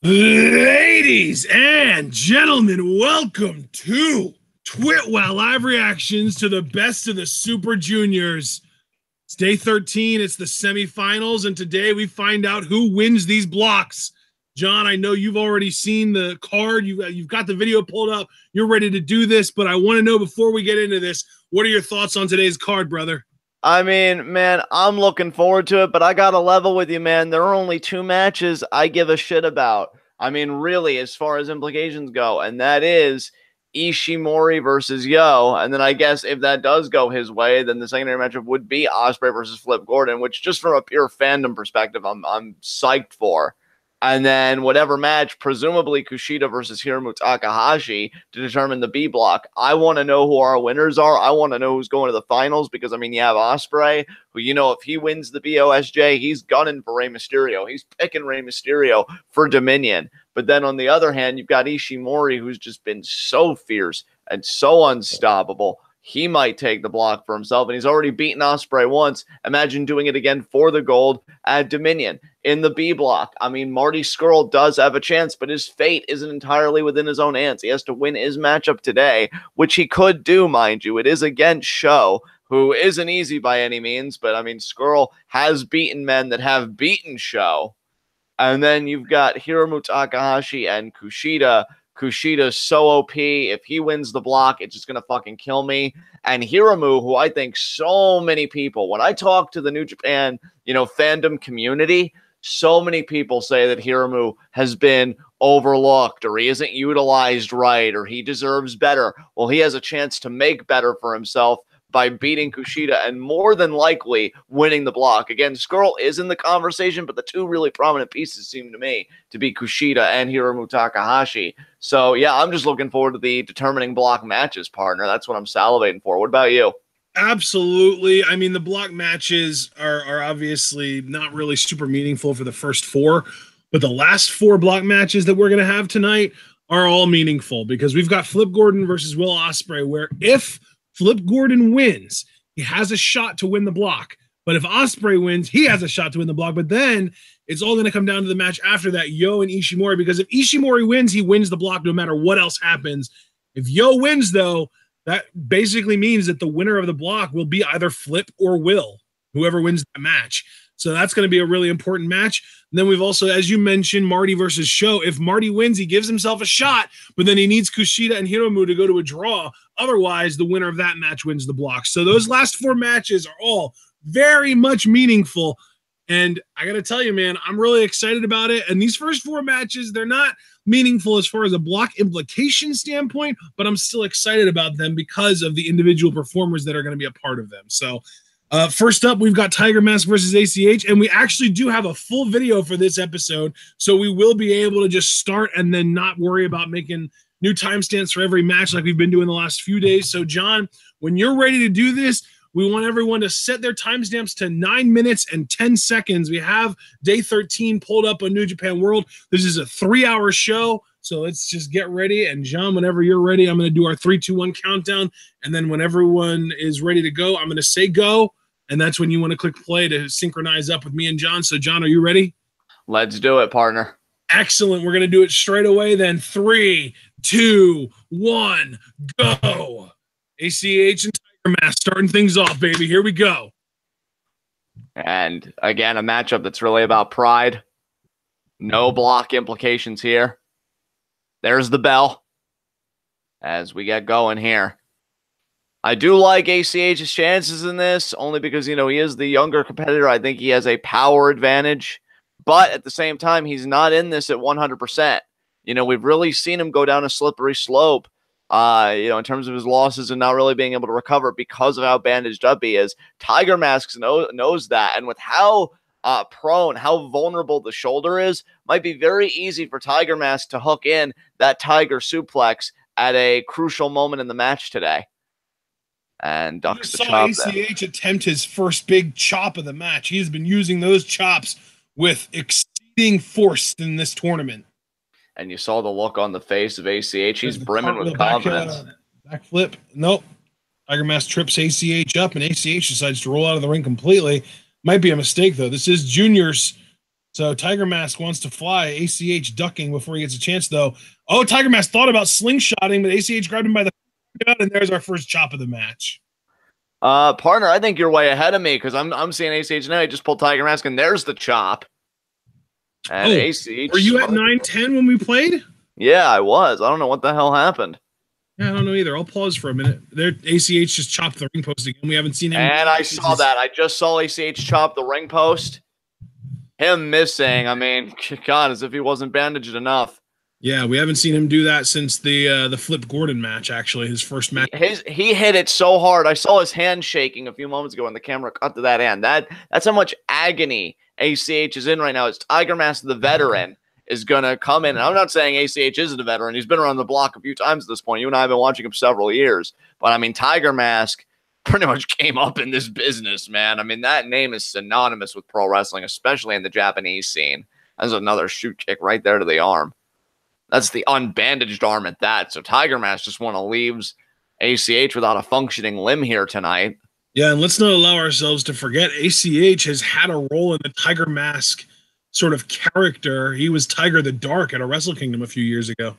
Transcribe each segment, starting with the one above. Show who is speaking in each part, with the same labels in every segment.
Speaker 1: Ladies and gentlemen, welcome to Twitwell Live Reactions to the best of the Super Juniors. It's day 13, it's the semifinals, and today we find out who wins these blocks. John, I know you've already seen the card, you've got the video pulled up, you're ready to do this, but I want to know before we get into this, what are your thoughts on today's card, brother?
Speaker 2: I mean, man, I'm looking forward to it, but I got to level with you, man. There are only two matches I give a shit about. I mean, really, as far as implications go, and that is Ishimori versus Yo. And then I guess if that does go his way, then the secondary matchup would be Ospreay versus Flip Gordon, which just from a pure fandom perspective, I'm psyched for. And then whatever match, presumably Kushida versus Hiromu Takahashi to determine the B block. I want to know who our winners are. I want to know who's going to the finals because, I mean, you have Ospreay, who, you know, if he wins the BOSJ, he's gunning for Rey Mysterio. He's picking Rey Mysterio for Dominion. But then on the other hand, you've got Ishimori, who's just been so fierce and so unstoppable. He might take the block for himself, and he's already beaten Ospreay once. Imagine doing it again for the gold at Dominion. In the B block, I mean, Marty Scurll does have a chance, but his fate isn't entirely within his own hands. He has to win his matchup today, which he could do, mind you. It is against Sho, who isn't easy by any means, but I mean, Scurll has beaten men that have beaten Sho. And then you've got Hiromu Takahashi and Kushida. Kushida's so OP. If he wins the block, it's just going to fucking kill me. And Hiromu, who I think so many people, when I talk to the New Japan, fandom community, so many people say that Hiromu has been overlooked or he isn't utilized right or he deserves better. Well, he has a chance to make better for himself by beating Kushida and more than likely winning the block. Again, Scurll is in the conversation, but the two really prominent pieces seem to me to be Kushida and Hiromu Takahashi. So, yeah, I'm just looking forward to the determining block matches, partner. That's what I'm salivating for. What about you?
Speaker 1: Absolutely. I mean, the block matches are obviously not really super meaningful for the first four, but the last four block matches that we're going to have tonight are all meaningful because we've got Flip Gordon versus Will Ospreay, where if Flip Gordon wins, he has a shot to win the block. But if Ospreay wins, he has a shot to win the block. But then it's all going to come down to the match after that, Yo and Ishimori, because if Ishimori wins, he wins the block no matter what else happens. If Yo wins, though, that basically means that the winner of the block will be either Flip or Will, whoever wins the match. So that's going to be a really important match. And then we've also, as you mentioned, Marty versus Sho. If Marty wins, he gives himself a shot, but then he needs Kushida and Hiromu to go to a draw. Otherwise, the winner of that match wins the block. So those last four matches are all very much meaningful. And I got to tell you, man, I'm really excited about it. And these first four matches, they're not meaningful as far as a block implication standpoint, but I'm still excited about them because of the individual performers that are going to be a part of them. So first up, we've got Tiger Mask versus ACH, and we actually do have a full video for this episode, so we will be able to just start and then not worry about making new timestamps for every match like we've been doing the last few days. So, John, when you're ready to do this, we want everyone to set their timestamps to 9 minutes and 10 seconds. We have day 13 pulled up on New Japan World. This is a 3-hour show, so let's just get ready. And, John, whenever you're ready, I'm going to do our 3, 2, 1 countdown, and then when everyone is ready to go, I'm going to say go. And that's when you want to click play to synchronize up with me and John. So, John, are you ready?
Speaker 2: Let's do it, partner.
Speaker 1: Excellent. We're going to do it straight away then. 3, 2, 1, go. ACH and Tiger Mask starting things off, baby. Here we go.
Speaker 2: And, again, a matchup that's really about pride. No block implications here. There's the bell as we get going here. I do like ACH's chances in this, only because, he is the younger competitor. I think he has a power advantage. But at the same time, he's not in this at 100%. We've really seen him go down a slippery slope, in terms of his losses and not really being able to recover because of how bandaged up he is. Tiger Mask knows that. And with how prone, how vulnerable the shoulder is, might be very easy for Tiger Mask to hook in that Tiger suplex at a crucial moment in the match today. And ducks the chop.
Speaker 1: ACH attempt his first big chop of the match. He has been using those chops with exceeding force in this tournament.
Speaker 2: And you saw the look on the face of ACH. He's brimming with confidence.
Speaker 1: Backflip. Nope. Tiger Mask trips ACH up, and ACH decides to roll out of the ring completely. Might be a mistake, though. This is Juniors. So Tiger Mask wants to fly. ACH ducking before he gets a chance, though. Oh, Tiger Mask thought about slingshotting, but ACH grabbed him by the gun, and there's our first chop of the match.
Speaker 2: Partner, I think you're way ahead of me because I'm seeing ACH now. He just pulled Tiger Mask, and there's the chop. And ACH.
Speaker 1: Were you at 9-10 when we played?
Speaker 2: Yeah, I was. I don't know what the hell happened.
Speaker 1: Yeah, I don't know either. I'll pause for a minute. There, ACH just chopped the ring post again. We haven't seen him.
Speaker 2: And I saw that. I just saw ACH chop the ring post. Him missing. I mean, God, as if he wasn't bandaged enough.
Speaker 1: Yeah, we haven't seen him do that since the Flip Gordon match, actually, his first match.
Speaker 2: He hit it so hard. I saw his hand shaking a few moments ago, and the camera cut to that hand. That's how much agony ACH is in right now. It's Tiger Mask, the veteran, is going to come in. And I'm not saying ACH isn't a veteran. He's been around the block a few times at this point. You and I have been watching him several years. But, I mean, Tiger Mask pretty much came up in this business, man. I mean, that name is synonymous with pro wrestling, especially in the Japanese scene. That's another shoot kick right there to the arm. That's the unbandaged arm at that. So Tiger Mask just leaves ACH without a functioning limb here tonight.
Speaker 1: Yeah, and let's not allow ourselves to forget ACH has had a role in the Tiger Mask sort of character. He was Tiger the Dark at a Wrestle Kingdom a few years ago.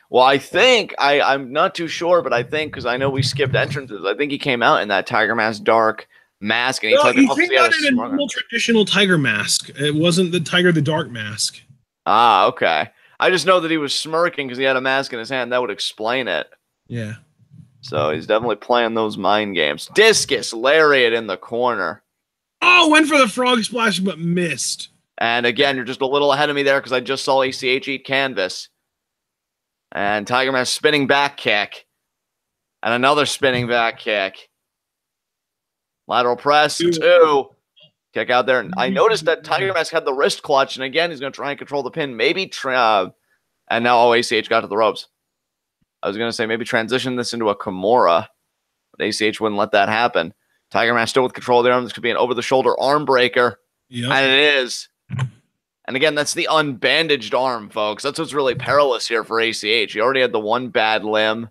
Speaker 2: Well, I think, I'm not too sure, but I think, because I know we skipped entrances, I think he came out in that Tiger Mask Dark mask. And he
Speaker 1: came out in a normal traditional Tiger mask. It wasn't the Tiger the Dark mask.
Speaker 2: Ah, okay. I just know that he was smirking because he had a mask in his hand. That would explain it.
Speaker 1: Yeah.
Speaker 2: So he's definitely playing those mind games. Discus lariat in the corner.
Speaker 1: Oh, went for the frog splash, but missed.
Speaker 2: And again, you're just a little ahead of me there because I just saw ACH eat canvas. And Tiger Mask spinning back kick. And another spinning back kick. Lateral press, two. Kick out there. And I noticed that Tiger Mask had the wrist clutch. And again, he's going to try and control the pin. Maybe, and now ACH got to the ropes. I was going to say maybe transition this into a Kimura. But ACH wouldn't let that happen. Tiger Mask still with control of the arm. This could be an over-the-shoulder arm breaker. Yep. And it is. And again, that's the unbandaged arm, folks. That's what's really perilous here for ACH. He already had the one bad limb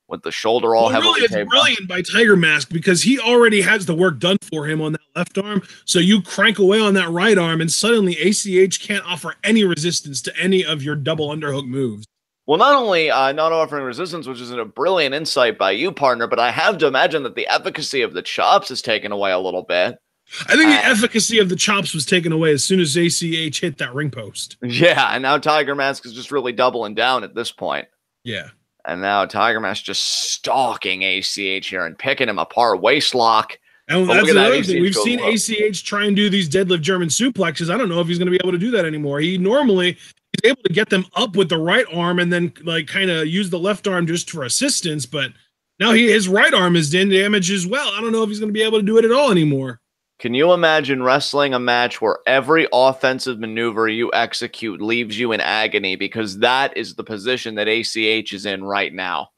Speaker 2: with the shoulder all heavily
Speaker 1: taped. It's brilliant by Tiger Mask because he already has the work done for him on that left arm. So you crank away on that right arm, and suddenly ACH can't offer any resistance to any of your double underhook moves.
Speaker 2: Well, not only not offering resistance, which is a brilliant insight by you, partner, but I have to imagine that the efficacy of the chops is taken away a little bit.
Speaker 1: I think the efficacy of the chops was taken away as soon as ACH hit that ring post.
Speaker 2: Yeah, and now Tiger Mask is just really doubling down at this point.
Speaker 1: Yeah.
Speaker 2: And now Tiger Mask just stalking ACH here and picking him apart. Waist lock.
Speaker 1: And that's another thing. We've seen ACH try and do these deadlift German suplexes. I don't know if he's going to be able to do that anymore. He normally is able to get them up with the right arm and then like kind of use the left arm just for assistance. But now his right arm is damaged as well. I don't know if he's going to be able to do it at all anymore.
Speaker 2: Can you imagine wrestling a match where every offensive maneuver you execute leaves you in agony? Because that is the position that ACH is in right now.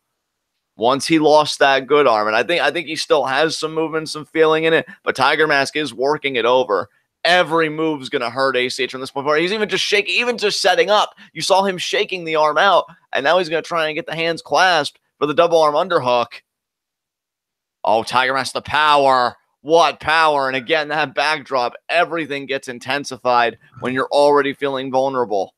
Speaker 2: Once he lost that good arm, and I think he still has some movement, some feeling in it, but Tiger Mask is working it over. Every move is going to hurt ACH from this point forward. He's even just shaking, even just setting up. You saw him shaking the arm out, and now he's going to try and get the hands clasped for the double arm underhook. Oh, Tiger Mask, the power. What power. And again, that backdrop, everything gets intensified when you're already feeling vulnerable.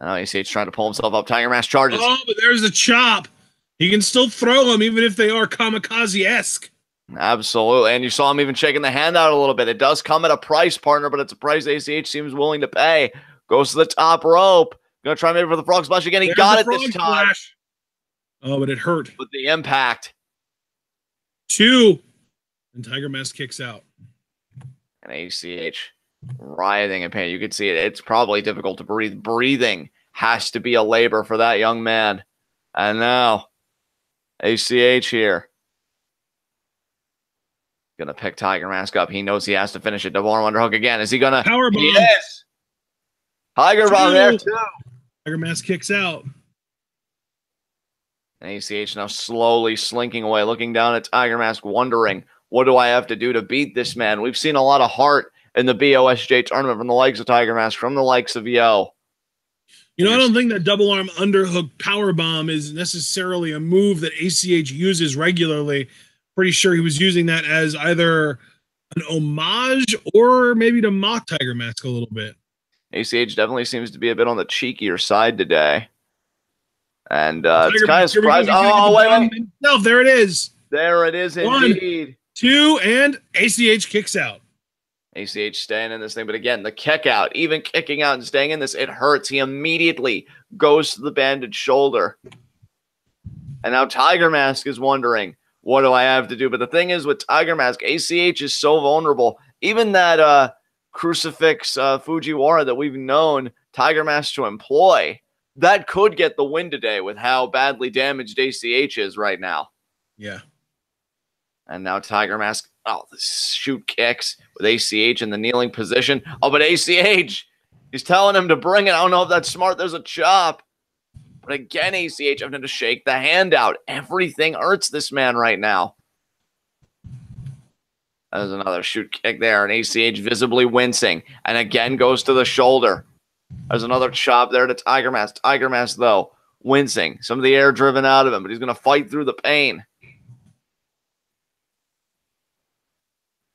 Speaker 2: Now ACH trying to pull himself up. Tiger Mask charges.
Speaker 1: Oh, but there's a chop. He can still throw them even if they are kamikaze-esque.
Speaker 2: Absolutely. And you saw him even shaking the hand out a little bit. It does come at a price, partner, but it's a price ACH seems willing to pay. Goes to the top rope. Going to try maybe for the frog splash again. He got it this time. Splash.
Speaker 1: Oh, but it hurt.
Speaker 2: With the impact.
Speaker 1: 2. And Tiger Mask kicks out.
Speaker 2: And ACH writhing in pain. You can see it. It's probably difficult to breathe. Breathing has to be a labor for that young man. And now, ACH here. Gonna pick Tiger Mask up. He knows he has to finish it. Double arm underhook again. Is he gonna?
Speaker 1: Powerbomb.
Speaker 2: Yes. Tiger bomb there too.
Speaker 1: Tiger Mask kicks out.
Speaker 2: And ACH now slowly slinking away, looking down at Tiger Mask, wondering, what do I have to do to beat this man? We've seen a lot of heart in the BOSJ tournament from the likes of Tiger Mask, from the likes of Yo.
Speaker 1: You know, I don't think that double arm underhook powerbomb is necessarily a move that ACH uses regularly. Pretty sure he was using that as either an homage or maybe to mock Tiger Mask a little bit.
Speaker 2: ACH definitely seems to be a bit on the cheekier side today. And it's kind of surprising. Oh, wait.
Speaker 1: No, there it is.
Speaker 2: There it is indeed.
Speaker 1: 1, 2, and ACH kicks out.
Speaker 2: ACH staying in this thing. But again, the kick out, even kicking out and staying in this, it hurts. He immediately goes to the bandaged shoulder. And now Tiger Mask is wondering, what do I have to do? But the thing is with Tiger Mask, ACH is so vulnerable. Even that crucifix Fujiwara that we've known Tiger Mask to employ, that could get the win today with how badly damaged ACH is right now.
Speaker 1: Yeah.
Speaker 2: And now Tiger Mask, the shoot kicks with ACH in the kneeling position. Oh, but ACH, he's telling him to bring it. I don't know if that's smart. There's a chop. But again, ACH, I'm going to shake the hand out. Everything hurts this man right now. There's another shoot kick there, and ACH visibly wincing. And again goes to the shoulder. There's another chop there to Tiger Mask. Tiger Mask, though, wincing. Some of the air driven out of him, but he's going to fight through the pain.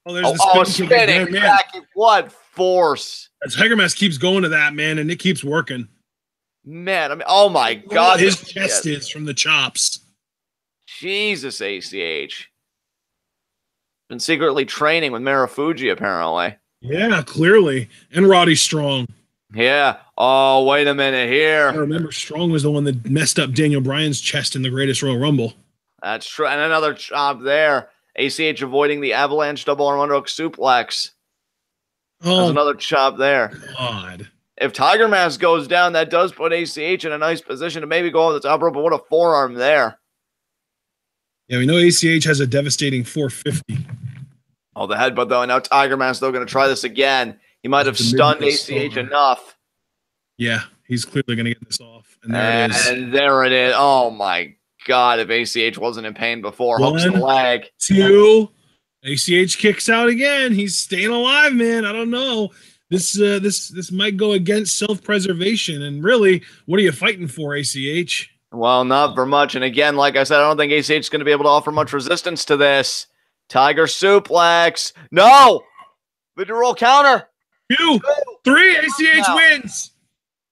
Speaker 1: Oh, there's the
Speaker 2: spinning back. What force.
Speaker 1: Tiger Mask keeps going to that, man, and it keeps working.
Speaker 2: Man, I mean, oh my God.
Speaker 1: His chest is from the chops.
Speaker 2: Jesus, ACH. Been secretly training with Marufuji, apparently.
Speaker 1: Yeah, clearly. And Roddy Strong.
Speaker 2: Yeah. Oh, wait a minute here.
Speaker 1: I remember Strong was the one that messed up Daniel Bryan's chest in the Greatest Royal Rumble.
Speaker 2: That's true. And another chop there. ACH avoiding the avalanche double arm underhook suplex.
Speaker 1: Oh,
Speaker 2: there's another chop there.
Speaker 1: God.
Speaker 2: If Tiger Mask goes down, that does put ACH in a nice position to maybe go over the top rope, but what a forearm there.
Speaker 1: Yeah, we know ACH has a devastating 450.
Speaker 2: Oh, the headbutt, though. And now Tiger Mask, though, going to try this again. He might have stunned ACH enough.
Speaker 1: Yeah, he's clearly going to get this off. And there it is.
Speaker 2: And there it is. Oh, my God, if ACH wasn't in pain before.
Speaker 1: 1,
Speaker 2: hooks the leg.
Speaker 1: 2. ACH kicks out again. He's staying alive, man. I don't know. This might go against self-preservation. And really, what are you fighting for, ACH?
Speaker 2: Well, not for much. And again, like I said, I don't think ACH is going to be able to offer much resistance to this. Tiger suplex. No! Victory roll counter.
Speaker 1: 2, 3. ACH wins.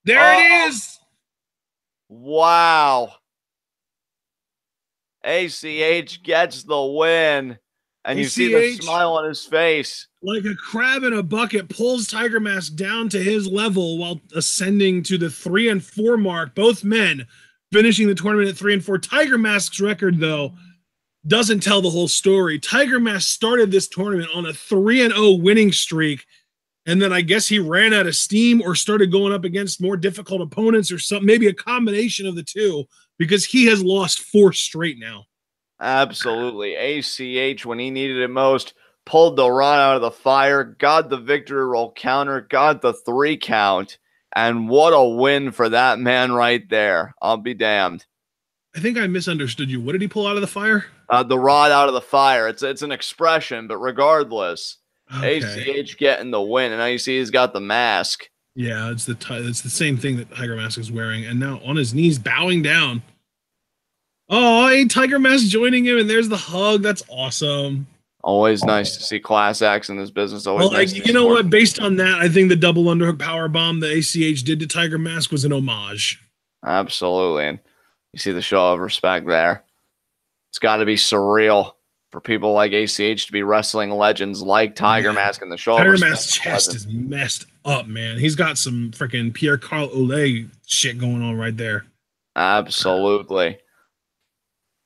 Speaker 1: There it is.
Speaker 2: Wow. ACH gets the win. And you see the smile on his face.
Speaker 1: Like a crab in a bucket, pulls Tiger Mask down to his level while ascending to the 3 and 4 mark. Both men finishing the tournament at 3 and 4. Tiger Mask's record, though, doesn't tell the whole story. Tiger Mask started this tournament on a 3-0 winning streak. And then I guess he ran out of steam or started going up against more difficult opponents or something, maybe a combination of the two, because he has lost 4 straight now.
Speaker 2: Absolutely. ACH, when he needed it most, pulled the rod out of the fire, got the victory roll counter, got the 3 count, and what a win for that man right there. I'll be damned.
Speaker 1: I think I misunderstood you. What did he pull out of the fire?
Speaker 2: The rod out of the fire. It's an expression, but regardless, okay. ACH getting the win, and now you see he's got the mask.
Speaker 1: Yeah, it's the same thing that Tiger Mask is wearing, and now on his knees, bowing down. Oh, hey, Tiger Mask joining him, and there's the hug. That's awesome.
Speaker 2: Always nice to see class acts in this business. Always nice.
Speaker 1: You know what? Based on that, I think the double underhook power bomb that ACH did to Tiger Mask was an homage.
Speaker 2: Absolutely, and you see the show of respect there. It's got to be surreal for people like ACH to be wrestling legends like Tiger Mask in the show.
Speaker 1: Tiger Mask's chest is messed up, man. He's got some freaking Pierre-Carl Ouellet shit going on right there.
Speaker 2: Absolutely.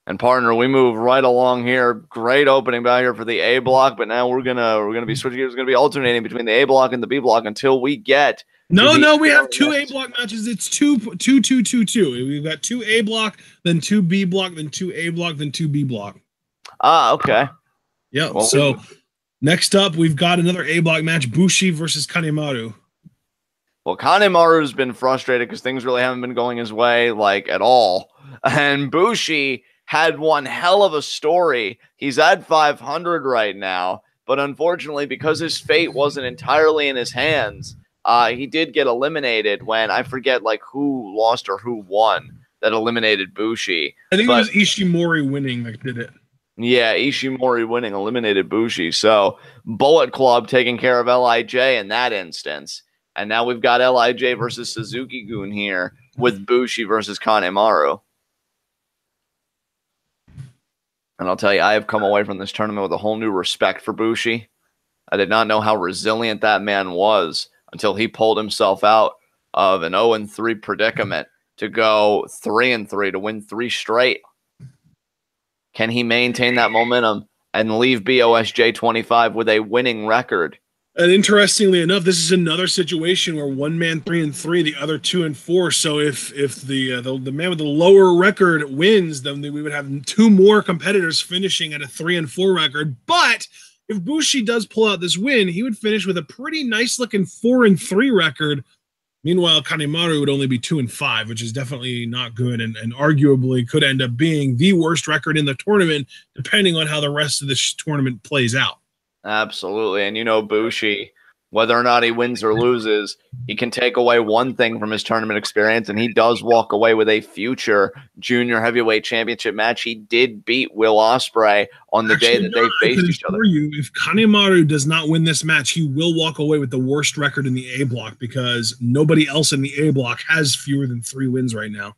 Speaker 2: And partner, we move right along here. Great opening back here for the A block, but now we're gonna be switching gears. We're gonna be alternating between the A block and the B block until we get.
Speaker 1: No, we have 2 A block matches. It's 2. We've got 2 A block, then 2 B block, then 2 A block, then 2 B block.
Speaker 2: Okay.
Speaker 1: Yeah. Well, so next up, we've got another A block match: BUSHI versus Kanemaru.
Speaker 2: Well, Kanemaru's been frustrated because things really haven't been going his way, like at all, and BUSHI had one hell of a story. He's at 500 right now, but unfortunately, because his fate wasn't entirely in his hands, he did get eliminated when, I forget like who lost or who won that eliminated BUSHI.
Speaker 1: I think it was Ishimori winning that did it.
Speaker 2: Yeah, Ishimori winning eliminated Bushi. So Bullet Club taking care of LIJ in that instance. And now we've got LIJ versus Suzuki-gun here with Bushi versus Kanemaru. And I'll tell you, I have come away from this tournament with a whole new respect for Bushi. I did not know how resilient that man was until he pulled himself out of an 0-3 predicament to go 3-3 to win 3 straight. Can he maintain that momentum and leave BOSJ 25 with a winning record?
Speaker 1: And interestingly enough, this is another situation where one man 3-3, the other 2-4. So if the man with the lower record wins, then we would have 2 more competitors finishing at a 3-4 record. But if Bushi does pull out this win, he would finish with a pretty nice looking 4-3 record. Meanwhile, Kanemaru would only be 2-5, which is definitely not good, and arguably could end up being the worst record in the tournament, depending on how the rest of this tournament plays out.
Speaker 2: Absolutely. And you know, Bushi, whether or not he wins or loses, he can take away one thing from his tournament experience, and he does walk away with a future junior heavyweight championship match. He did beat Will Ospreay on the day that they faced each other.
Speaker 1: If Kanemaru does not win this match, he will walk away with the worst record in the A block, because nobody else in the A block has fewer than 3 wins right now.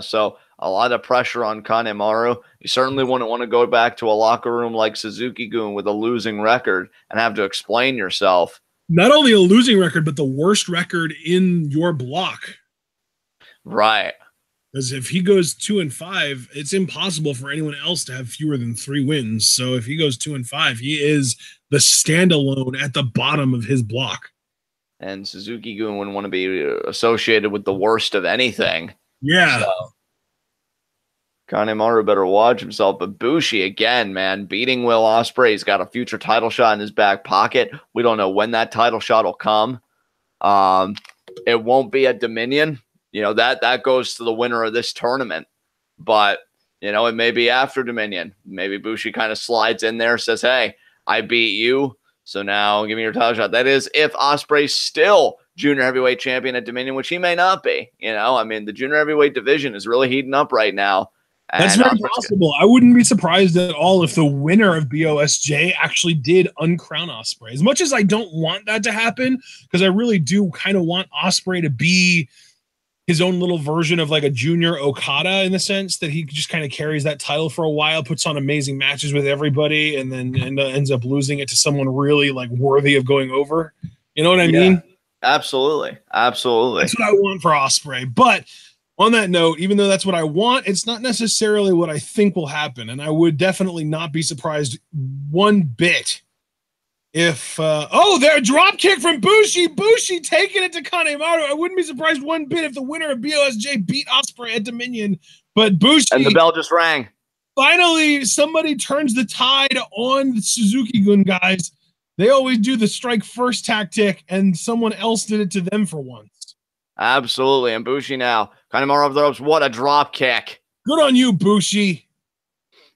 Speaker 2: So a lot of pressure on Kanemaru. You certainly wouldn't want to go back to a locker room like Suzuki-gun with a losing record and have to explain yourself.
Speaker 1: Not only a losing record, but the worst record in your block.
Speaker 2: Right.
Speaker 1: Because if he goes 2-5, it's impossible for anyone else to have fewer than 3 wins. So if he goes 2-5, he is the standalone at the bottom of his block.
Speaker 2: And Suzuki-gun wouldn't want to be associated with the worst of anything.
Speaker 1: Yeah.
Speaker 2: So Kanemaru better watch himself. But Bushi, again, man, beating Will Ospreay. He's got a future title shot in his back pocket. We don't know when that title shot will come. It won't be at Dominion. You know, that goes to the winner of this tournament. But, you know, it may be after Dominion. Maybe Bushi kind of slides in there, says, hey, I beat you, so now give me your title shot. That is if Ospreay's still junior heavyweight champion at Dominion, which he may not be. You know, I mean, the junior heavyweight division is really heating up right now.
Speaker 1: That's very possible. I wouldn't be surprised at all if the winner of BOSJ actually did uncrown Ospreay. As much as I don't want that to happen, because I really do kind of want Ospreay to be his own little version of like a junior Okada, in the sense that he just kind of carries that title for a while, puts on amazing matches with everybody, and then ends up losing it to someone really like worthy of going over. You know what I mean?
Speaker 2: Absolutely. Absolutely.
Speaker 1: That's what I want for Ospreay. But on that note, even though that's what I want, it's not necessarily what I think will happen. And I would definitely not be surprised one bit if, there, drop kick from Bushi. Bushi taking it to Kanemaru. I wouldn't be surprised one bit if the winner of BOSJ beat Ospreay at Dominion. But Bushi.
Speaker 2: And the bell just rang.
Speaker 1: Finally, somebody turns the tide on the Suzuki-gun guys. They always do the strike first tactic, and someone else did it to them for once.
Speaker 2: Absolutely. And Bushi now. Kanemaru up the ropes. What a drop kick.
Speaker 1: Good on you, Bushi.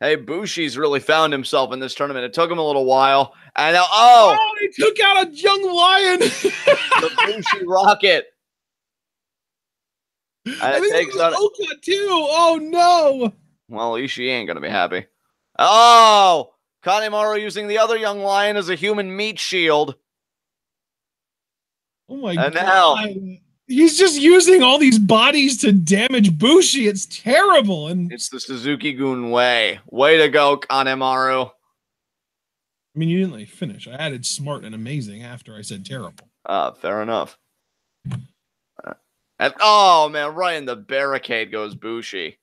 Speaker 2: Hey, Bushi's really found himself in this tournament. It took him a little while. And now,
Speaker 1: he took out a young lion.
Speaker 2: The Bushi rocket. And it takes on
Speaker 1: Oka too. Oh no.
Speaker 2: Well, Ishii ain't gonna be happy. Oh, Kanemaru using the other young lion as a human meat shield.
Speaker 1: Oh my god. Now he's just using all these bodies to damage Bushi. It's terrible. And
Speaker 2: it's the Suzuki-gun way. Way to go, Kanemaru.
Speaker 1: I mean, you didn't finish. I added smart and amazing after I said terrible.
Speaker 2: Fair enough. And oh man, right in the barricade goes Bushi.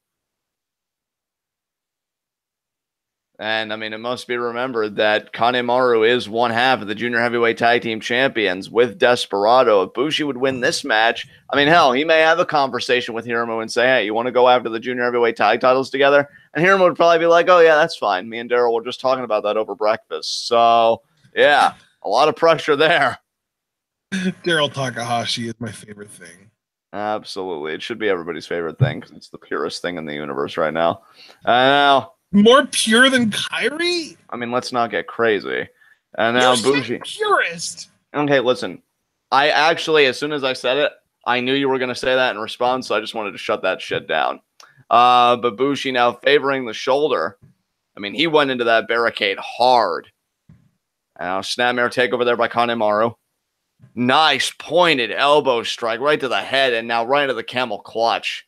Speaker 2: And I mean, it must be remembered that Kanemaru is one half of the junior heavyweight tag team champions with Desperado. If Bushi would win this match, I mean, hell, he may have a conversation with Hiromu and say, hey, you want to go after the junior heavyweight tag titles together? And Hiromu would probably be like, oh, yeah, that's fine. Me and Daryl were just talking about that over breakfast. So, yeah, a lot of pressure there.
Speaker 1: Daryl Takahashi is my favorite thing.
Speaker 2: Absolutely. It should be everybody's favorite thing because it's the purest thing in the universe right now. Now,
Speaker 1: more pure than Kyrie?
Speaker 2: I mean, let's not get crazy. And now Bushi.
Speaker 1: Purist.
Speaker 2: Okay, listen. I actually, as soon as I said it, I knew you were going to say that in response, so I just wanted to shut that shit down. But Bushi now favoring the shoulder. I mean, he went into that barricade hard. Now, snapmare takeover there by Kanemaru. Nice pointed elbow strike right to the head, and now right into the camel clutch.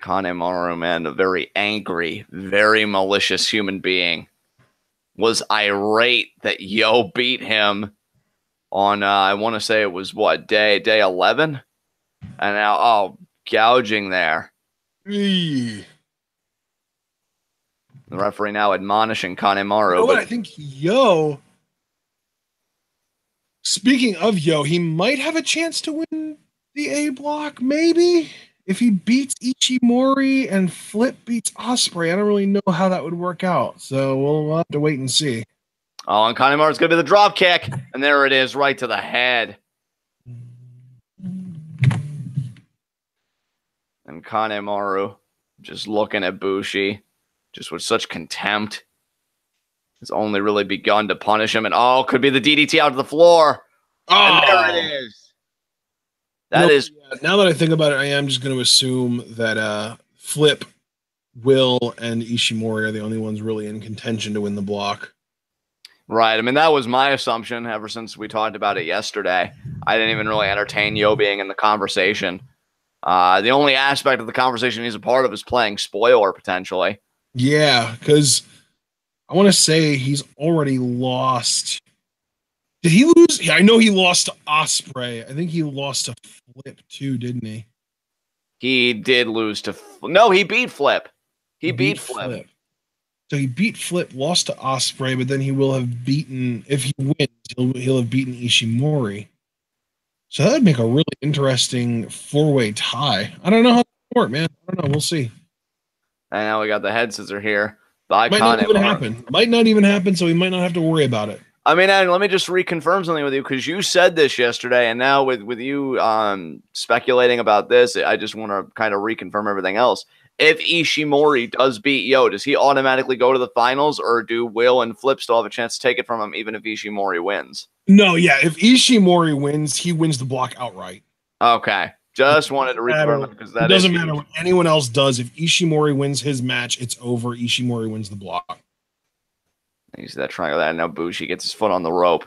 Speaker 2: Kanemaru, man, a very angry, very malicious human being, was irate that Yo beat him on, I want to say it was, what, day 11? And now, oh, gouging there. The referee now admonishing Kanemaru.
Speaker 1: You know what? I think Yo, speaking of Yo, he might have a chance to win the A block, maybe? If he beats Ishimori and Flip beats Ospreay. I don't really know how that would work out. So we'll have to wait and see.
Speaker 2: Oh, and Kanemaru's going to be the drop kick. And there it is, right to the head. And Kanemaru just looking at Bushi, just with such contempt. Has only really begun to punish him. And oh, could be the DDT out to the floor. Oh, and there it is. That is.
Speaker 1: Now that I think about it, I am just going to assume that Flip, Will, and Ishimori are the only ones really in contention to win the block.
Speaker 2: Right. I mean, that was my assumption ever since we talked about it yesterday. I didn't even really entertain Yo being in the conversation. The only aspect of the conversation he's a part of is playing spoiler, potentially.
Speaker 1: Yeah, because I want to say he's already lost. Did he lose? Yeah, I know he lost to Ospreay. I think he lost to Flip too, didn't he?
Speaker 2: He did lose to... No, he beat Flip. He beat Flip.
Speaker 1: So he beat Flip, lost to Ospreay, but then he will have beaten... If he wins, he'll have beaten Ishimori. So that would make a really interesting four-way tie. I don't know how that would work, man. I don't know. We'll see.
Speaker 2: And now we got the head scissor here. Might
Speaker 1: not even happen. Might not even happen, so we might not have to worry about it.
Speaker 2: I mean, and let me just reconfirm something with you, because you said this yesterday, and now with you speculating about this, I just want to kind of reconfirm everything else. If Ishimori does beat Yo, does he automatically go to the finals, or do Will and Flip still have a chance to take it from him, even if Ishimori wins?
Speaker 1: No, yeah. If Ishimori wins, he wins the block outright.
Speaker 2: Okay. Just wanted to reconfirm because that
Speaker 1: doesn't matter what anyone else does. If Ishimori wins his match, it's over. Ishimori wins the block.
Speaker 2: You see that triangle there. Now Bushi gets his foot on the rope.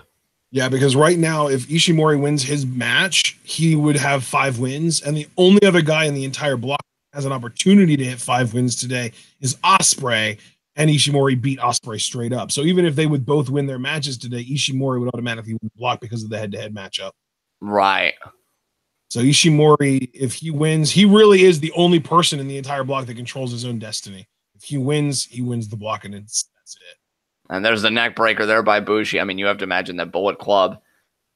Speaker 1: Yeah, because right now, if Ishimori wins his match, he would have 5 wins. And the only other guy in the entire block that has an opportunity to hit 5 wins today is Ospreay. And Ishimori beat Ospreay straight up. So even if they would both win their matches today, Ishimori would automatically win the block because of the head-to-head matchup.
Speaker 2: Right.
Speaker 1: So Ishimori, if he wins, he really is the only person in the entire block that controls his own destiny. If he wins the block, and that's it.
Speaker 2: And there's the neck breaker there by Bushi. I mean, you have to imagine that Bullet Club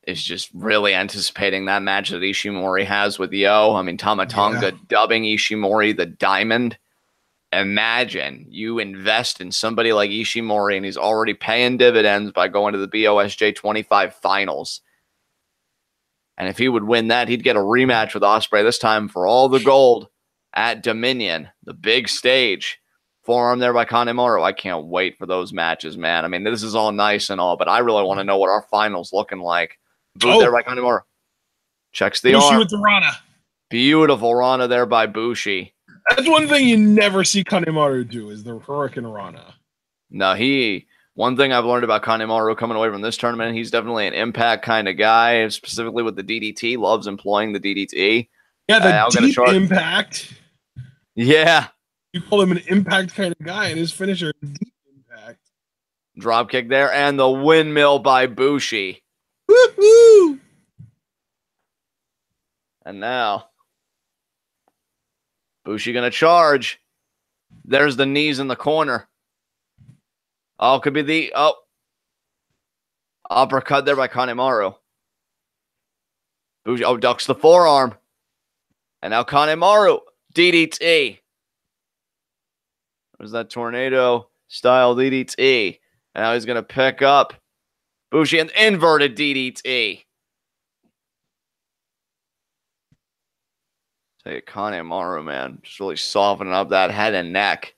Speaker 2: is just really anticipating that match that Ishimori has with Yo. I mean, Tamatonga dubbing Ishimori the Diamond. Imagine you invest in somebody like Ishimori, and he's already paying dividends by going to the BOSJ 25 finals. And if he would win that, he'd get a rematch with Ospreay, this time for all the gold at Dominion, the big stage. Forearm there by Kanemaru. I can't wait for those matches, man. I mean, this is all nice and all, but I really want to know what our finals looking like. Boot there by Kanemaru. Checks the
Speaker 1: Bushi
Speaker 2: arm.
Speaker 1: with the Rana.
Speaker 2: Beautiful Rana there by Bushi.
Speaker 1: That's one thing you never see Kanemaru do, is the Hurricane Rana.
Speaker 2: No, one thing I've learned about Kanemaru coming away from this tournament, he's definitely an impact kind of guy, specifically with the DDT. Loves employing the DDT.
Speaker 1: Yeah, the deep impact.
Speaker 2: Yeah.
Speaker 1: You call him an impact kind of guy, and his finisher is deep impact.
Speaker 2: Drop kick there, and the windmill by Bushi.
Speaker 1: Woohoo!
Speaker 2: And now, Bushi gonna charge. There's the knees in the corner. Oh, could be the uppercut there by Kanemaru. Bushi ducks the forearm. And now Kanemaru DDT. There's that tornado style DDT. And now he's gonna pick up Bushi and inverted DDT. Tell you, Kanemaru, man, just really softening up that head and neck.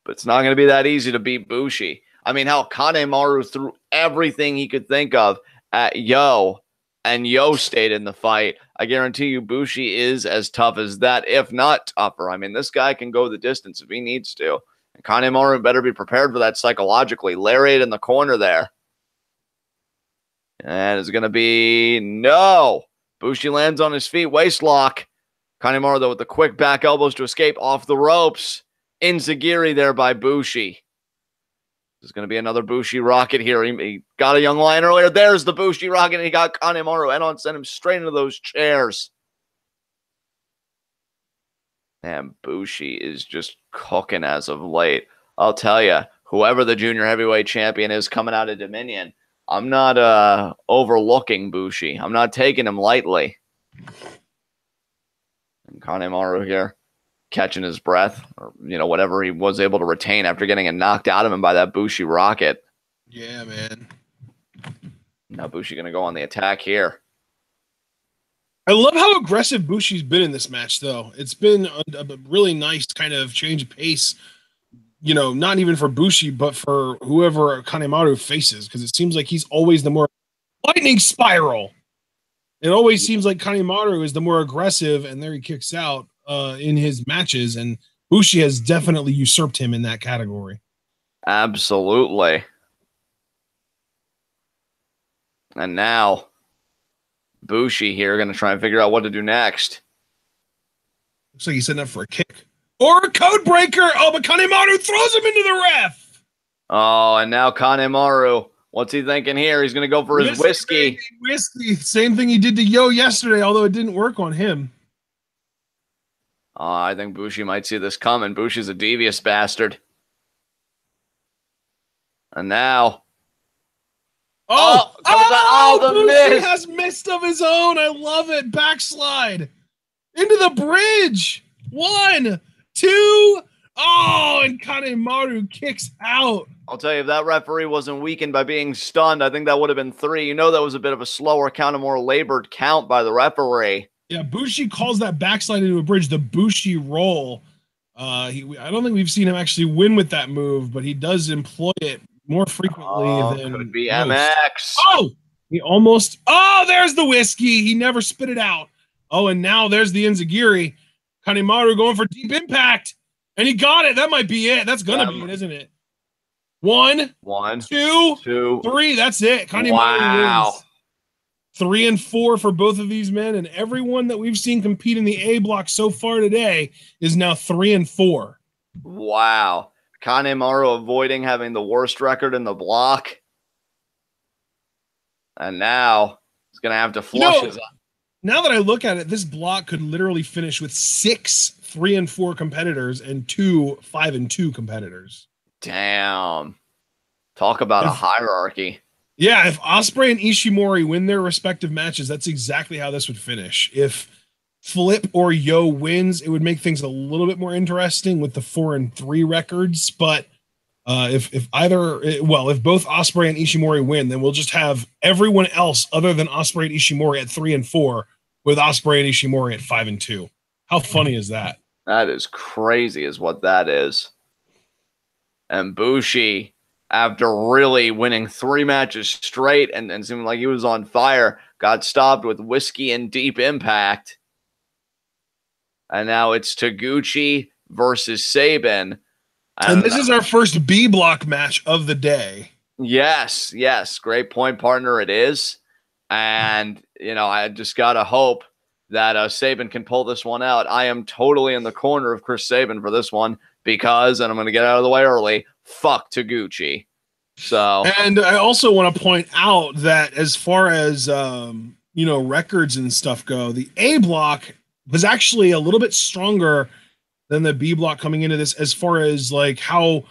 Speaker 2: But it's not going to be that easy to beat Bushi. I mean, how Kanemaru threw everything he could think of at Yo and Yo stayed in the fight, I guarantee you Bushi is as tough as that, if not tougher. I mean, this guy can go the distance if he needs to. And Kanemaru better be prepared for that psychologically. Lariat in the corner there. And it's going to be no. Bushi lands on his feet. Waist lock. Kanemaru, though, with the quick back elbows to escape off the ropes. Enziguri there by Bushi. This is going to be another Bushi rocket here. He got a young lion earlier. There's the Bushi rocket. And he got Kanemaru and sent him straight into those chairs. And Bushi is just cooking as of late. I'll tell you, whoever the junior heavyweight champion is coming out of Dominion, I'm not overlooking Bushi. I'm not taking him lightly. And Kanemaru here catching his breath, or whatever he was able to retain after getting it knocked out of him by that Bushi rocket.
Speaker 1: Yeah, man.
Speaker 2: Now Bushi going to go on the attack here.
Speaker 1: I love how aggressive Bushi's been in this match, though. It's been a really nice kind of change of pace, not even for Bushi, but for whoever Kanemaru faces, because it seems like he's always the more lightning spiral. It always seems like Kanemaru is the more aggressive, and there he kicks out in his matches, and Bushi has definitely usurped him in that category.
Speaker 2: Absolutely. And now Bushi here going to try and figure out what to do next.
Speaker 1: Looks like he's setting up for a kick. Or a code breaker! Oh, but Kanemaru throws him into the ref!
Speaker 2: Oh, and now Kanemaru, what's he thinking here? He's going to go for his whiskey.
Speaker 1: Whiskey. Same thing he did to Yo yesterday, although it didn't work on him.
Speaker 2: I think Bushi might see this coming. Bushi's a devious bastard. And now...
Speaker 1: the
Speaker 2: miss!
Speaker 1: Bushi has missed of his own. I love it. Backslide. Into the bridge. 1, 2. Oh, and Kanemaru kicks out.
Speaker 2: I'll tell you, if that referee wasn't weakened by being stunned, I think that would have been 3. That was a bit of a slower count, a more labored count by the referee.
Speaker 1: Yeah, Bushi calls that backslide into a bridge the Bushi roll. I don't think we've seen him actually win with that move, but he does employ it more frequently than
Speaker 2: could be
Speaker 1: most.
Speaker 2: MX.
Speaker 1: Oh, he almost. Oh, there's the whiskey. He never spit it out. Oh, and now there's the Enziguri. Kanemaru going for deep impact, and he got it. That might be it. That's gonna be it, isn't it? 1, 2, 3. That's it. Kanemaru wins. 3 and 4 for both of these men, and everyone that we've seen compete in the A block so far today is now 3 and 4.
Speaker 2: Wow. Kanemaru avoiding having the worst record in the block. And now he's going to have to flush his...
Speaker 1: Now that I look at it, this block could literally finish with 6 3 and 4 competitors and 2 5 and 2 competitors.
Speaker 2: Damn. Talk about a hierarchy.
Speaker 1: Yeah, if Ospreay and Ishimori win their respective matches, that's exactly how this would finish. If Flip or Yo wins, it would make things a little bit more interesting with the 4 and 3 records. But if both Ospreay and Ishimori win, then we'll just have everyone else other than Ospreay and Ishimori at 3 and 4, with Ospreay and Ishimori at 5 and 2. How funny is that?
Speaker 2: That is crazy, is what that is. And Bushi, after really winning 3 matches straight and seeming like he was on fire, got stopped with whiskey and deep impact. And now it's Taguchi versus Sabin.
Speaker 1: And this is our first B block match of the day.
Speaker 2: Yes. Great point, partner. It is. And, I just got to hope that Sabin can pull this one out. I am totally in the corner of Chris Sabin for this one because, and I'm going to get out of the way early, fuck Taguchi. So,
Speaker 1: and I also want to point out that as far as, records and stuff go, the A block was actually a little bit stronger than the B block coming into this, as far as like how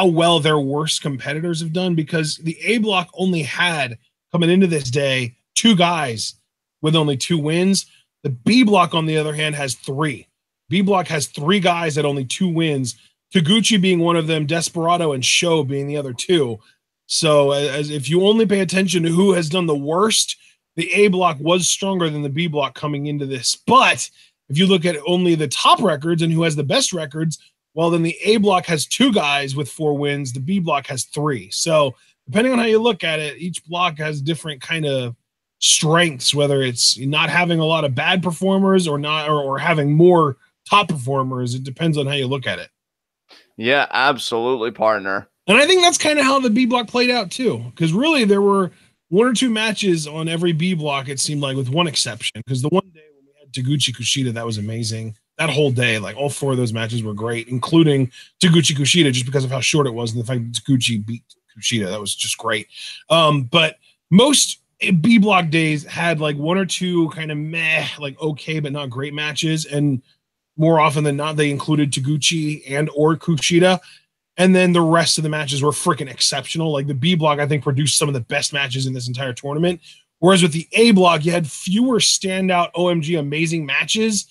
Speaker 1: well their worst competitors have done, because the A block only had, coming into this day, 2 guys with only 2 wins. The B block, on the other hand, has 3. B block has 3 guys at only 2 wins, Taguchi being one of them, Desperado and Sho being the other 2. So as if you only pay attention to who has done the worst, the A block was stronger than the B block coming into this. But if you look at only the top records and who has the best records, well, then the A block has 2 guys with 4 wins. The B block has 3. So depending on how you look at it, each block has different kind of strengths, whether it's not having a lot of bad performers or not, or having more top performers. It depends on how you look at it.
Speaker 2: Yeah, absolutely, partner.
Speaker 1: And I think that's kind of how the B block played out too, because really there were one or two matches on every B block, it seemed like, with one exception. Because the one day when we had Taguchi Kushida, that was amazing. That whole day, like all four of those matches were great, including Taguchi Kushida, just because of how short it was and the fact that Taguchi beat Kushida. That was just great. But most B block days had like one or two kind of meh, like okay but not great matches, and more often than not, they included Taguchi and or Kushida. And then the rest of the matches were freaking exceptional. Like the B block, I think, produced some of the best matches in this entire tournament. Whereas with the A block, you had fewer standout OMG amazing matches,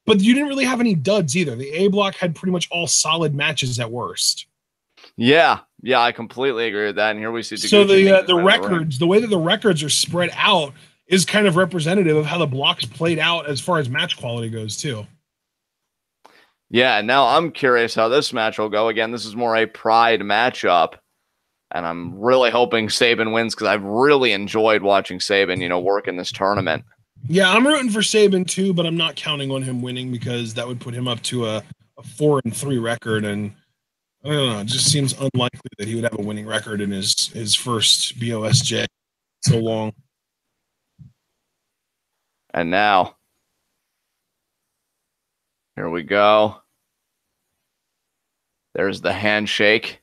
Speaker 1: but you didn't really have any duds either. The A block had pretty much all solid matches at worst.
Speaker 2: Yeah, I completely agree with that. And here we see Taguchi.
Speaker 1: So the records, the way that the records are spread out is kind of representative of how the blocks played out as far as match quality goes too.
Speaker 2: Yeah, now I'm curious how this match will go. Again, this is more a pride matchup, and I'm really hoping Sabin wins because I've really enjoyed watching Sabin, work in this tournament.
Speaker 1: Yeah, I'm rooting for Sabin too, but I'm not counting on him winning because that would put him up to a 4-3 record, and I don't know, it just seems unlikely that he would have a winning record in his first BOSJ so long.
Speaker 2: And now, here we go. There's the handshake.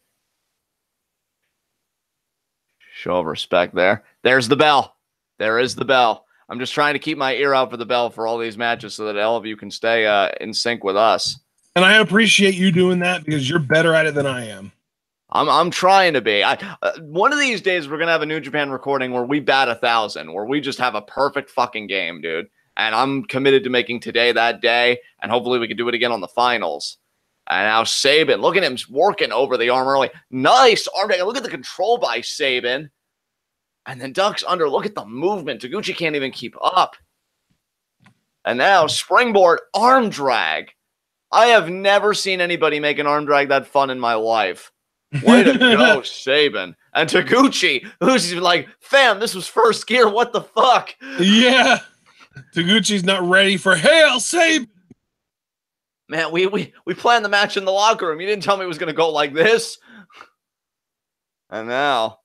Speaker 2: Show of respect there. There's the bell. There is the bell. I'm just trying to keep my ear out for the bell for all these matches so that all of you can stay in sync with us.
Speaker 1: And I appreciate you doing that because you're better at it than I am.
Speaker 2: I'm trying to be. One of these days, we're going to have a New Japan recording where we bat 1,000, where we just have a perfect fucking game, dude. And I'm committed to making today that day, and hopefully we can do it again on the finals. And now Sabin, look at him working over the arm early. Nice arm drag. Look at the control by Sabin. And then ducks under. Look at the movement. Taguchi can't even keep up. And now springboard arm drag. I have never seen anybody make an arm drag that fun in my life. Way to go, Sabin. And Taguchi, who's like, fam, this was first gear. What the fuck?
Speaker 1: Yeah. Taguchi's not ready for hail, Sabin.
Speaker 2: Man, we planned the match in the locker room. You didn't tell me it was going to go like this. And now,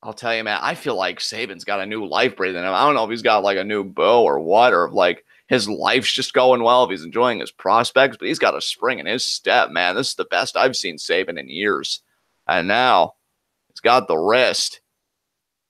Speaker 2: I'll tell you, man, I feel like Sabin's got a new life breathing him. I don't know if he's got like a new bow or what, or if like his life's just going well, if he's enjoying his prospects, but he's got a spring in his step, man. This is the best I've seen Sabin in years. And now, he's got the wrist.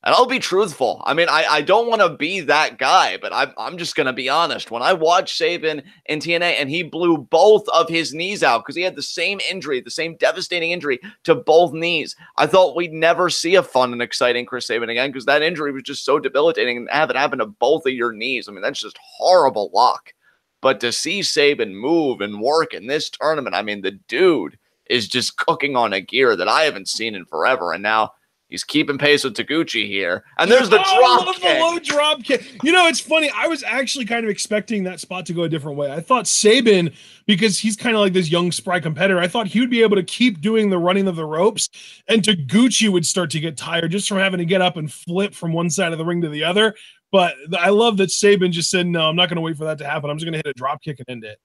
Speaker 2: And I'll be truthful. I mean, I don't want to be that guy, but I'm just going to be honest. When I watched Sabin in TNA and he blew both of his knees out because he had the same injury, the same devastating injury to both knees, I thought we'd never see a fun and exciting Chris Sabin again because that injury was just so debilitating and have it happen to both of your knees. I mean, that's just horrible luck. But to see Sabin move and work in this tournament, I mean, the dude is just cooking on a gear that I haven't seen in forever. And now he's keeping pace with Taguchi here. And there's the drop kick.
Speaker 1: The low drop kick. You know, it's funny. I was actually kind of expecting that spot to go a different way. I thought Sabin, because he's kind of like this young, spry competitor, I thought he would be able to keep doing the running of the ropes, and Taguchi would start to get tired just from having to get up and flip from one side of the ring to the other. But I love that Sabin just said, no, I'm not going to wait for that to happen. I'm just going to hit a drop kick and end it.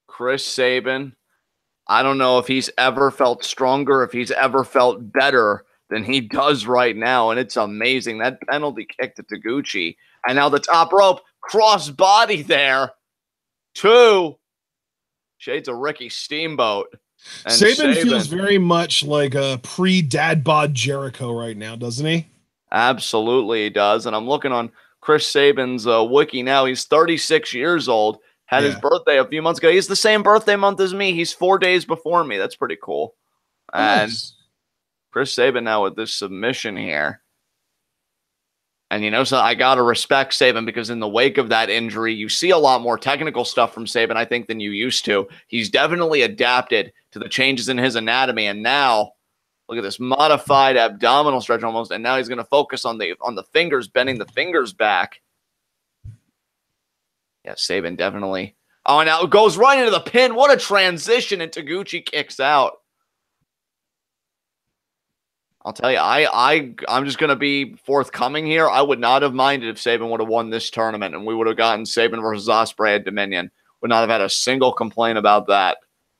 Speaker 2: Chris Sabin, I don't know if he's ever felt stronger, if he's ever felt better than he does right now, and it's amazing. That penalty kick to Taguchi, and now the top rope, cross body there. 2 shades of Ricky Steamboat. And
Speaker 1: Sabin feels very much like a pre-dad bod Jericho right now, doesn't he?
Speaker 2: Absolutely he does, and I'm looking on Chris Sabin's wiki now. He's 36 years old, had his birthday a few months ago. He's the same birthday month as me. He's 4 days before me. That's pretty cool. And
Speaker 1: nice.
Speaker 2: Chris Sabin now with this submission here. And, you know, so I got to respect Sabin because in the wake of that injury, you see a lot more technical stuff from Sabin, I think, than you used to. He's definitely adapted to the changes in his anatomy. And now, look at this modified abdominal stretch almost. And now he's going to focus on the fingers, bending the fingers back. Yeah, Sabin definitely. Oh, and now it goes right into the pin. What a transition. And Taguchi kicks out. I'll tell you, I'm just gonna be forthcoming here. I would not have minded if Sabin would have won this tournament and we would have gotten Sabin versus Ospreay at Dominion. Would not have had a single complaint about that.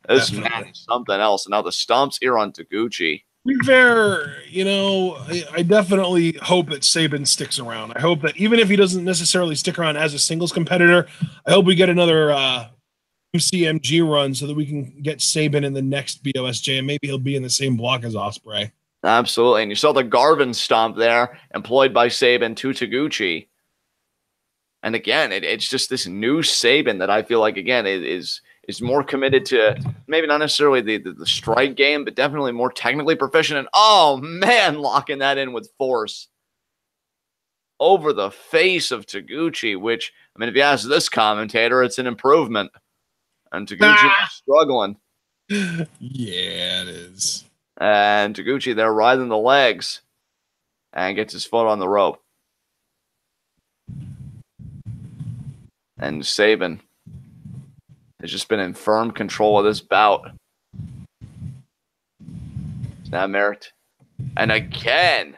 Speaker 2: This man is something else. And now the stomps here on Taguchi.
Speaker 1: To be fair, you know, I definitely hope that Sabin sticks around. I hope that even if he doesn't necessarily stick around as a singles competitor, I hope we get another UCMG run so that we can get Sabin in the next BOSJ, and maybe he'll be in the same block as Ospreay.
Speaker 2: Absolutely. And you saw the Garvin stomp there, employed by Sabin to Taguchi. And again, it's just this new Sabin that I feel like, again, is more committed to maybe not necessarily the strike game, but definitely more technically proficient. And, oh, man, locking that in with force over the face of Taguchi, which, I mean, if you ask this commentator, it's an improvement. And Taguchi is struggling.
Speaker 1: Yeah, it is.
Speaker 2: And Taguchi there riding the legs and gets his foot on the rope. And Sabin has just been in firm control of this bout. Snap merit. And again,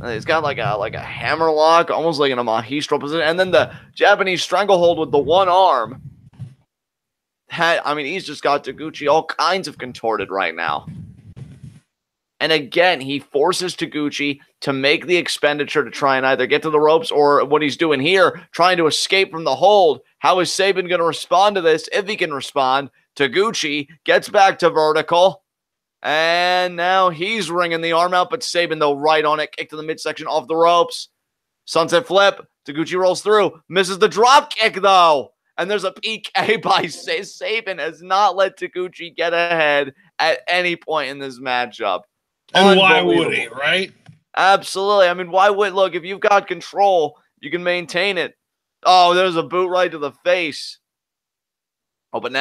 Speaker 2: he's got like a hammer lock, almost like in a Mahistro position. And then the Japanese stranglehold with the one arm. I mean, he's just got Taguchi all kinds of contorted right now. And again, he forces Taguchi to make the expenditure to try and either get to the ropes or what he's doing here, trying to escape from the hold. How is Sabin going to respond to this? If he can respond, Taguchi gets back to vertical. And now he's ringing the arm out, but Sabin, though, right on it. Kick to the midsection off the ropes. Sunset flip. Taguchi rolls through. Misses the drop kick, though. And there's a PK by Sabin. Has not let Taguchi get ahead at any point in this matchup.
Speaker 1: And why would he, right?
Speaker 2: Absolutely. I mean, why would, look, if you've got control, you can maintain it. Oh, there's a boot right to the face. But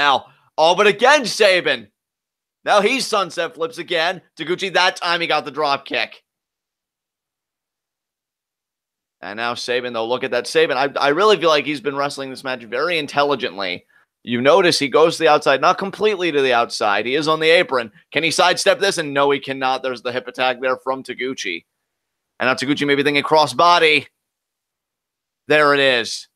Speaker 2: again, Sabin. Now he's sunset flips again. Taguchi, that time he got the drop kick. And now Sabin, though, look at that. Sabin, I really feel like he's been wrestling this match very intelligently. You notice he goes to the outside, not completely to the outside. He is on the apron. Can he sidestep this? And no, he cannot. There's the hip attack there from Taguchi. And now Taguchi maybe thinking crossbody. There it is.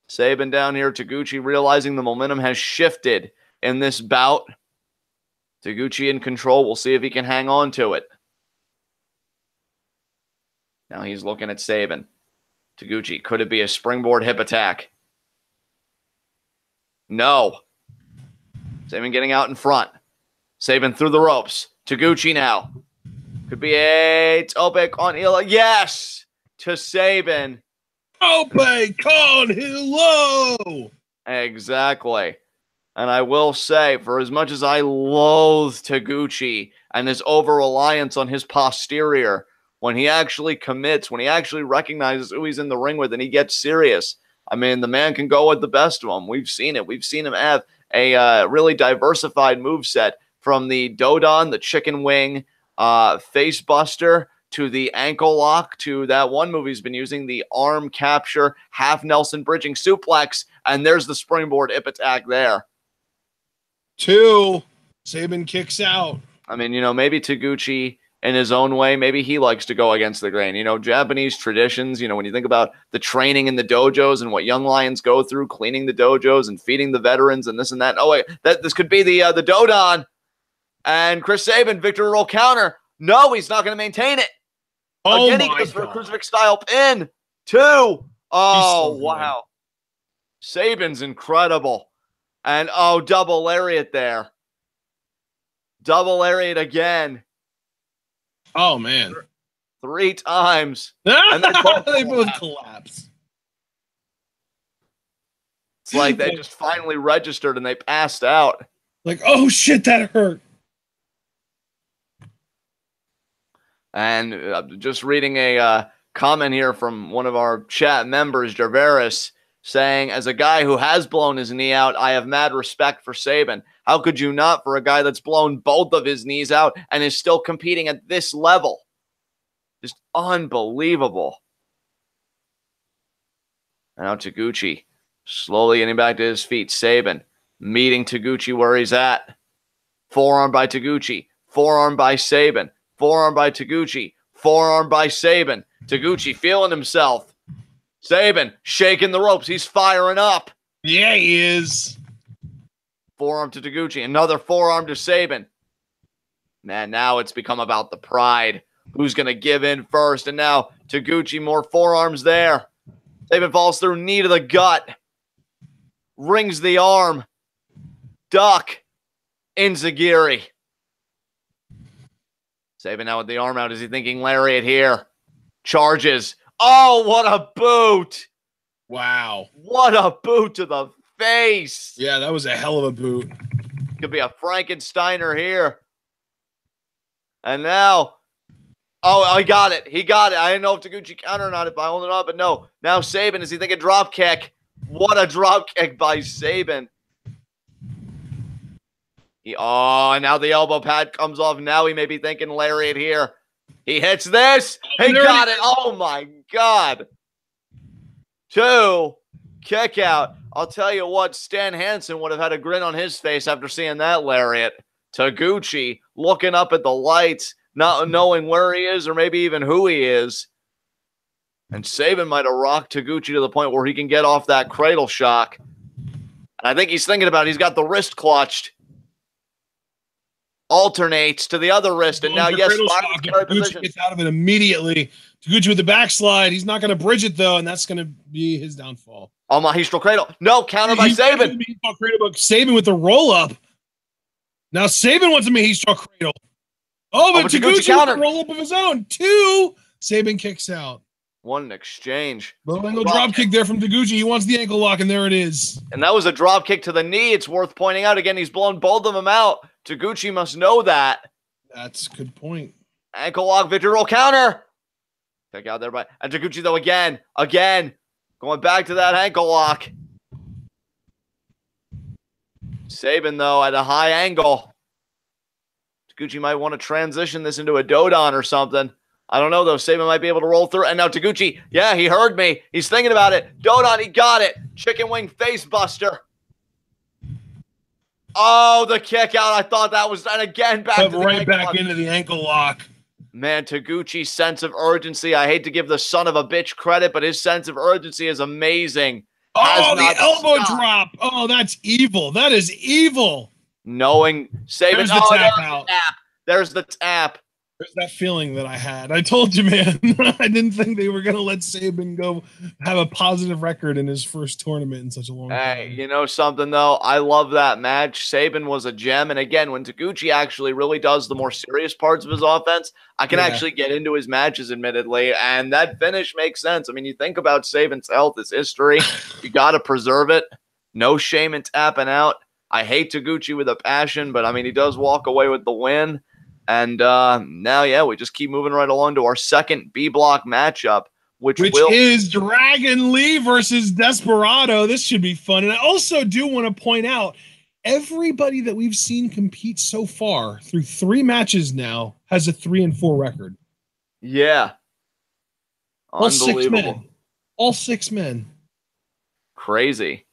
Speaker 2: Sabin down here. Taguchi realizing the momentum has shifted in this bout. Taguchi in control. We'll see if he can hang on to it. Now he's looking at Sabin. Taguchi, could it be a springboard hip attack? No. Sabin getting out in front. Sabin through the ropes. Taguchi now. Could be a Topic on Ila. Yes! To Sabin.
Speaker 1: Tope con Hilo!
Speaker 2: Exactly. And I will say, for as much as I loathe Taguchi and his over-reliance on his posterior, when he actually commits, when he actually recognizes who he's in the ring with and he gets serious, I mean, the man can go with the best of them. We've seen it. We've seen him have a really diversified moveset from the Dodon, the chicken wing, face buster, to the ankle lock, to that one move he's been using, the arm capture, half Nelson bridging suplex, and there's the springboard hip attack there.
Speaker 1: 2. Sabin kicks out.
Speaker 2: I mean, you know, maybe Taguchi, in his own way, maybe he likes to go against the grain. You know, Japanese traditions, you know, when you think about the training in the dojos and what young lions go through, cleaning the dojos and feeding the veterans and this and that. Oh, wait, this could be the Dodon. And Chris Sabin, victory roll counter. No, he's not going to maintain it.
Speaker 1: Oh,
Speaker 2: again, he goes for a crucifix style pin. 2. Oh, so wow. Sabin's incredible. And, oh, double lariat there. Double lariat again.
Speaker 1: Oh, man.
Speaker 2: 3 times.
Speaker 1: And they both collapse.
Speaker 2: It's like they just finally registered and they passed out.
Speaker 1: Like, oh, shit, that hurt.
Speaker 2: And just reading a comment here from one of our chat members, Jarrett, saying, as a guy who has blown his knee out, I have mad respect for Sabin. How could you not for a guy that's blown both of his knees out and is still competing at this level? Just unbelievable. And now Taguchi slowly getting back to his feet. Sabin meeting Taguchi where he's at. Forearm by Taguchi. Forearm by Sabin. Forearm by Taguchi. Forearm by Sabin. Taguchi feeling himself. Sabin shaking the ropes. He's firing up.
Speaker 1: Yeah, he is.
Speaker 2: Forearm to Taguchi. Another forearm to Sabin. Man, now it's become about the pride. Who's going to give in first? And now Taguchi, more forearms there. Sabin falls through, knee to the gut. Rings the arm. Duck. Enziguri. Sabin now with the arm out. Is he thinking lariat here? Charges. Oh, what a boot.
Speaker 1: Wow.
Speaker 2: What a boot to the face.
Speaker 1: Yeah, that was a hell of a boot.
Speaker 2: Could be a Frankensteiner here. And now, oh, I got it. He got it. I didn't know if Taguchi counter or not, if I hold it up, but no. Now Sabin, is he thinking drop kick? What a drop kick by Sabin. And now the elbow pad comes off. Now he may be thinking lariat here. He hits this. He got it. Oh, my God. 2. Kick out. I'll tell you what, Stan Hansen would have had a grin on his face after seeing that lariat. Taguchi looking up at the lights, not knowing where he is or maybe even who he is. And Sabin might have rocked Taguchi to the point where he can get off that cradle shock. And I think he's thinking about it. He's got the wrist clutched. Alternates to the other wrist, and now, yes,
Speaker 1: Taguchi gets out of it immediately. Taguchi with the backslide. He's not going to bridge it, though, and that's going to be his downfall.
Speaker 2: Oh, Mahistral Cradle. No, counter by Sabin.
Speaker 1: Sabin with the roll-up. Now Sabin wants a Mahistral Cradle. Oh, but Taguchi with the roll-up of his own. 2. Sabin kicks out.
Speaker 2: What an exchange.
Speaker 1: Little angle drop kick there from Taguchi. He wants the ankle lock, and there it is.
Speaker 2: And that was a drop kick to the knee. It's worth pointing out. Again, he's blown both of them out. Taguchi must know that.
Speaker 1: That's a good point.
Speaker 2: Ankle lock, victory roll counter. Kick out there by and Taguchi, though, again. Going back to that ankle lock. Sabin, though, at a high angle. Taguchi might want to transition this into a Dodon or something. I don't know, though. Sabin might be able to roll through. And now Taguchi, yeah, he heard me. He's thinking about it. Dodon, he got it. Chicken wing face buster. Oh, the kick out. I thought that was, and again, back to the
Speaker 1: right back into the ankle lock.
Speaker 2: Man, Taguchi's sense of urgency. I hate to give the son of a bitch credit, but his sense of urgency is amazing.
Speaker 1: Oh, the elbow drop. Oh, that's evil. That is evil.
Speaker 2: Knowing Sabin.
Speaker 1: There's the tap out.
Speaker 2: There's the tap.
Speaker 1: There's that feeling that I had. I told you, man. I didn't think they were going to let Sabin go have a positive record in his first tournament in such a long time.
Speaker 2: Hey, you know something, though? I love that match. Sabin was a gem. And again, when Taguchi actually really does the more serious parts of his offense, I can actually get into his matches, admittedly. And that finish makes sense. I mean, you think about Sabin's health, his history. You got to preserve it. No shame in tapping out. I hate Taguchi with a passion, but, I mean, he does walk away with the win. And now, yeah, we just keep moving right along to our second B block matchup, which
Speaker 1: is Dragon Lee versus Desperado. This should be fun. And I also do want to point out, everybody that we've seen compete so far through 3 matches now has a 3-4 record.
Speaker 2: Yeah.
Speaker 1: All 6 men. All 6 men.
Speaker 2: Crazy.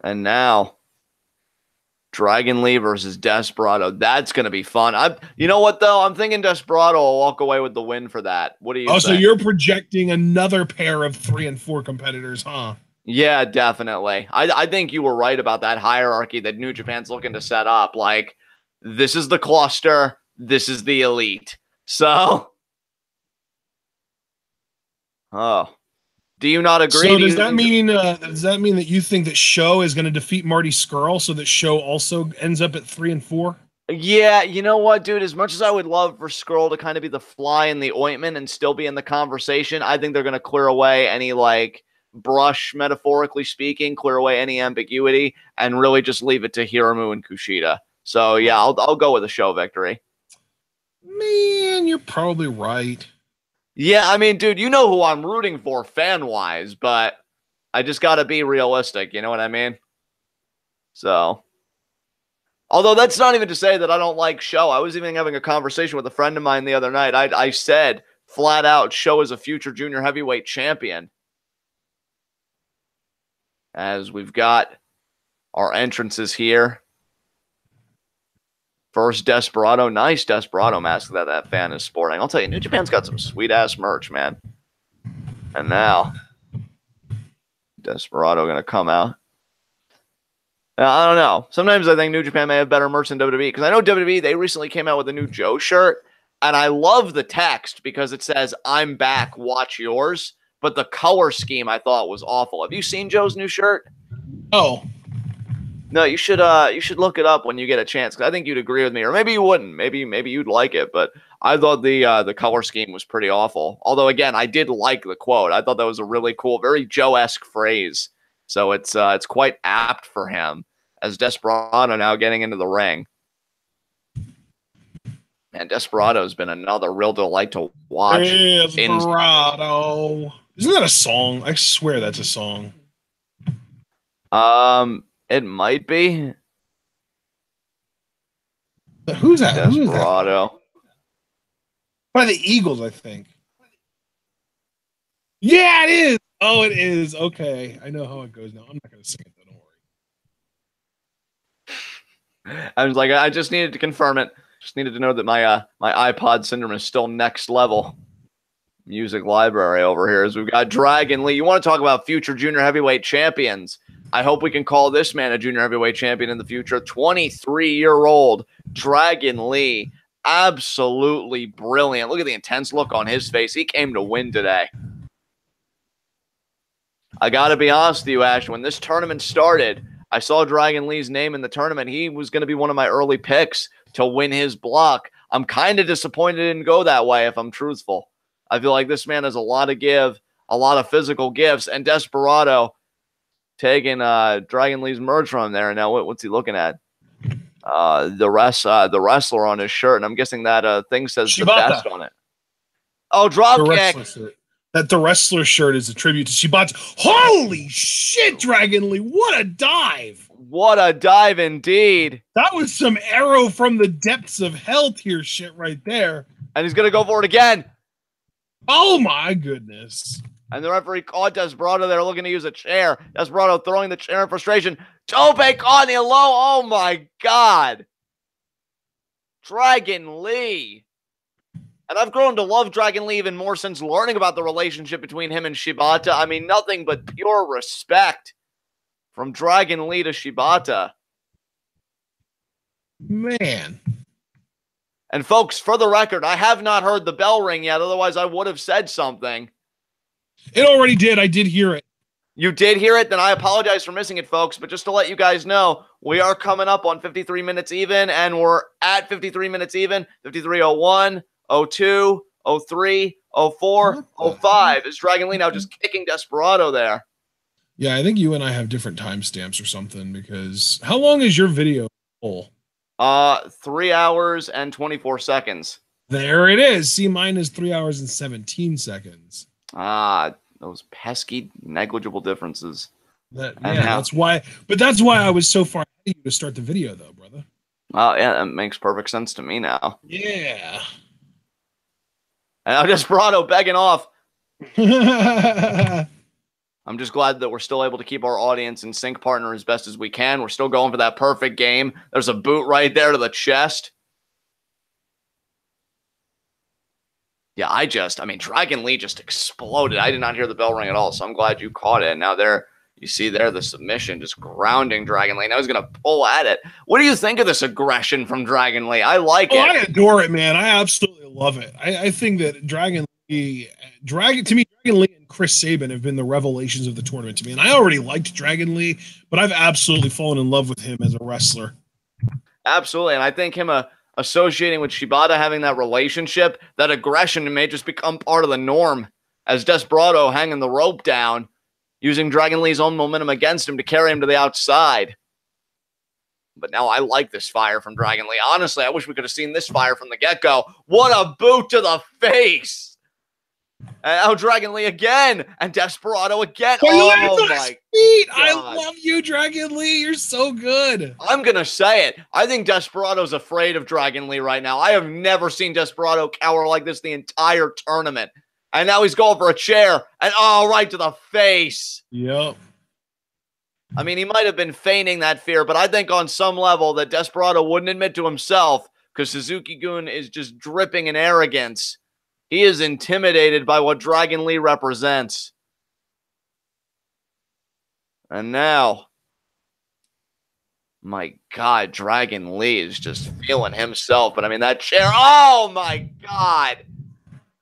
Speaker 2: And now Dragon Lee versus Desperado. That's going to be fun. You know what, though? I'm thinking Desperado will walk away with the win for that. What do you think?
Speaker 1: So you're projecting another pair of 3-4 competitors, huh?
Speaker 2: Yeah, definitely. I think you were right about that hierarchy that New Japan's looking to set up. Like, this is the cluster. This is the elite. So, do you not agree?
Speaker 1: So does that mean that you think that Sho is going to defeat Marty Scurll so that Sho also ends up at 3-4?
Speaker 2: Yeah, you know what, dude? As much as I would love for Scurll to kind of be the fly in the ointment and still be in the conversation, I think they're going to clear away any, like, brush, metaphorically speaking, clear away any ambiguity, and really just leave it to Hiromu and Kushida. So, yeah, I'll go with a Sho victory.
Speaker 1: Man, you're probably right.
Speaker 2: Yeah, I mean, dude, you know who I'm rooting for fan-wise, but I just got to be realistic, you know what I mean? So, although that's not even to say that I don't like Sho. I was even having a conversation with a friend of mine the other night. I said, flat out, Sho is a future junior heavyweight champion. As we've got our entrances here. First Desperado. Nice Desperado mask that fan is sporting. I'll tell you, New Japan's got some sweet-ass merch, man. And now, Desperado going to come out. I don't know. Sometimes I think New Japan may have better merch than WWE, because I know WWE, they recently came out with a new Joe shirt, and I love the text because it says, "I'm back, watch yours." But the color scheme I thought was awful. Have you seen Joe's new shirt?
Speaker 1: Oh.
Speaker 2: No, you should look it up when you get a chance, because I think you'd agree with me, or maybe you wouldn't. Maybe you'd like it, but I thought the color scheme was pretty awful. Although again, I did like the quote. I thought that was a really cool, very Joe-esque phrase. So it's quite apt for him as Desperado now getting into the ring. And Desperado's been another real delight to watch.
Speaker 1: Desperado. Isn't that a song? I swear that's a song.
Speaker 2: It might be.
Speaker 1: Who's that?
Speaker 2: Desperado.
Speaker 1: Who's that? By the Eagles, I think. Yeah, it is. Oh, it is. Okay. I know how it goes now. I'm not going to sing it, though. Don't worry.
Speaker 2: I was like, I just needed to confirm it. Just needed to know that my iPod syndrome is still next level. Music library over here as we've got Dragon Lee. You want to talk about future junior heavyweight champions? I hope we can call this man a junior heavyweight champion in the future. 23-year-old Dragon Lee. Absolutely brilliant. Look at the intense look on his face. He came to win today. I got to be honest with you, Ash. When this tournament started, I saw Dragon Lee's name in the tournament. He was going to be one of my early picks to win his block. I'm kind of disappointed it didn't go that way, if I'm truthful. I feel like this man has a lot of give, a lot of physical gifts, and Desperado taking Dragon Lee's merch from him there. And now what's he looking at? The wrestler on his shirt, and I'm guessing that thing says Shibata. The best on it. Oh, dropkick.
Speaker 1: That the wrestler shirt is a tribute to Shibata. Holy shit, Dragon Lee! What a dive!
Speaker 2: What a dive indeed!
Speaker 1: That was some arrow from the depths of hell tier shit right there.
Speaker 2: And he's gonna go for it again.
Speaker 1: Oh my goodness!
Speaker 2: And the referee caught Desperado there, looking to use a chair. Desperado throwing the chair in frustration. Tope on the low. Oh my god! Dragon Lee. And I've grown to love Dragon Lee even more since learning about the relationship between him and Shibata. I mean, nothing but pure respect from Dragon Lee to Shibata.
Speaker 1: Man.
Speaker 2: And folks, for the record, I have not heard the bell ring yet. Otherwise, I would have said something.
Speaker 1: It already did. I did hear it.
Speaker 2: You did hear it? Then I apologize for missing it, folks. But just to let you guys know, we are coming up on 53 minutes even, and we're at 53 minutes even. 53:01. 02, 03, 04, 05. Is Dragon Lee now just kicking Desperado there?
Speaker 1: Yeah, I think you and I have different timestamps or something, because how long is your video full?
Speaker 2: 3 hours and 24 seconds.
Speaker 1: There it is. See, mine is 3 hours and 17 seconds.
Speaker 2: Ah, those pesky negligible differences.
Speaker 1: That's why. But that's why I was so far ahead of you to start the video, though, brother.
Speaker 2: Oh, yeah, that makes perfect sense to me now.
Speaker 1: Yeah.
Speaker 2: And now Desperado begging off. I'm just glad that we're still able to keep our audience in sync partner as best as we can. We're still going for that perfect game. There's a boot right there to the chest. Yeah, I mean, Dragon Lee just exploded. I did not hear the bell ring at all, so I'm glad you caught it. And now there, you see there, the submission just grounding Dragon Lee. Now he's going to pull at it. What do you think of this aggression from Dragon Lee? I like it.
Speaker 1: I adore it, man. I absolutely love it. I think that Dragon Lee and Chris Sabin have been the revelations of the tournament to me. And I already liked Dragon Lee, but I've absolutely fallen in love with him as a wrestler.
Speaker 2: Absolutely. And I think him associating with Shibata, having that relationship, that aggression may just become part of the norm as Desperado hanging the rope down, using Dragon Lee's own momentum against him to carry him to the outside. But now I like this fire from Dragon Lee. Honestly, I wish we could have seen this fire from the get-go. What a boot to the face! And now Dragon Lee again, and Desperado again.
Speaker 1: Oh my feet! God. I love you, Dragon Lee. You're so good.
Speaker 2: I'm going to say it. I think Desperado's afraid of Dragon Lee right now. I have never seen Desperado cower like this the entire tournament. And now he's going for a chair, and right to the face.
Speaker 1: Yep.
Speaker 2: I mean, he might have been feigning that fear, but I think on some level that Desperado wouldn't admit to himself because Suzuki-gun is just dripping in arrogance. He is intimidated by what Dragon Lee represents. And now, my God, Dragon Lee is just feeling himself. But I mean, that chair, oh my God.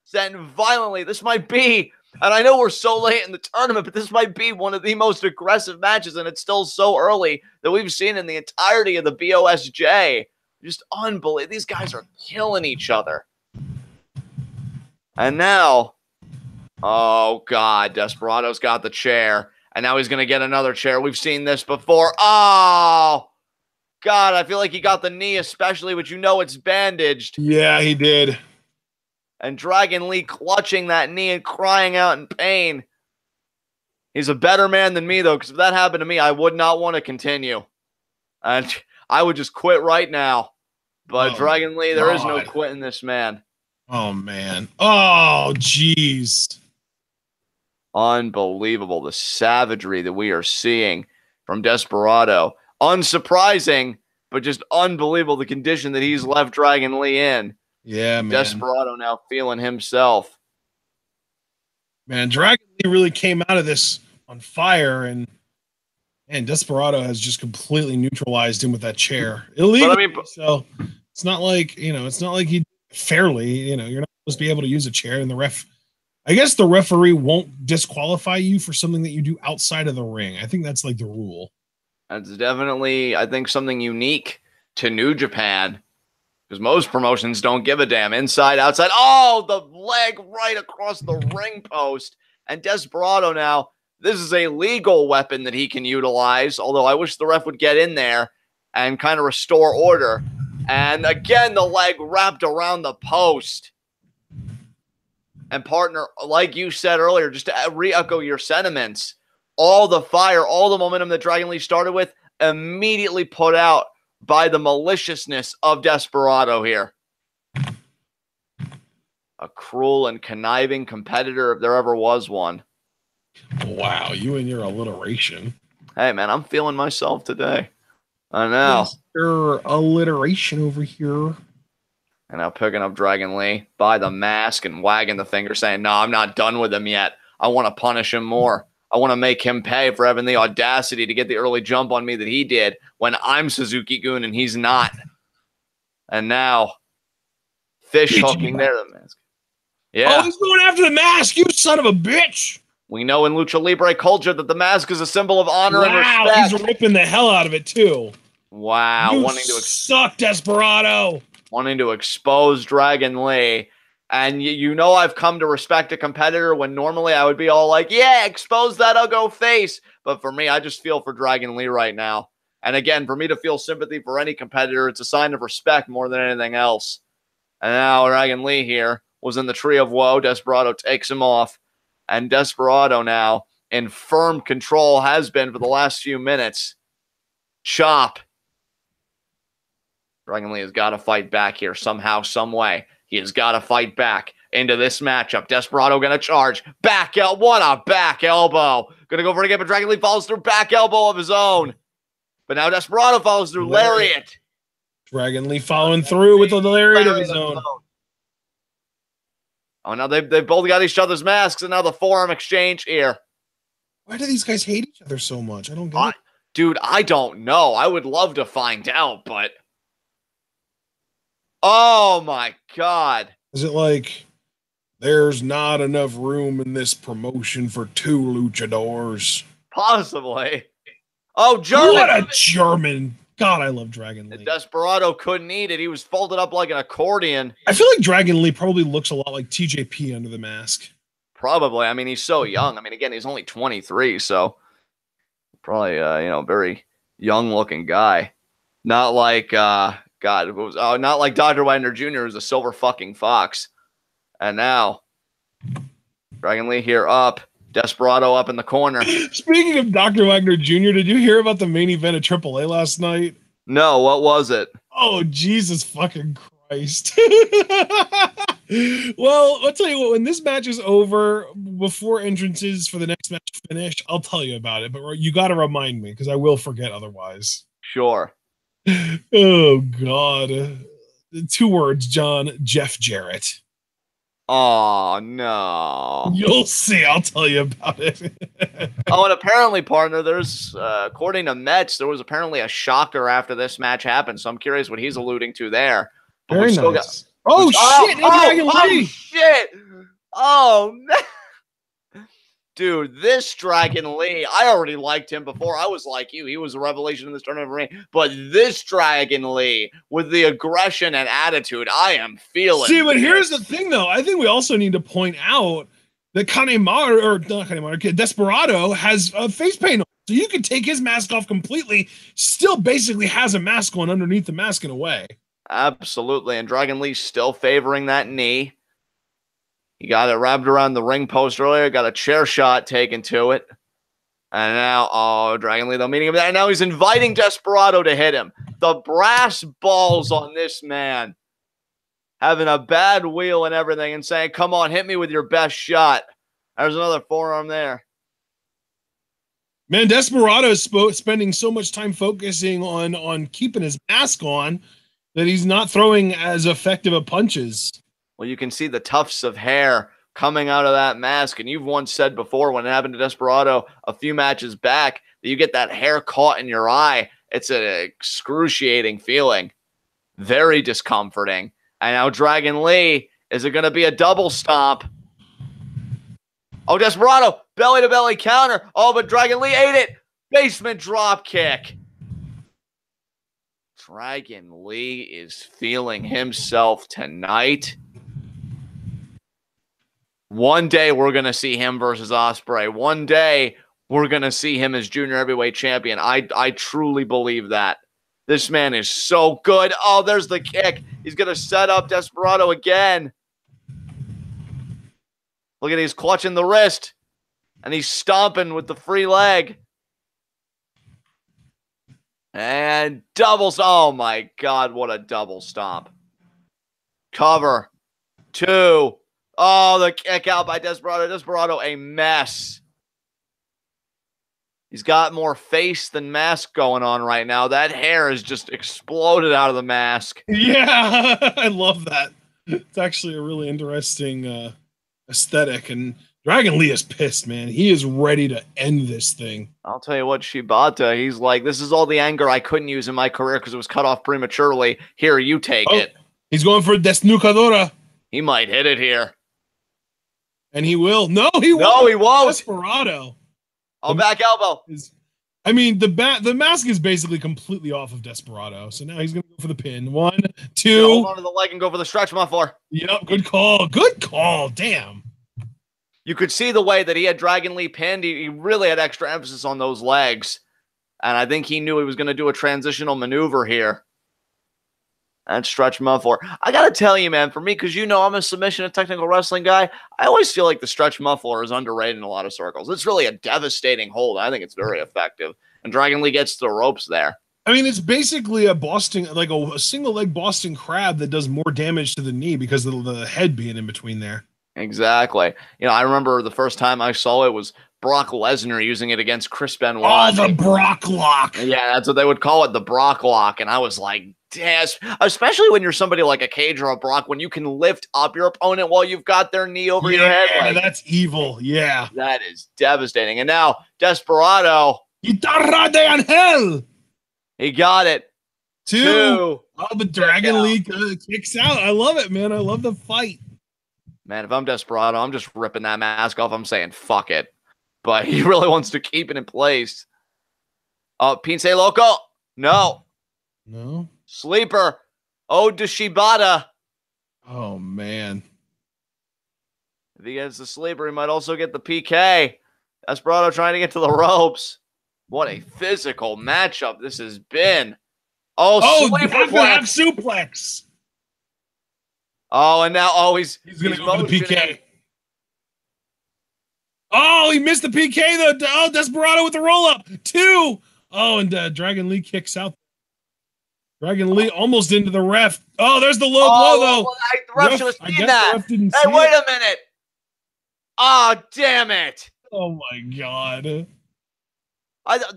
Speaker 2: Sent violently. This might be, and I know we're so late in the tournament, but this might be one of the most aggressive matches, and it's still so early that we've seen in the entirety of the BOSJ. Just unbelievable. These guys are killing each other. And now, oh God, Desperado's got the chair, and now he's going to get another chair. We've seen this before. Oh, God, I feel like he got the knee especially, but you know it's bandaged.
Speaker 1: Yeah, he did.
Speaker 2: And Dragon Lee clutching that knee and crying out in pain. He's a better man than me, though, because if that happened to me, I would not want to continue. And I would just quit right now. But Dragon Lee, there is no quitting this man.
Speaker 1: Oh, man. Oh, jeez.
Speaker 2: Unbelievable. The savagery that we are seeing from Desperado. Unsurprising, but just unbelievable the condition that he's left Dragon Lee in.
Speaker 1: Yeah, man.
Speaker 2: Desperado now feeling himself.
Speaker 1: Man, Dragon Lee really came out of this on fire, and Desperado has just completely neutralized him with that chair. Illegally, so it's not like, it's not like he fairly, you're not supposed to be able to use a chair, and I guess the referee won't disqualify you for something that you do outside of the ring. I think that's like the rule.
Speaker 2: That's definitely, I think, something unique to New Japan. Because most promotions don't give a damn. Inside, outside. Oh, the leg right across the ring post. And Desperado now, this is a legal weapon that he can utilize. Although I wish the ref would get in there and kind of restore order. And again, the leg wrapped around the post. And partner, like you said earlier, just to re-echo your sentiments, all the fire, all the momentum that Dragon Lee started with, immediately put out by the maliciousness of Desperado here. A cruel and conniving competitor if there ever was one.
Speaker 1: Wow, you and your alliteration.
Speaker 2: Hey, man, I'm feeling myself today. I know.
Speaker 1: Your alliteration over here.
Speaker 2: And now picking up Dragon Lee by the mask and wagging the finger saying, no, I'm not done with him yet. I want to punish him more. I want to make him pay for having the audacity to get the early jump on me that he did when I'm Suzuki-gun and he's not. And now, fish hooking there, the mask. Yeah.
Speaker 1: Oh, he's going after the mask, you son of a bitch.
Speaker 2: We know in Lucha Libre culture that the mask is a symbol of honor and respect.
Speaker 1: He's ripping the hell out of it, too.
Speaker 2: Wow.
Speaker 1: You suck, Desperado.
Speaker 2: Wanting to expose Dragon Lee. And you know I've come to respect a competitor when normally I would be all like, yeah, expose that, I'll go face. But for me, I just feel for Dragon Lee right now. And again, for me to feel sympathy for any competitor, it's a sign of respect more than anything else. And now Dragon Lee here was in the Tree of Woe. Desperado takes him off. And Desperado now in firm control has been for the last few minutes. Chop. Dragon Lee has got to fight back here somehow, some way. He has got to fight back into this matchup. Desperado going to charge. Back elbow. What a back elbow. Going to go for it again, but Dragon Lee follows through. Back elbow of his own. But now Desperado follows through. Lariat.
Speaker 1: Dragon Lee following through with the lariat of his own.
Speaker 2: Oh, now they've both got each other's masks, and now the forearm exchange here.
Speaker 1: Why do these guys hate each other so much? I don't get it.
Speaker 2: Dude, I don't know. I would love to find out, but... Oh, my God.
Speaker 1: Is it like there's not enough room in this promotion for two luchadors?
Speaker 2: Possibly. Oh, German.
Speaker 1: What a German. God, I love Dragon Lee.
Speaker 2: Desperado couldn't eat it. He was folded up like an accordion.
Speaker 1: I feel like Dragon Lee probably looks a lot like TJP under the mask.
Speaker 2: Probably. I mean, he's so young. I mean, again, he's only 23, so probably, very young-looking guy. Not like... not like Dr. Wagner Jr., who's a silver fucking fox. And now, Dragon Lee here up. Desperado up in the corner.
Speaker 1: Speaking of Dr. Wagner Jr., did you hear about the main event of AAA last night?
Speaker 2: No, what was it?
Speaker 1: Oh, Jesus fucking Christ. Well, I'll tell you what, when this match is over, before entrances for the next match finish, I'll tell you about it. But you got to remind me because I will forget otherwise.
Speaker 2: Sure.
Speaker 1: Oh, God. 2 words, John. Jeff Jarrett.
Speaker 2: Oh, no.
Speaker 1: You'll see. I'll tell you about it.
Speaker 2: Oh, and apparently, partner, there's, according to Mets, there was apparently a shocker after this match happened. So I'm curious what he's alluding to there. But
Speaker 1: Very
Speaker 2: still
Speaker 1: nice. Shit!
Speaker 2: Oh, shit! Oh, man. Dude, this Dragon Lee, I already liked him before. I was like you. He was a revelation in this tournament for me. But this Dragon Lee, with the aggression and attitude, I am feeling.
Speaker 1: See, but here's the thing, though. I think we also need to point out that Desperado has a face paint on. So you could take his mask off completely, still basically has a mask on underneath the mask in a way.
Speaker 2: Absolutely. And Dragon Lee's still favoring that knee. He got it wrapped around the ring post earlier, got a chair shot taken to it. And now, oh, Dragon Lee, though, meeting him there. And now he's inviting Desperado to hit him. The brass balls on this man. Having a bad wheel and everything and saying, come on, hit me with your best shot. There's another forearm there.
Speaker 1: Man, Desperado is spending so much time focusing on keeping his mask on that he's not throwing as effective of punches.
Speaker 2: Well, you can see the tufts of hair coming out of that mask. And you've once said before when it happened to Desperado a few matches back that you get that hair caught in your eye. It's an excruciating feeling. Very discomforting. And now Dragon Lee, is it going to be a double stomp? Oh, Desperado, belly-to-belly counter. Oh, but Dragon Lee ate it. Basement drop kick. Dragon Lee is feeling himself tonight. One day we're going to see him versus Ospreay. One day we're going to see him as junior heavyweight champion. I truly believe that. This man is so good. Oh, there's the kick. He's going to set up Desperado again. Look at he's clutching the wrist. And he's stomping with the free leg. And doubles. Oh, my God. What a double stomp. Cover. 2. Oh, the kick out by Desperado. Desperado, a mess. He's got more face than mask going on right now. That hair has just exploded out of the mask.
Speaker 1: Yeah, I love that. It's actually a really interesting aesthetic. And Dragon Lee is pissed, man. He is ready to end this thing.
Speaker 2: I'll tell you what, Shibata, he's like, this is all the anger I couldn't use in my career because it was cut off prematurely. Here, you take it. He's
Speaker 1: going for Desnucadora.
Speaker 2: He might hit it here.
Speaker 1: And he will. No, he won't.
Speaker 2: No, he won't.
Speaker 1: Desperado.
Speaker 2: Oh, back elbow.
Speaker 1: I mean, the mask is basically completely off of Desperado. So now he's going to go for the pin. 1, 2.
Speaker 2: Hold on to the leg and go for the stretch muffler.
Speaker 1: Yep, good call. Good call. Damn.
Speaker 2: You could see the way that he had Dragon Lee pinned. He really had extra emphasis on those legs. And I think he knew he was going to do a transitional maneuver here. And stretch muffler. I got to tell you, man, for me, because you know I'm a submission and technical wrestling guy, I always feel like the stretch muffler is underrated in a lot of circles. It's really a devastating hold. I think it's very effective. And Dragon Lee gets to the ropes there.
Speaker 1: I mean, it's basically a Boston, like a single leg Boston crab that does more damage to the knee because of the head being in between there.
Speaker 2: Exactly. You know, I remember the first time I saw it was Brock Lesnar using it against Chris Benoit.
Speaker 1: Oh, the Brock lock.
Speaker 2: Yeah, that's what they would call it, the Brock lock. And I was like, damn, especially when you're somebody like a Cage or a Brock, when you can lift up your opponent while you've got their knee over your head.
Speaker 1: Yeah, that's evil. Yeah.
Speaker 2: That is devastating. And now, Desperado.
Speaker 1: Guitarra de Angel.
Speaker 2: He got it.
Speaker 1: 2. Oh, the Dragon Lee kicks out. I love it, man. I love the fight.
Speaker 2: Man, if I'm Desperado, I'm just ripping that mask off. I'm saying, fuck it. But he really wants to keep it in place. Oh, Pince Loco. No.
Speaker 1: No.
Speaker 2: Sleeper. Ode to Shibata.
Speaker 1: Oh, man.
Speaker 2: If he gets the sleeper, he might also get the PK. Desperado trying to get to the ropes. What a physical matchup this has been. Oh,
Speaker 1: half suplex.
Speaker 2: Oh, and now, he's
Speaker 1: going to go for the PK. Oh, he missed the PK, though. Oh, Desperado with the roll-up. 2. Oh, and Dragon Lee kicks out. Dragon Lee almost into the ref. Oh, there's the low blow, though.
Speaker 2: Well, the ref should have seen that.
Speaker 1: The ref didn't
Speaker 2: hey,
Speaker 1: see
Speaker 2: wait
Speaker 1: it.
Speaker 2: a minute. Oh, damn it.
Speaker 1: Oh, my God.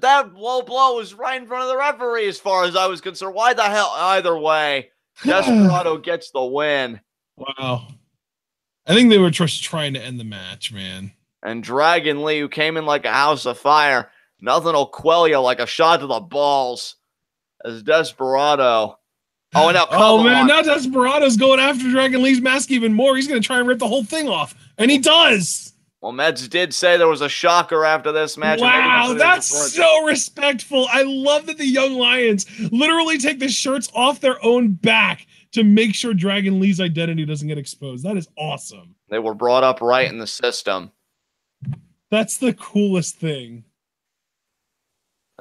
Speaker 2: That low blow was right in front of the referee as far as I was concerned. Why the hell? Either way, Desperado gets the win.
Speaker 1: Wow. I think they were just trying to end the match, man.
Speaker 2: And Dragon Lee, who came in like a house of fire, nothing will quell you like a shot to the balls. As Desperado. Oh, and now come on.
Speaker 1: Now Desperado's going after Dragon Lee's mask even more. He's going to try and rip the whole thing off. And he does.
Speaker 2: Well, Meds did say there was a shocker after this match.
Speaker 1: Wow, that's so respectful. I love that the Young Lions literally take the shirts off their own back to make sure Dragon Lee's identity doesn't get exposed. That is awesome.
Speaker 2: They were brought up right in the system.
Speaker 1: That's the coolest thing.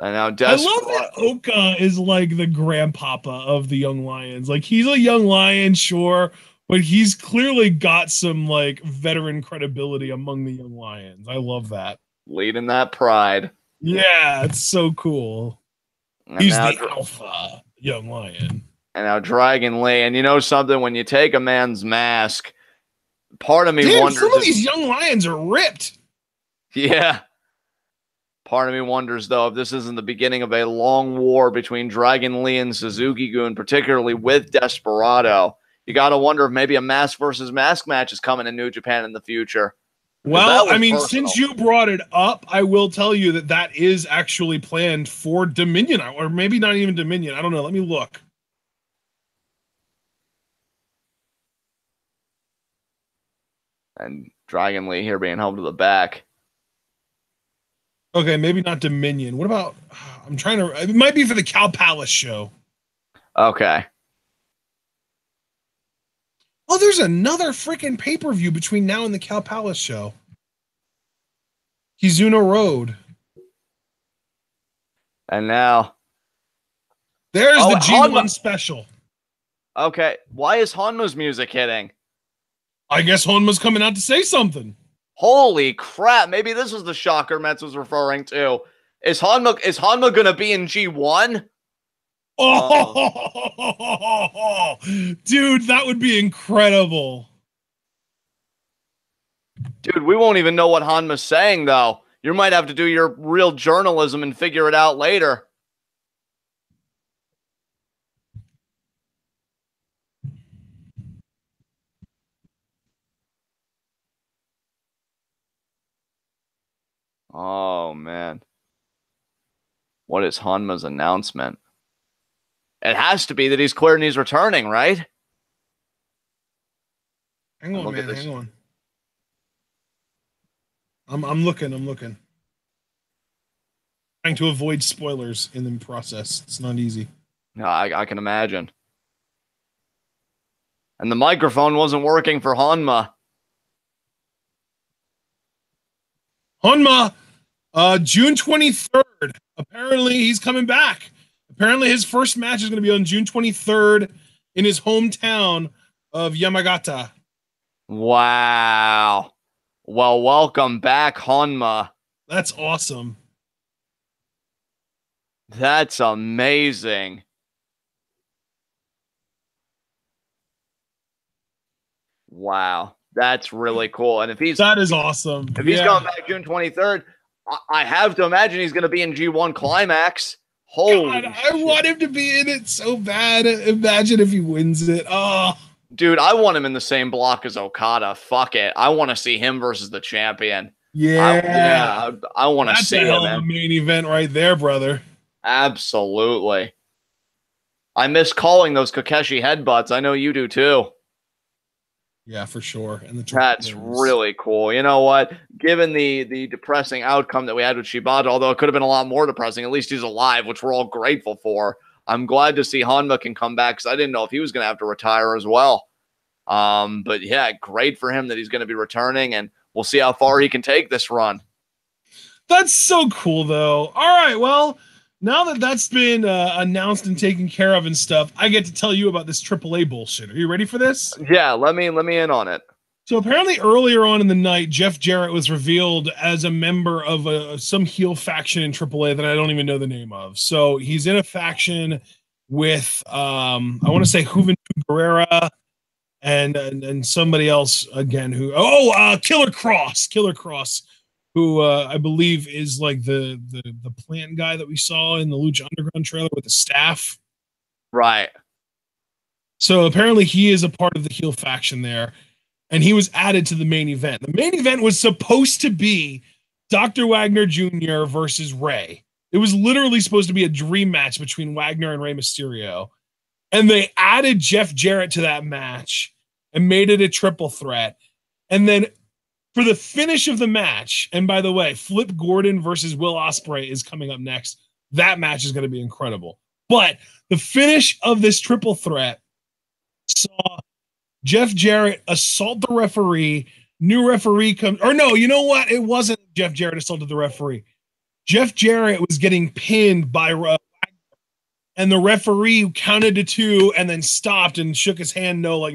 Speaker 2: And now
Speaker 1: I love that Oka is like the grandpapa of the Young Lions. Like, he's a young lion, sure, but he's clearly got some like veteran credibility among the Young Lions. I love that.
Speaker 2: Leading that pride.
Speaker 1: Yeah, it's so cool.
Speaker 2: And
Speaker 1: he's the alpha Young Lion.
Speaker 2: And now Dragon Lee. And you know something? When you take a man's mask, part of me wonders.
Speaker 1: Some of these Young Lions are ripped.
Speaker 2: Yeah. Part of me wonders, though, if this isn't the beginning of a long war between Dragon Lee and Suzuki-gun, particularly with Desperado. You got to wonder if maybe a mask versus mask match is coming in New Japan in the future.
Speaker 1: Well, I mean, since you brought it up, I will tell you that that is actually planned for Dominion, or maybe not even Dominion. I don't know. Let me look.
Speaker 2: And Dragon Lee here being held to the back.
Speaker 1: Okay, maybe not Dominion. What about, I'm trying to, it might be for the Cow Palace show.
Speaker 2: Okay.
Speaker 1: Oh, there's another freaking pay-per-view between now and the Cow Palace show. Kizuno Road.
Speaker 2: And now.
Speaker 1: There's the G1 special.
Speaker 2: Okay, why is Honma's music hitting?
Speaker 1: I guess Honma's coming out to say something.
Speaker 2: Holy crap, maybe this was the shocker Metz was referring to. Is Honma going to be in G1?
Speaker 1: Oh, dude, that would be incredible.
Speaker 2: Dude, we won't even know what Honma's saying, though. You might have to do your real journalism and figure it out later. Oh, man. What is Honma's announcement? It has to be that he's cleared and he's returning, right?
Speaker 1: Hang on, man. Hang on. I'm looking. Trying to avoid spoilers in the process. It's not easy.
Speaker 2: No, I can imagine. And the microphone wasn't working for Honma.
Speaker 1: Honma, June 23rd. Apparently, he's coming back. Apparently, his first match is going to be on June 23rd in his hometown of Yamagata.
Speaker 2: Wow. Well, welcome back, Honma.
Speaker 1: That's awesome.
Speaker 2: That's amazing. Wow. That's really cool. And if he's
Speaker 1: that is awesome.
Speaker 2: If he's coming back June 23rd, I have to imagine he's going to be in G1 Climax. Holy
Speaker 1: God, I want him to be in it so bad. Imagine if he wins it. Oh,
Speaker 2: dude, I want him in the same block as Okada. Fuck it. I want to see him versus the champion.
Speaker 1: Yeah.
Speaker 2: I want to see him.
Speaker 1: That's a main event right there, brother.
Speaker 2: Absolutely. I miss calling those Kakeshi headbutts. I know you do too.
Speaker 1: Yeah, for sure. And
Speaker 2: that's really cool. You know what? Given the depressing outcome that we had with Shibata, although it could have been a lot more depressing, at least he's alive, which we're all grateful for. I'm glad to see Honma can come back because I didn't know if he was going to have to retire as well. But yeah, great for him that he's going to be returning, and we'll see how far he can take this run.
Speaker 1: That's so cool, though. All right, well, now that that's been announced and taken care of and stuff, I get to tell you about this AAA bullshit. Are you ready for this?
Speaker 2: Yeah, let me in on it.
Speaker 1: So apparently earlier on in the night, Jeff Jarrett was revealed as a member of some heel faction in AAA that I don't even know the name of. So he's in a faction with I want to say Juventud Guerrera and somebody else again who Killer Cross, who I believe is like the plant guy that we saw in the Lucha Underground trailer with the staff.
Speaker 2: Right.
Speaker 1: So apparently he is a part of the heel faction there, and he was added to the main event. The main event was supposed to be Dr. Wagner Jr. versus Rey. It was literally supposed to be a dream match between Wagner and Rey Mysterio. And they added Jeff Jarrett to that match and made it a triple threat. And then for the finish of the match, and by the way, Flip Gordon versus Will Ospreay is coming up next. That match is going to be incredible. But the finish of this triple threat saw Jeff Jarrett assault the referee. New referee comes, or no, you know what? It wasn't Jeff Jarrett assaulted the referee. Jeff Jarrett was getting pinned by and the referee counted to 2 and then stopped and shook his hand no.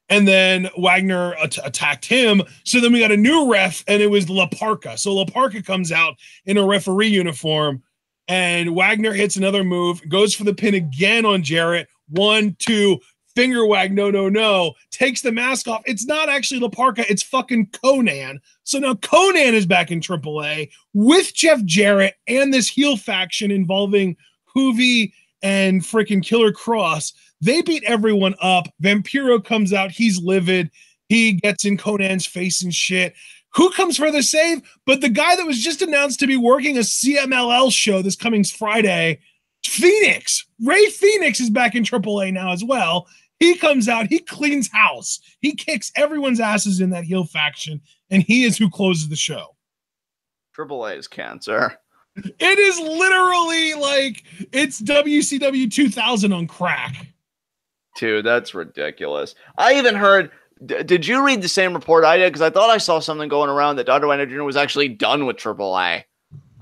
Speaker 1: And then Wagner attacked him. So then we got a new ref, and it was La Parka. So La Parka comes out in a referee uniform, and Wagner hits another move, goes for the pin again on Jarrett. 1, 2, finger wag, no, takes the mask off. It's not actually La Parka, it's fucking Conan. So now Conan is back in AAA with Jeff Jarrett and this heel faction involving Hoovy and freaking Killer Cross. They beat everyone up. Vampiro comes out. He's livid. He gets in Conan's face and shit. Who comes for the save? But the guy that was just announced to be working a CMLL show this coming Friday, Phoenix. Ray Phoenix is back in AAA now as well. He comes out. He cleans house. He kicks everyone's asses in that heel faction, and he is who closes the show.
Speaker 2: AAA is cancer.
Speaker 1: It is literally like it's WCW 2000 on crack.
Speaker 2: Dude, that's ridiculous. I even heard, did you read the same report I did? Because I thought I saw something going around that Dr. Wagner Jr. was actually done with AAA.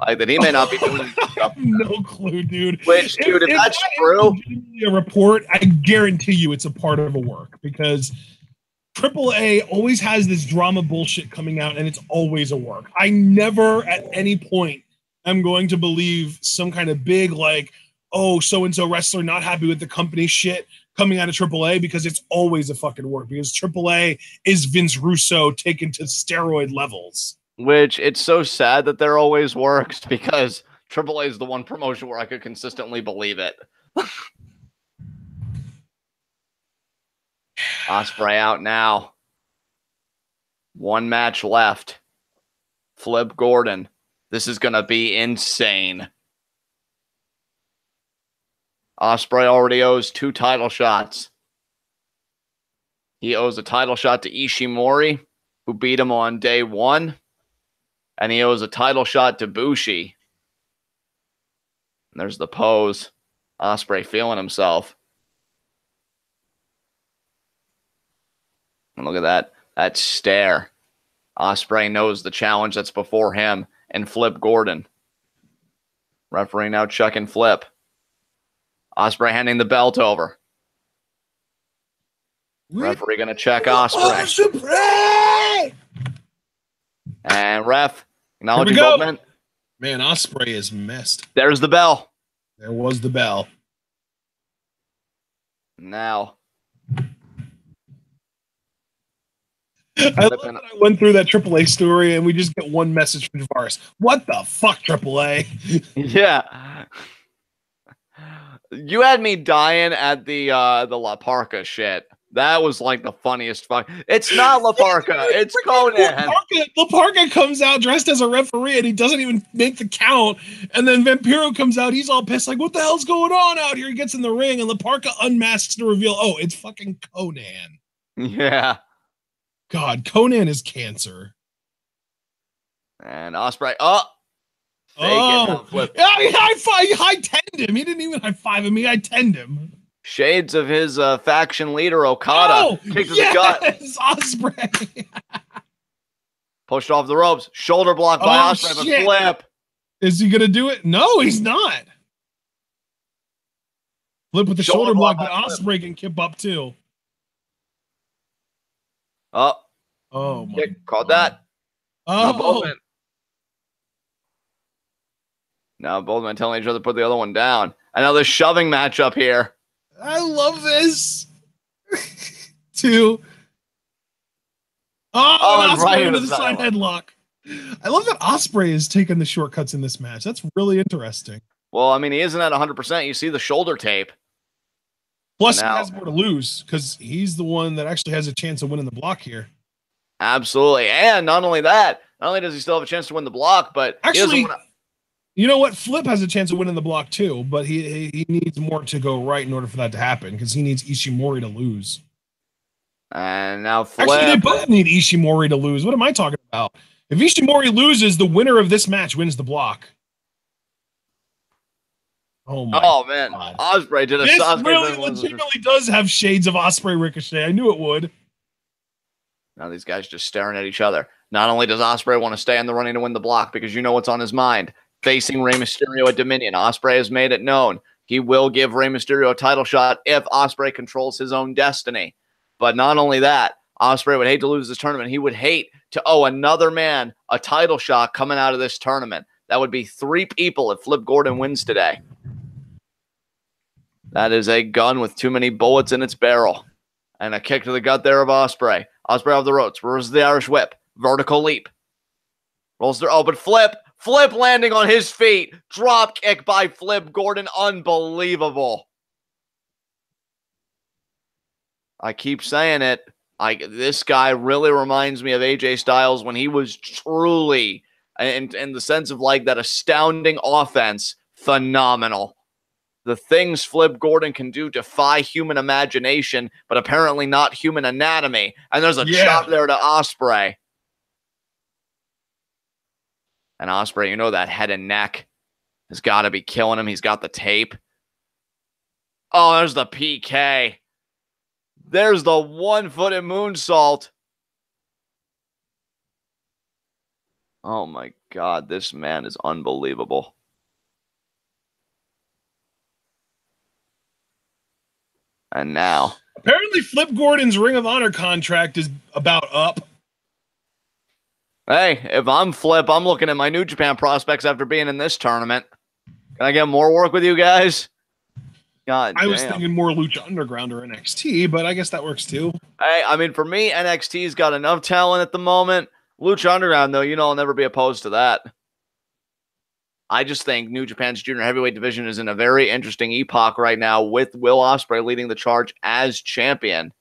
Speaker 2: Like that he may not be doing stuff.
Speaker 1: No clue, dude.
Speaker 2: Which, dude, if that's true,
Speaker 1: a report, I guarantee you it's a part of a work, because AAA always has this drama bullshit coming out, and it's always a work. I never at any point am going to believe some kind of big like, oh, so-and-so wrestler not happy with the company shit coming out of AAA, because it's always a fucking work, because AAA is Vince Russo taken to steroid levels.
Speaker 2: Which it's so sad that there always works, because AAA is the one promotion where I could consistently believe it. Ospreay out now. 1 match left. Flip Gordon. This is going to be insane. Ospreay already owes 2 title shots. He owes a title shot to Ishimori, who beat him on day 1. And he owes a title shot to Bushi. And there's the pose. Ospreay feeling himself. And look at that stare. Ospreay knows the challenge that's before him and Flip Gordon. Referee now checking Flip. Ospreay handing the belt over. Referee going to check Ospreay. And ref acknowledging both men.
Speaker 1: Man, Ospreay is messed.
Speaker 2: There's the bell.
Speaker 1: There was the bell.
Speaker 2: Now.
Speaker 1: I went through that AAA story and we just get one message from Javaris. What the fuck, AAA?
Speaker 2: Yeah. You had me dying at the La Parka shit. That was like the funniest fuck. It's not La Parka. It's Conan.
Speaker 1: La Parka comes out dressed as a referee and he doesn't even make the count. And then Vampiro comes out. He's all pissed. Like, what the hell's going on out here? He gets in the ring and La Parka unmasks to reveal, oh, it's fucking Conan.
Speaker 2: Yeah.
Speaker 1: God, Conan is cancer.
Speaker 2: And Ospreay,
Speaker 1: I tend him. He didn't even high five me. I tend him.
Speaker 2: Shades of his faction leader Okada. Kick to the gut.
Speaker 1: Ospreay.
Speaker 2: Pushed off the ropes. Shoulder block by Ospreay. But Flip.
Speaker 1: Is he gonna do it? No, he's not. Flip with the shoulder block, but Ospreay can kip up too.
Speaker 2: Oh my God. Caught that. Now both men telling each other to put the other one down. Another shoving matchup here.
Speaker 1: I love this. 2. Oh, and Ospreay
Speaker 2: right
Speaker 1: into the side headlock. I love that Ospreay is taking the shortcuts in this match. That's really interesting.
Speaker 2: Well, I mean, he isn't at 100%. You see the shoulder tape.
Speaker 1: Plus, he has more to lose because he's the one that actually has a chance of winning the block here.
Speaker 2: Absolutely. And not only that, not only does he still have a chance to win the block, but
Speaker 1: actually, you know what? Flip has a chance of winning the block too, but he needs more to go right in order for that to happen because he needs Ishimori to lose.
Speaker 2: And now Flip.
Speaker 1: Actually, they both need Ishimori to lose. What am I talking about? If Ishimori loses, the winner of this match wins the block. Oh my!
Speaker 2: Oh man, God. Ospreay did a.
Speaker 1: This really legitimately does have shades of Ospreay Ricochet. I knew it would.
Speaker 2: Now these guys just staring at each other. Not only does Ospreay want to stay in the running to win the block because you know what's on his mind. Facing Rey Mysterio at Dominion, Ospreay has made it known he will give Rey Mysterio a title shot if Ospreay controls his own destiny. But not only that, Ospreay would hate to lose this tournament. He would hate to owe another man a title shot coming out of this tournament. That would be 3 people if Flip Gordon wins today. That is a gun with too many bullets in its barrel. And a kick to the gut there of Ospreay. Ospreay off the ropes. Where's the Irish whip? Vertical leap. Rolls there. Oh, but Flip landing on his feet. Drop kick by Flip Gordon. Unbelievable. I keep saying it. This guy really reminds me of AJ Styles when he was truly, in the sense of like that astounding offense, phenomenal. The things Flip Gordon can do defy human imagination, but apparently not human anatomy. And there's a chop there to Ospreay. And Ospreay, you know that head and neck has got to be killing him. He's got the tape. Oh, there's the PK. There's the one-footed moonsault. Oh, my God. This man is unbelievable. And now.
Speaker 1: Apparently, Flip Gordon's Ring of Honor contract is about up.
Speaker 2: Hey, if I'm Flip, I'm looking at my New Japan prospects after being in this tournament. Can I get more work with you guys? God damn.
Speaker 1: I was thinking more Lucha Underground or NXT, but I guess that works too.
Speaker 2: Hey, I mean, for me, NXT's got enough talent at the moment. Lucha Underground, though, I'll never be opposed to that. I just think New Japan's junior heavyweight division is in a very interesting epoch right now with Will Ospreay leading the charge as champion.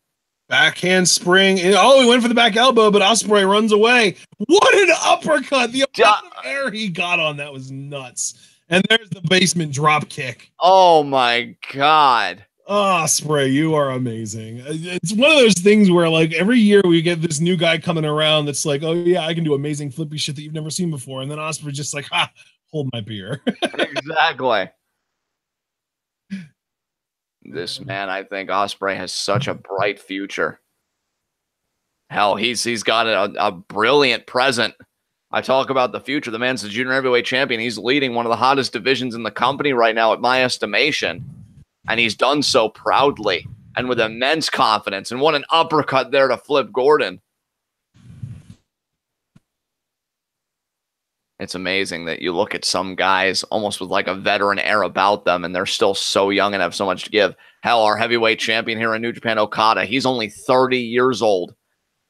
Speaker 1: Backhand spring. Oh, he went for the back elbow, but Ospreay runs away. What an uppercut. The amount of air he got on that was nuts. And there's the basement drop kick.
Speaker 2: Oh, my God.
Speaker 1: Ospreay, you are amazing. It's one of those things where, like, every year we get this new guy coming around that's like, oh, yeah, I can do amazing flippy shit that you've never seen before. And then Ospreay's just like, hold my beer.
Speaker 2: Exactly. This man, I think Ospreay has such a bright future. Hell, he's got a brilliant present. I talk about the future. The man's the junior heavyweight champion. He's leading one of the hottest divisions in the company right now, at my estimation. And he's done so proudly and with immense confidence. And what an uppercut there to Flip Gordon. It's amazing that you look at some guys almost with like a veteran air about them, and they're still so young and have so much to give. Hell, our heavyweight champion here in New Japan, Okada, he's only 30 years old,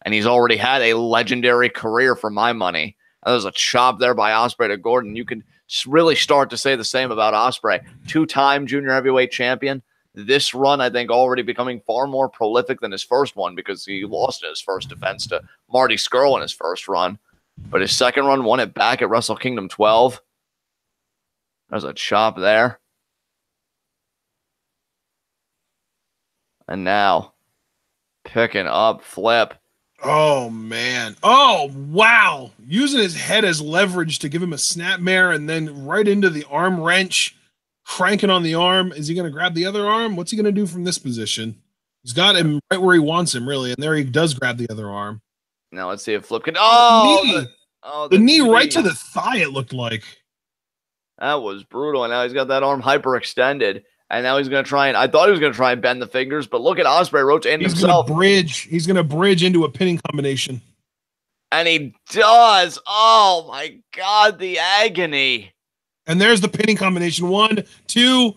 Speaker 2: and he's already had a legendary career for my money. And there's a chop there by Ospreay to Gordon. You can really start to say the same about Ospreay. 2-time junior heavyweight champion. This run, I think, already becoming far more prolific than his first one because he lost in his first defense to Marty Scurll in his first run. But his second run won it back at Wrestle Kingdom 12. There's a chop there. And now, picking up Flip.
Speaker 1: Oh, man. Oh, wow. Using his head as leverage to give him a snapmare and then right into the arm wrench, cranking on the arm. Is he going to grab the other arm? What's he going to do from this position? He's got him right where he wants him, really. And there he does grab the other arm.
Speaker 2: Now let's see if Flip can. Oh,
Speaker 1: the knee right to the thigh, it looked like.
Speaker 2: That was brutal. And now he's got that arm hyperextended. And now he's going to try and, I thought he was going to try and bend the fingers, but look at Ospreay rotating himself.
Speaker 1: He's going to bridge into a pinning combination.
Speaker 2: And he does. Oh my God, the agony.
Speaker 1: And there's the pinning combination. 1, 2.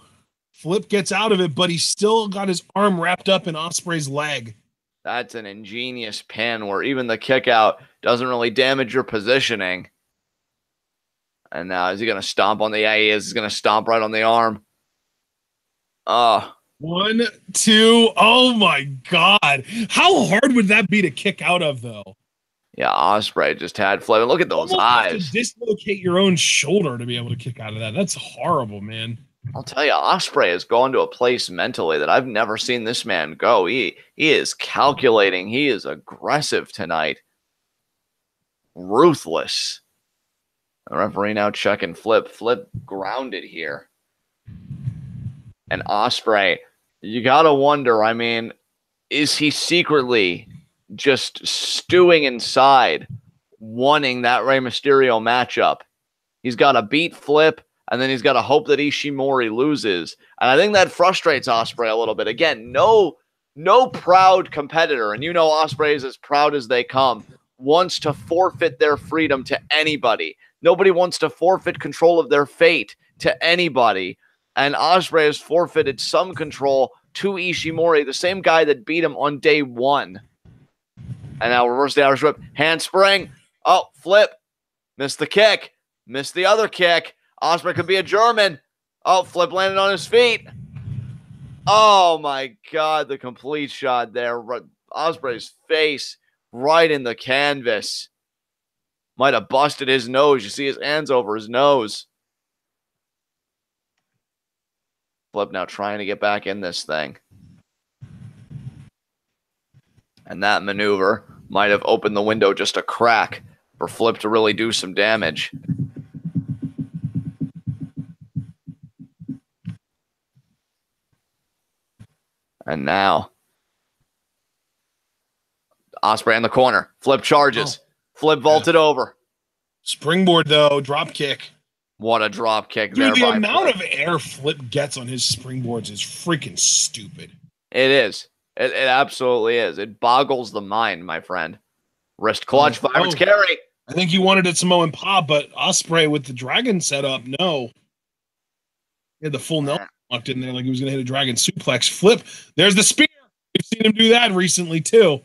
Speaker 1: Flip gets out of it, but he's still got his arm wrapped up in Ospreay's leg.
Speaker 2: That's an ingenious pin where even the kick out doesn't really damage your positioning. And now is he going to stomp on the... Yeah, he is. He's going to stomp right on the arm. Oh.
Speaker 1: 1, 2. Oh, my God. How hard would that be to kick out of, though?
Speaker 2: Yeah, Ospreay just had Flip. And look at those eyes.
Speaker 1: You have to dislocate your own shoulder to be able to kick out of that. That's horrible, man.
Speaker 2: I'll tell you, Ospreay has gone to a place mentally that I've never seen this man go. He is calculating. He is aggressive tonight. Ruthless. The referee now checking Flip. Flip grounded here. And Ospreay, you got to wonder, I mean, is he secretly just stewing inside, wanting that Rey Mysterio matchup? He's got to beat Flip, and then he's got to hope that Ishimori loses. And I think that frustrates Ospreay a little bit. Again, no proud competitor, and you know Ospreay is as proud as they come, wants to forfeit their freedom to anybody. Nobody wants to forfeit control of their fate to anybody. And Ospreay has forfeited some control to Ishimori, the same guy that beat him on day 1. And now reverse the Irish whip. Handspring. Oh, Flip. Missed the kick. Missed the other kick. Ospreay could be a German. Oh, Flip landed on his feet. Oh, my God. The complete shot there. Ospreay's face right in the canvas. Might have busted his nose. You see his hands over his nose. Flip now trying to get back in this thing. And that maneuver might have opened the window just a crack for Flip to really do some damage. And now, Ospreay in the corner. Flip charges. Oh. Flip vaulted over.
Speaker 1: Springboard, though. Drop kick.
Speaker 2: What a drop kick.
Speaker 1: Dude, the amount of air Flip gets on his springboards is freaking stupid.
Speaker 2: It is. It absolutely is. It boggles the mind, my friend. Wrist clutch, backwards carry.
Speaker 1: I think you wanted it Samoan pop, but Ospreay with the dragon setup, no. He had the full Nelson locked in there like he was going to hit a dragon suplex. Flip, there's the spear. We've seen him do that recently, too.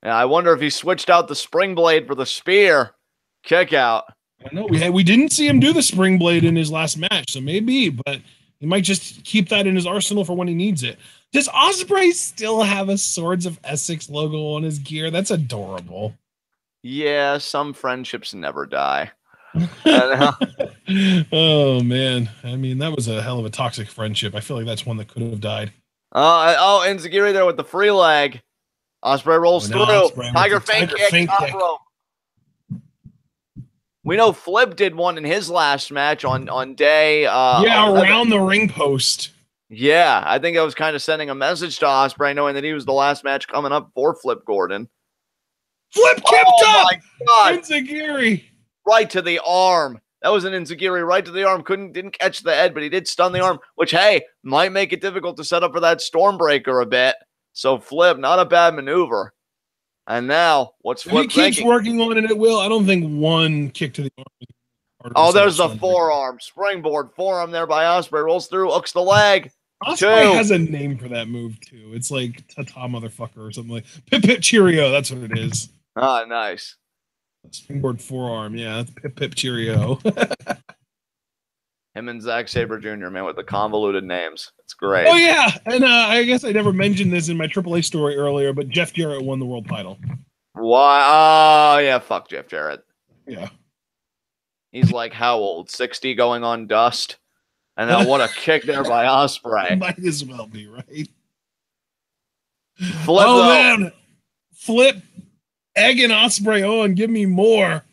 Speaker 2: Yeah, I wonder if he switched out the spring blade for the spear. Kick out.
Speaker 1: I know we didn't see him do the spring blade in his last match, so maybe, but he might just keep that in his arsenal for when he needs it. Does Ospreay still have a Swords of Essex logo on his gear? That's adorable.
Speaker 2: Yeah, some friendships never die.
Speaker 1: Oh, man. I mean, that was a hell of a toxic friendship. I feel like that's one that could have died.
Speaker 2: Enziguri there with the free leg. Ospreay rolls through.
Speaker 1: Ospreay
Speaker 2: Tiger feint kick. Top rope. We know Flip did one in his last match on day...
Speaker 1: around the ring post.
Speaker 2: Yeah, I think I was kind of sending a message to Ospreay knowing that he was the last match coming up for Flip Gordon.
Speaker 1: Flip kicked up!
Speaker 2: My God.
Speaker 1: Enziguri.
Speaker 2: Right to the arm. That was an Enziguri right to the arm. Didn't catch the head, but he did stun the arm, which, hey, might make it difficult to set up for that Stormbreaker a bit. So Flip, not a bad maneuver. And now, what's Flip
Speaker 1: thinking? He keeps working on it, it will. I don't think one kick to the arm.
Speaker 2: Oh, there's the forearm. Springboard forearm there by Ospreay. Rolls through, hooks the leg.
Speaker 1: Ospreay has a name for that move, too. It's like Tata Motherfucker or something like Pip Pip Cheerio. That's what it is.
Speaker 2: Ah, nice.
Speaker 1: Springboard forearm. Yeah, that's Pip Pip Cheerio.
Speaker 2: Him and Zack Sabre Jr., man, with the convoluted names. It's great.
Speaker 1: Oh, yeah. And I guess I never mentioned this in my AAA story earlier, but Jeff Jarrett won the world title.
Speaker 2: Why? Oh, yeah, fuck Jeff Jarrett.
Speaker 1: Yeah.
Speaker 2: He's like how old? 60 going on dust? And now what a kick there by Ospreay.
Speaker 1: Might as well be, right?
Speaker 2: Flip,
Speaker 1: man. Flip, egging Ospreay on. Give me more.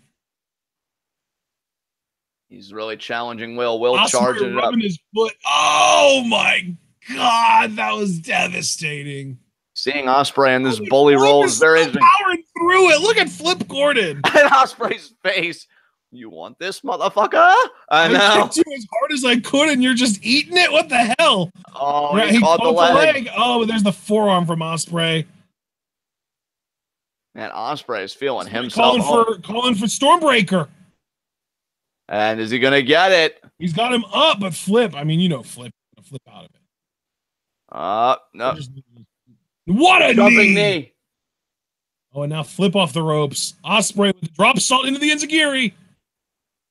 Speaker 2: He's really challenging Will. Will
Speaker 1: Ospreay
Speaker 2: charging it up.
Speaker 1: His foot. Oh, my God. That was devastating.
Speaker 2: Seeing Ospreay in this bully roll is very interesting.
Speaker 1: Powering through it. Look at Flip Gordon.
Speaker 2: And Ospreay's face. You want this, motherfucker?
Speaker 1: I kicked you as hard as I could, and you're just eating it? What the hell?
Speaker 2: Oh, right, he caught the leg.
Speaker 1: Oh, but there's the forearm from Ospreay.
Speaker 2: Man, Ospreay is feeling himself.
Speaker 1: Calling for Stormbreaker.
Speaker 2: And is he going to get it?
Speaker 1: He's got him up, but Flip. I mean, you know Flip. flip out of it.
Speaker 2: No.
Speaker 1: What a
Speaker 2: jumping knee.
Speaker 1: Oh, and now flip off the ropes. Ospreay with the drop salt into the enziguri.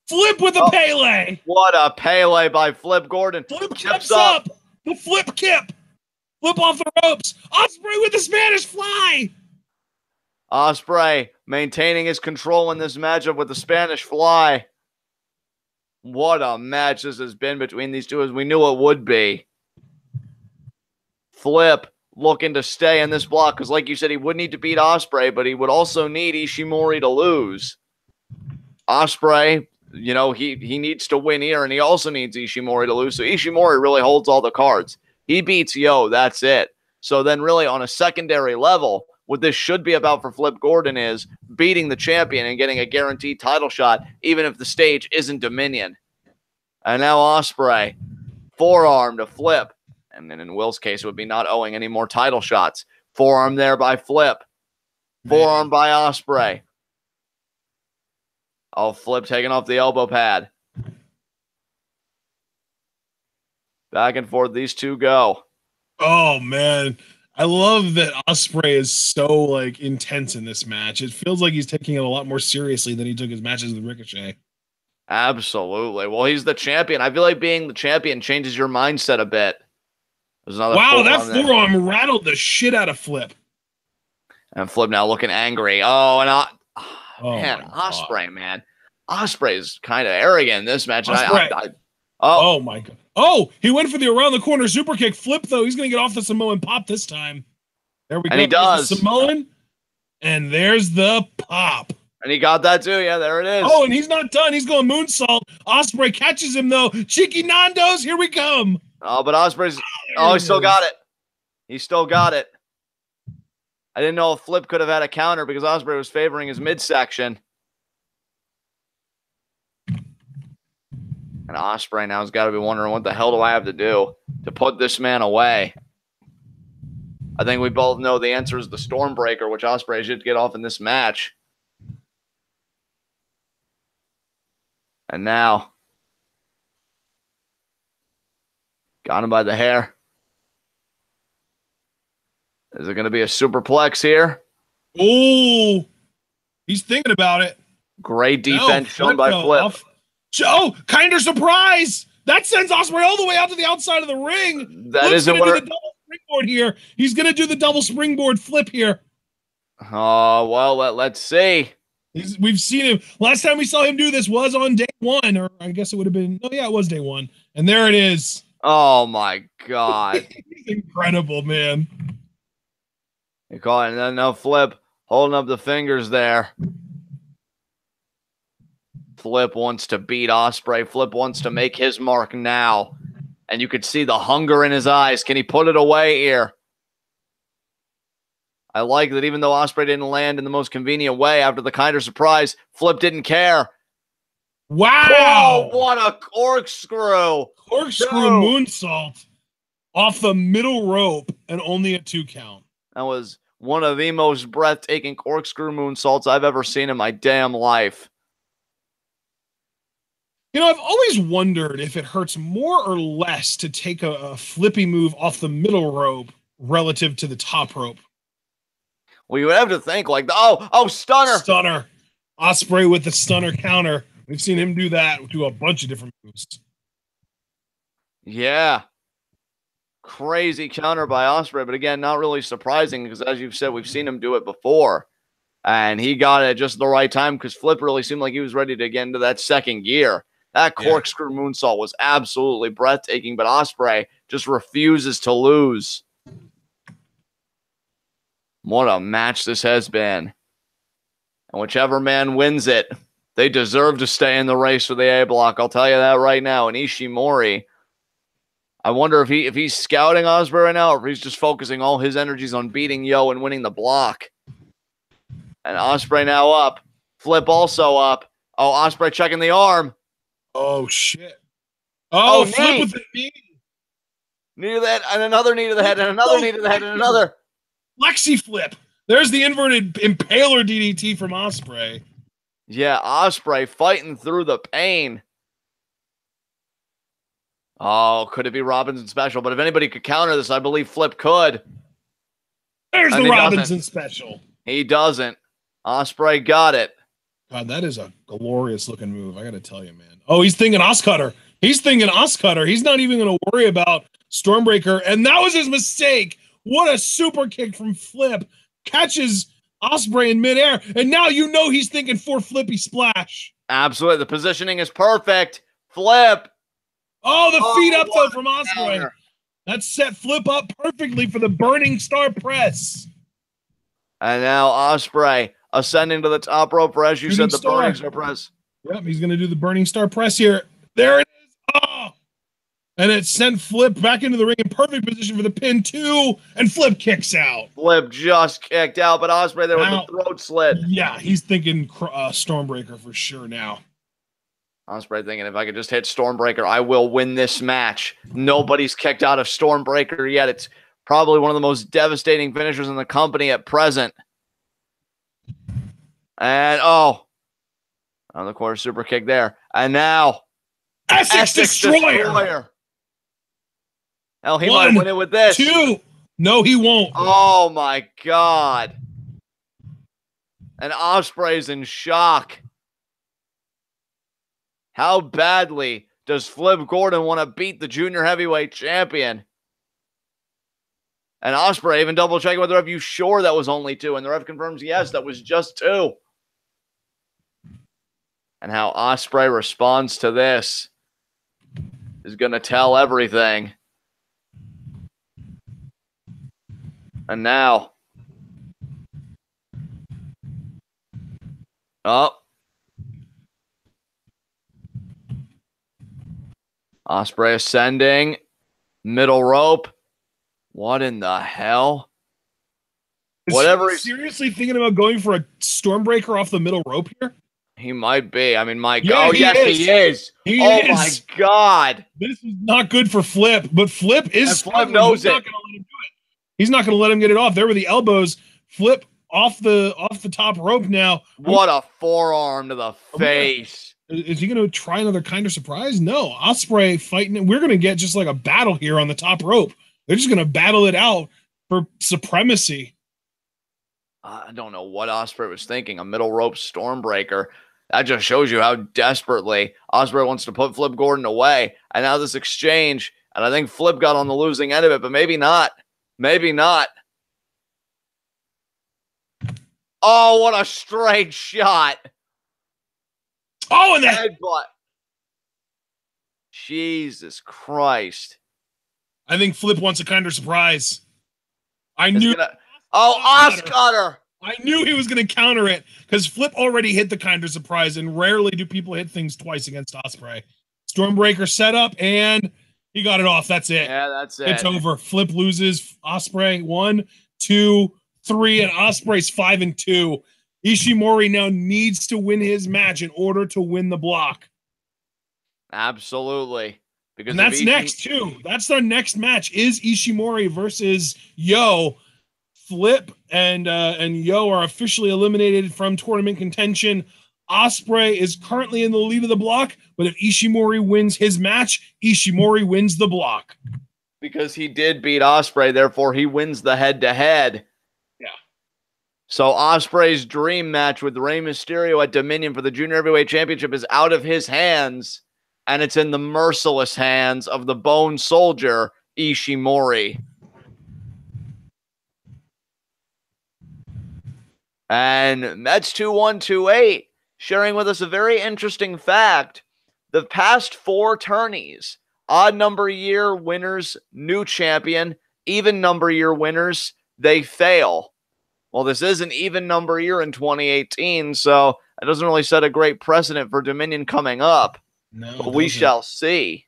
Speaker 1: Flip with a Pele.
Speaker 2: What a Pele by Flip Gordon.
Speaker 1: Flip kips up. The flip kip. Flip off the ropes. Ospreay with the Spanish fly.
Speaker 2: Ospreay maintaining his control in this matchup with the Spanish fly. What a match this has been between these two, as we knew it would be. Flip looking to stay in this block because, like you said, he would need to beat Ospreay, but he would also need Ishimori to lose. Ospreay, you know, he needs to win here, and he also needs Ishimori to lose. So Ishimori really holds all the cards. He beats Yo, that's it. So then really on a secondary level, what this should be about for Flip Gordon is beating the champion and getting a guaranteed title shot, even if the stage isn't Dominion. And now Ospreay, forearm to Flip. And then in Will's case, it would be not owing any more title shots. Forearm there by Flip. Forearm by Ospreay. Oh, Flip taking off the elbow pad. Back and forth, these two go.
Speaker 1: Oh, man. I love that Ospreay is so, like, intense in this match. It feels like he's taking it a lot more seriously than he took his matches with Ricochet.
Speaker 2: Absolutely. Well, he's the champion. I feel like being the champion changes your mindset a bit.
Speaker 1: Wow, that forearm rattled the shit out of Flip.
Speaker 2: And Flip now looking angry. Oh, and man, Ospreay, man. Ospreay is kind of arrogant in this match.
Speaker 1: Oh, my God. Oh, he went for the around-the-corner super kick. Flip, though. He's going to get off the Samoan pop this time. There we go.
Speaker 2: And he does.
Speaker 1: The Samoan. And there's the pop.
Speaker 2: And he got that, too. Yeah, there it is.
Speaker 1: Oh, and he's not done. He's going moonsault. Ospreay catches him, though. Cheeky Nando's. Here we come.
Speaker 2: Oh, but Ospreay's... Oh, he still got it. He still got it. I didn't know if Flip could have had a counter because Ospreay was favoring his midsection. And Ospreay now has got to be wondering, what the hell do I have to do to put this man away? I think we both know the answer is the Stormbreaker, which Ospreay should get off in this match. And now, got him by the hair. Is it going to be a superplex here?
Speaker 1: Oh, he's thinking about it.
Speaker 2: Great defense shown by Flip.
Speaker 1: Oh, kinder surprise. That sends Ospreay all the way out to the outside of the ring.
Speaker 2: That isn't what...
Speaker 1: the double springboard here. He's going to do the double springboard flip here.
Speaker 2: Oh, well, let's see.
Speaker 1: We've seen him. Last time we saw him do this was on day one, or I guess it would have been... Oh, yeah, it was day one. And there it is.
Speaker 2: Oh, my God.
Speaker 1: Incredible, man.
Speaker 2: You call it, and then now Flip holding up the fingers there. Flip wants to beat Ospreay. Flip wants to make his mark now. And you could see the hunger in his eyes. Can he put it away here? I like that even though Ospreay didn't land in the most convenient way after the kinder surprise, Flip didn't care.
Speaker 1: Wow!
Speaker 2: Oh, what a corkscrew!
Speaker 1: Corkscrew moonsault off the middle rope and only a 2 count.
Speaker 2: That was one of the most breathtaking corkscrew moonsaults I've ever seen in my damn life.
Speaker 1: You know, I've always wondered if it hurts more or less to take a flippy move off the middle rope relative to the top rope.
Speaker 2: Well, you would have to think like, oh, stunner.
Speaker 1: Stunner. Ospreay with the stunner counter. We've seen him do that to a bunch of different moves.
Speaker 2: Yeah. Crazy counter by Ospreay, but again, not really surprising because as you've said, we've seen him do it before. And he got it at just the right time because Flip really seemed like he was ready to get into that second gear. That corkscrew moonsault was absolutely breathtaking, but Ospreay just refuses to lose. What a match this has been. And whichever man wins it, they deserve to stay in the race for the A block. I'll tell you that right now. And Ishimori, I wonder if he's scouting Ospreay right now or if he's just focusing all his energies on beating Yo and winning the block. And Ospreay now up. Flip also up. Oh, Ospreay checking the arm.
Speaker 1: Oh, shit. Oh, Flip with the knee.
Speaker 2: Knee to the head, and another knee to the head, and another knee to the head, and another.
Speaker 1: Lexi Flip. There's the inverted impaler DDT from Ospreay.
Speaker 2: Yeah, Ospreay fighting through the pain. Oh, could it be Robinson special? But if anybody could counter this, I believe Flip could.
Speaker 1: There's the Robinson special.
Speaker 2: He doesn't. Ospreay got it.
Speaker 1: God, that is a glorious looking move. I got to tell you, man. Oh, he's thinking Oscutter. He's thinking Oscutter. He's not even going to worry about Stormbreaker. And that was his mistake. What a super kick from Flip. Catches Ospreay in midair. And now you know he's thinking for Flippy Splash.
Speaker 2: Absolutely. The positioning is perfect. Flip.
Speaker 1: Oh, the feet up, though, from Ospreay. That set Flip up perfectly for the Burning Star Press.
Speaker 2: And now Ospreay ascending to the top rope for, as you said, the Burning Star Press.
Speaker 1: Yep, he's going to do the Burning Star Press here. There it is. Oh! And it sent Flip back into the ring in perfect position for the pin, too. And Flip kicks out.
Speaker 2: Flip just kicked out, but Ospreay there with the throat slit.
Speaker 1: Yeah, he's thinking Stormbreaker for sure now.
Speaker 2: Ospreay thinking, if I could just hit Stormbreaker, I will win this match. Nobody's kicked out of Stormbreaker yet. It's probably one of the most devastating finishers in the company at present. And, on the corner super kick there. And now,
Speaker 1: Essex Destroyer.
Speaker 2: Hell, he might win it with this.
Speaker 1: 2. No, he won't.
Speaker 2: Oh, my God. And Ospreay's in shock. How badly does Flip Gordon want to beat the junior heavyweight champion? And Ospreay even double checking with the ref. You sure that was only 2? And the ref confirms, yes, that was just 2. And how Ospreay responds to this is going to tell everything. And now, Ospreay ascending, middle rope. What in the hell?
Speaker 1: Whatever. Is he seriously thinking about going for a Stormbreaker off the middle rope here?
Speaker 2: He might be. I mean, my God. Yes, he is. My God.
Speaker 1: This is not good for Flip, but Flip is.
Speaker 2: Flip knows it.
Speaker 1: He's not going to let him get it off. There were the elbows. Flip off the top rope now.
Speaker 2: What a forearm to the face.
Speaker 1: Is he going to try another kind of surprise? No. Ospreay fighting it. We're going to get just like a battle here on the top rope. They're just going to battle it out for supremacy.
Speaker 2: I don't know what Ospreay was thinking. A middle rope Stormbreaker. That just shows you how desperately Ospreay wants to put Flip Gordon away. And now this exchange, and I think Flip got on the losing end of it, but maybe not. Maybe not. Oh, what a straight shot.
Speaker 1: Oh, and that
Speaker 2: headbutt. Jesus Christ.
Speaker 1: I think Flip wants a kind of surprise. I knew.
Speaker 2: Oscutter.
Speaker 1: I knew he was going to counter it because Flip already hit the kind of surprise, and rarely do people hit things twice against Ospreay. Stormbreaker set up, and he got it off. That's it.
Speaker 2: Yeah, that's it.
Speaker 1: It's over. Flip loses. Ospreay 1, 2, 3, and Ospreay's 5-2. Ishimori now needs to win his match in order to win the block.
Speaker 2: Absolutely.
Speaker 1: And that's next, too. That's our next match, is Ishimori versus Yo. Flip and Yo are officially eliminated from tournament contention. Ospreay is currently in the lead of the block, but if Ishimori wins his match, Ishimori wins the block.
Speaker 2: Because he did beat Ospreay, therefore he wins the head-to-head.
Speaker 1: Yeah.
Speaker 2: So Ospreay's dream match with Rey Mysterio at Dominion for the Junior Heavyweight Championship is out of his hands, and it's in the merciless hands of the Bone Soldier, Ishimori. And Mets 2128 sharing with us a very interesting fact. The past 4 tourneys, odd number year winners, new champion, even number year winners, they fail. Well, this is an even number year in 2018, so it doesn't really set a great precedent for Dominion coming up.
Speaker 1: No,
Speaker 2: but we shall see.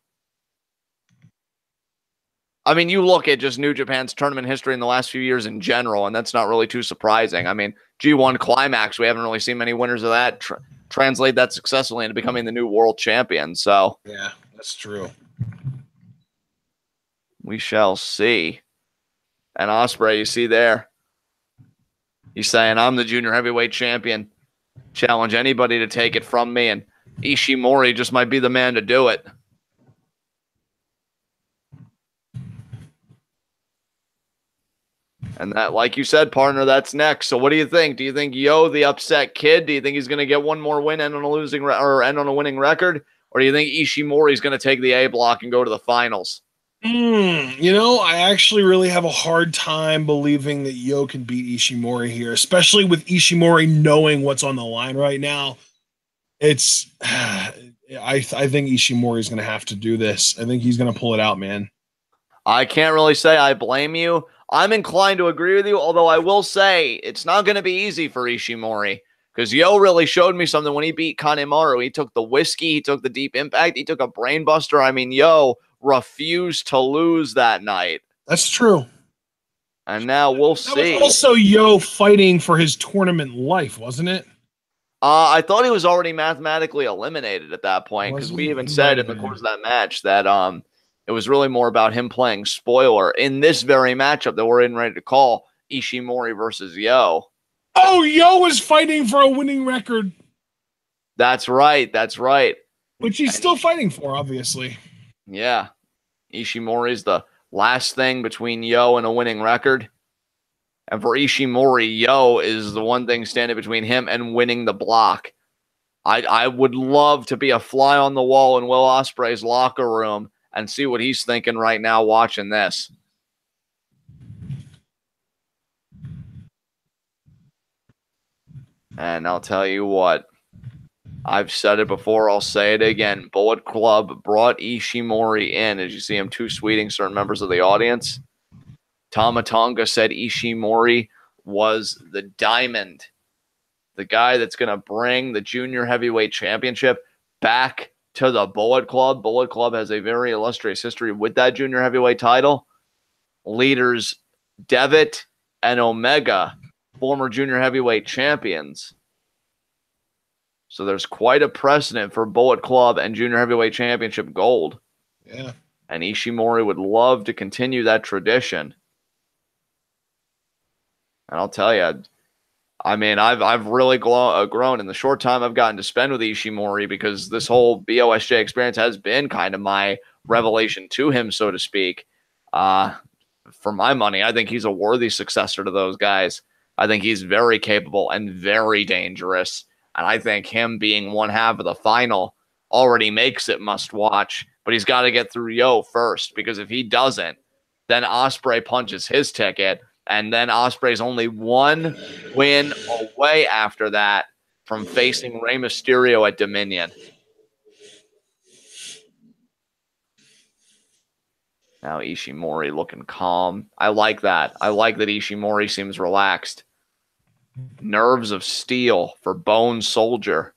Speaker 2: I mean, you look at just New Japan's tournament history in the last few years in general, and that's not really too surprising. I mean, G1 Climax, we haven't really seen many winners of that translate that successfully into becoming the new world champion. So
Speaker 1: yeah, that's true.
Speaker 2: We shall see. And Ospreay, you see there, he's saying, I'm the junior heavyweight champion. Challenge anybody to take it from me, and Ishimori just might be the man to do it. And that, like you said, partner, that's next. So what do you think? Do you think Yo, the upset kid, do you think he's going to get one more win, end on a losing or end on a winning record? Or do you think Ishimori's going to take the A block and go to the finals?
Speaker 1: You know, I actually really have a hard time believing that Yo can beat Ishimori here, especially with Ishimori knowing what's on the line right now. It's, I think Ishimori is going to have to do this. I think he's going to pull it out, man.
Speaker 2: I can't really say I blame you. I'm inclined to agree with you, although I will say it's not going to be easy for Ishimori because Yo really showed me something when he beat Kanemaru. He took the whiskey, he took the deep impact, he took a brain buster. I mean, Yo refused to lose that night.
Speaker 1: That's true.
Speaker 2: And now we'll see.
Speaker 1: That was also Yo fighting for his tournament life, wasn't it?
Speaker 2: I thought he was already mathematically eliminated at that point because we even said in the course of that match that it was really more about him playing spoiler in this very matchup that we're in ready to call, Ishimori versus Yo.
Speaker 1: Oh, Yo was fighting for a winning record.
Speaker 2: That's right. That's right.
Speaker 1: Which he's still fighting for, obviously.
Speaker 2: Yeah. Ishimori's the last thing between Yo and a winning record. And for Ishimori, Yo is the one thing standing between him and winning the block. I would love to be a fly on the wall in Will Ospreay's locker room and see what he's thinking right now watching this. And I'll tell you what. I've said it before. I'll say it again. Bullet Club brought Ishimori in. As you see him two-sweeting certain members of the audience. Tama Tonga said Ishimori was the diamond. The guy that's going to bring the junior heavyweight championship back to the Bullet Club. Bullet Club has a very illustrious history with that junior heavyweight title. Leaders Devitt and Omega, former junior heavyweight champions. So there's quite a precedent for Bullet Club and junior heavyweight championship gold.
Speaker 1: Yeah.
Speaker 2: And Ishimori would love to continue that tradition. And I'll tell you, I mean, I've really grown in the short time I've gotten to spend with Ishimori because this whole BOSJ experience has been kind of my revelation to him, so to speak. For my money, I think he's a worthy successor to those guys. I think he's very capable and very dangerous. And I think him being one half of the final already makes it must watch. But he's got to get through Yo first, because if he doesn't, then Ospreay punches his ticket. And then Ospreay's only one win away after that from facing Rey Mysterio at Dominion. Now Ishimori looking calm. I like that. I like that Ishimori seems relaxed. Nerves of steel for Bone Soldier.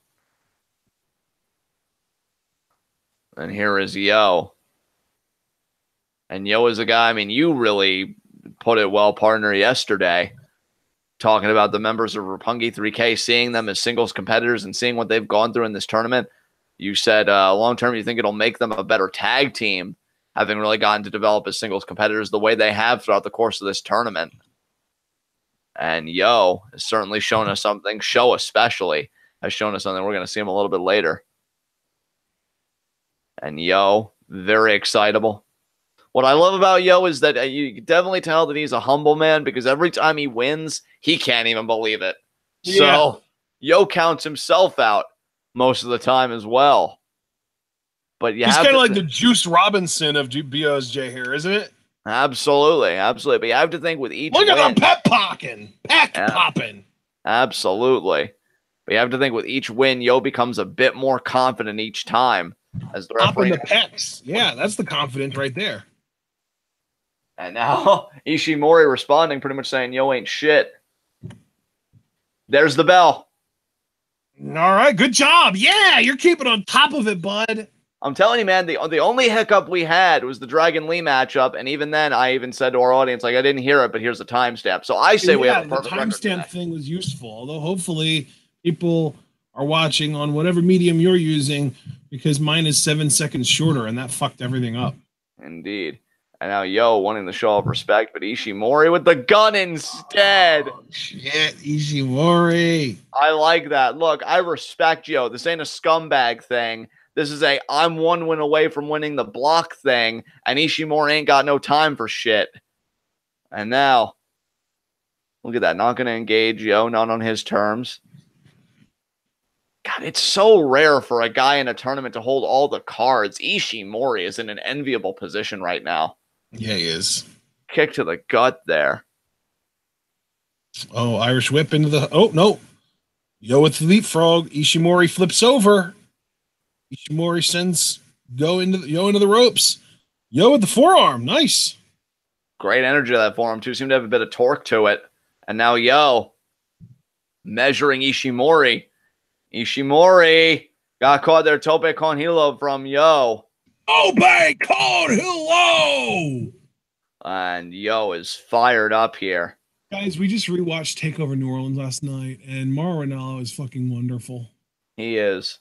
Speaker 2: And here is Yo. And Yo is a guy, I mean, you really put it well, partner, yesterday, talking about the members of Roppongi 3K, seeing them as singles competitors and seeing what they've gone through in this tournament. You said long-term you think it'll make them a better tag team, having really gotten to develop as singles competitors the way they have throughout the course of this tournament. And Yo has certainly shown us something. Show especially has shown us something. We're going to see him a little bit later. And Yo, very excitable. What I love about Yo is that you can definitely tell that he's a humble man, because every time he wins, he can't even believe it. Yeah. So Yo counts himself out most of the time as well. But he's
Speaker 1: kind of like the Juice Robinson of BOSJ here, isn't it?
Speaker 2: Absolutely, absolutely. But you have to think with each
Speaker 1: Look at the pep popping.
Speaker 2: Absolutely. But you have to think with each win, Yo becomes a bit more confident each time. As the referee.
Speaker 1: The pecs. Yeah, that's the confidence right there.
Speaker 2: And now Ishimori responding, pretty much saying, Yo ain't shit. There's the bell.
Speaker 1: All right, good job. Yeah, you're keeping on top of it, bud.
Speaker 2: I'm telling you, man, the only hiccup we had was the Dragon Lee matchup, and even then, I even said to our audience, like, I didn't hear it, but here's the timestamp. So I say we have a perfect record.
Speaker 1: The timestamp thing was useful, although hopefully people are watching on whatever medium you're using, because mine is 7 seconds shorter, and that fucked everything up.
Speaker 2: Indeed. And now Yo wanting the show of respect, but Ishimori with the gun instead.
Speaker 1: Oh, shit, Ishimori.
Speaker 2: I like that. Look, I respect Yo. This ain't a scumbag thing. This is a I'm one win away from winning the block thing, and Ishimori ain't got no time for shit. And now Look at that. Not going to engage Yo, not on his terms. God, it's so rare for a guy in a tournament to hold all the cards. Ishimori is in an enviable position right now.
Speaker 1: Yeah, he is.
Speaker 2: Kick to the gut there.
Speaker 1: Oh, Irish whip into the... Oh, no. Yo with the leapfrog. Ishimori flips over. Ishimori sends Yo into the ropes. Yo with the forearm. Nice.
Speaker 2: Great energy to that forearm, too. Seemed to have a bit of torque to it. And now Yo measuring Ishimori. Ishimori got caught there. Tope con hilo from Yo.
Speaker 1: Tope con hilo!
Speaker 2: And Yo is fired up here.
Speaker 1: Guys, we just rewatched TakeOver New Orleans last night, and Mauro Ranallo is fucking wonderful.
Speaker 2: He is.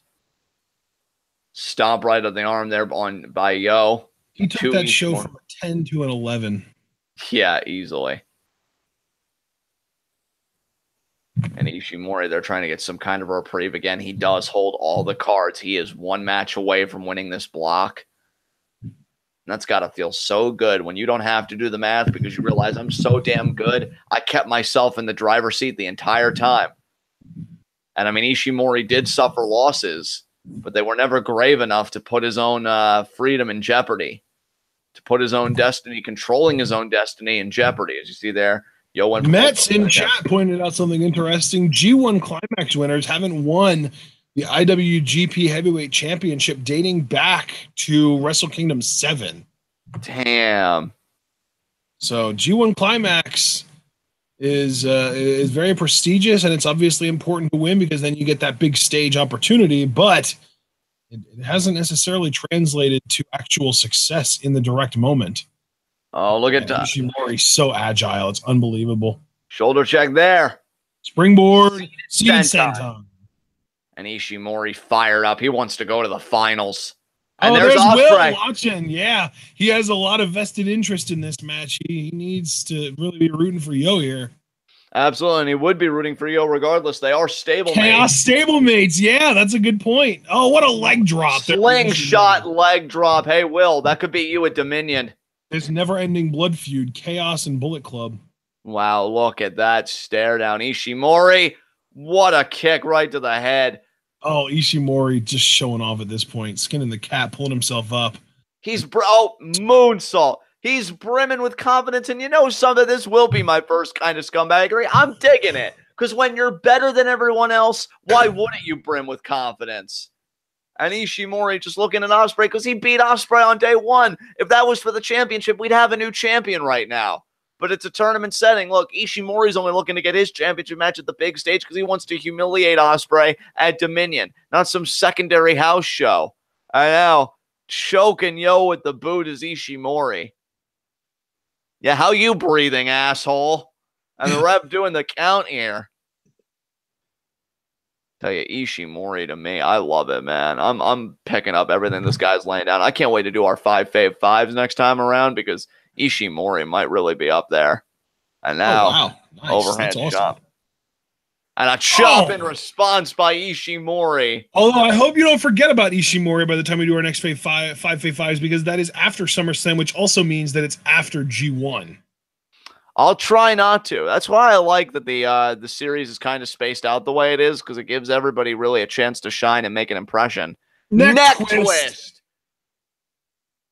Speaker 2: Stomp right on the arm there by Yo.
Speaker 1: He took that show from a 10 to an 11.
Speaker 2: Yeah, easily. And Ishimori, they're trying to get some kind of a reprieve. Again, he does hold all the cards. He is one match away from winning this block. And that's got to feel so good when you don't have to do the math because you realize I'm so damn good. I kept myself in the driver's seat the entire time. And I mean, Ishimori did suffer losses, but they were never grave enough to put his own freedom in jeopardy, to put his own destiny, controlling his own destiny in jeopardy. As you see there, Yo went.
Speaker 1: Mets in chat pointed out something interesting. G1 Climax winners haven't won the IWGP Heavyweight Championship dating back to Wrestle Kingdom 7.
Speaker 2: Damn.
Speaker 1: So G1 Climax is very prestigious, and it's obviously important to win because then you get that big stage opportunity, but it hasn't necessarily translated to actual success in the direct moment.
Speaker 2: Oh, look at
Speaker 1: Ishimori's so agile. It's unbelievable.
Speaker 2: Shoulder check there.
Speaker 1: Springboard. Senton.
Speaker 2: And Ishimori fired up. He wants to go to the finals. And
Speaker 1: there's
Speaker 2: Ospreay.
Speaker 1: Will watching. Yeah, he has a lot of vested interest in this match. He needs to really be rooting for Yo here.
Speaker 2: Absolutely, and he would be rooting for Yo regardless. They are stablemates.
Speaker 1: Chaos stablemates. Yeah, that's a good point. Oh, what a leg drop.
Speaker 2: Slingshot leg drop. Hey, Will, that could be you at Dominion.
Speaker 1: This never-ending blood feud, Chaos and Bullet Club.
Speaker 2: Wow, look at that stare down. Ishimori, what a kick right to the head.
Speaker 1: Oh, Ishimori just showing off at this point, skinning the cat, pulling himself up.
Speaker 2: He's moonsault. He's brimming with confidence, and you know something, this will be my first kind of scumbaggery. I'm digging it, because when you're better than everyone else, why wouldn't you brim with confidence? And Ishimori just looking at Ospreay, because he beat Ospreay on day one. If that was for the championship, we'd have a new champion right now. But it's a tournament setting. Look, Ishimori's only looking to get his championship match at the big stage because he wants to humiliate Ospreay at Dominion, not some secondary house show. I know. Choking Yo with the boot is Ishimori. Yeah, how you breathing, asshole? And the ref doing the count here. Tell you, Ishimori to me, I love it, man. I'm picking up everything this guy's laying down. I can't wait to do our 5 fave 5s next time around because Ishimori might really be up there. And now,
Speaker 1: nice.
Speaker 2: Overhand chop. And a chop in response by Ishimori.
Speaker 1: Although I hope you don't forget about Ishimori by the time we do our next five fave 5s because that is after SummerSlam, which also means that it's after G1.
Speaker 2: I'll try not to. That's why I like that the series is kind of spaced out the way it is because it gives everybody really a chance to shine and make an impression. Neck twist.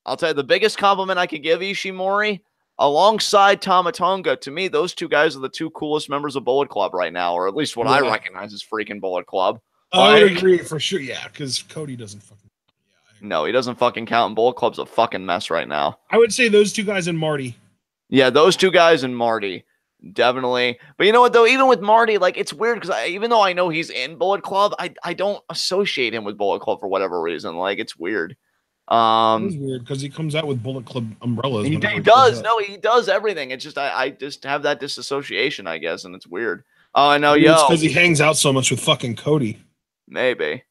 Speaker 2: I'll tell you, the biggest compliment I could give Ishimori, alongside Tama Tonga, to me, those two guys are the two coolest members of Bullet Club right now, or at least what I recognize as freaking Bullet Club.
Speaker 1: I would agree for sure, yeah, because Cody doesn't fucking...
Speaker 2: No, he doesn't fucking count, and Bullet Club's a fucking mess right now.
Speaker 1: I would say those two guys and Marty.
Speaker 2: Yeah, those two guys and Marty, definitely. But you know what, though? Even with Marty, like, it's weird, because even though I know he's in Bullet Club, I don't associate him with Bullet Club for whatever reason. Like, it's weird.
Speaker 1: It is weird because he comes out with Bullet Club umbrellas.
Speaker 2: He does. No, he does everything. It's just I just have that disassociation, I guess, and it's weird. Oh, I know,
Speaker 1: It's because he hangs out so much with fucking Cody.
Speaker 2: Maybe.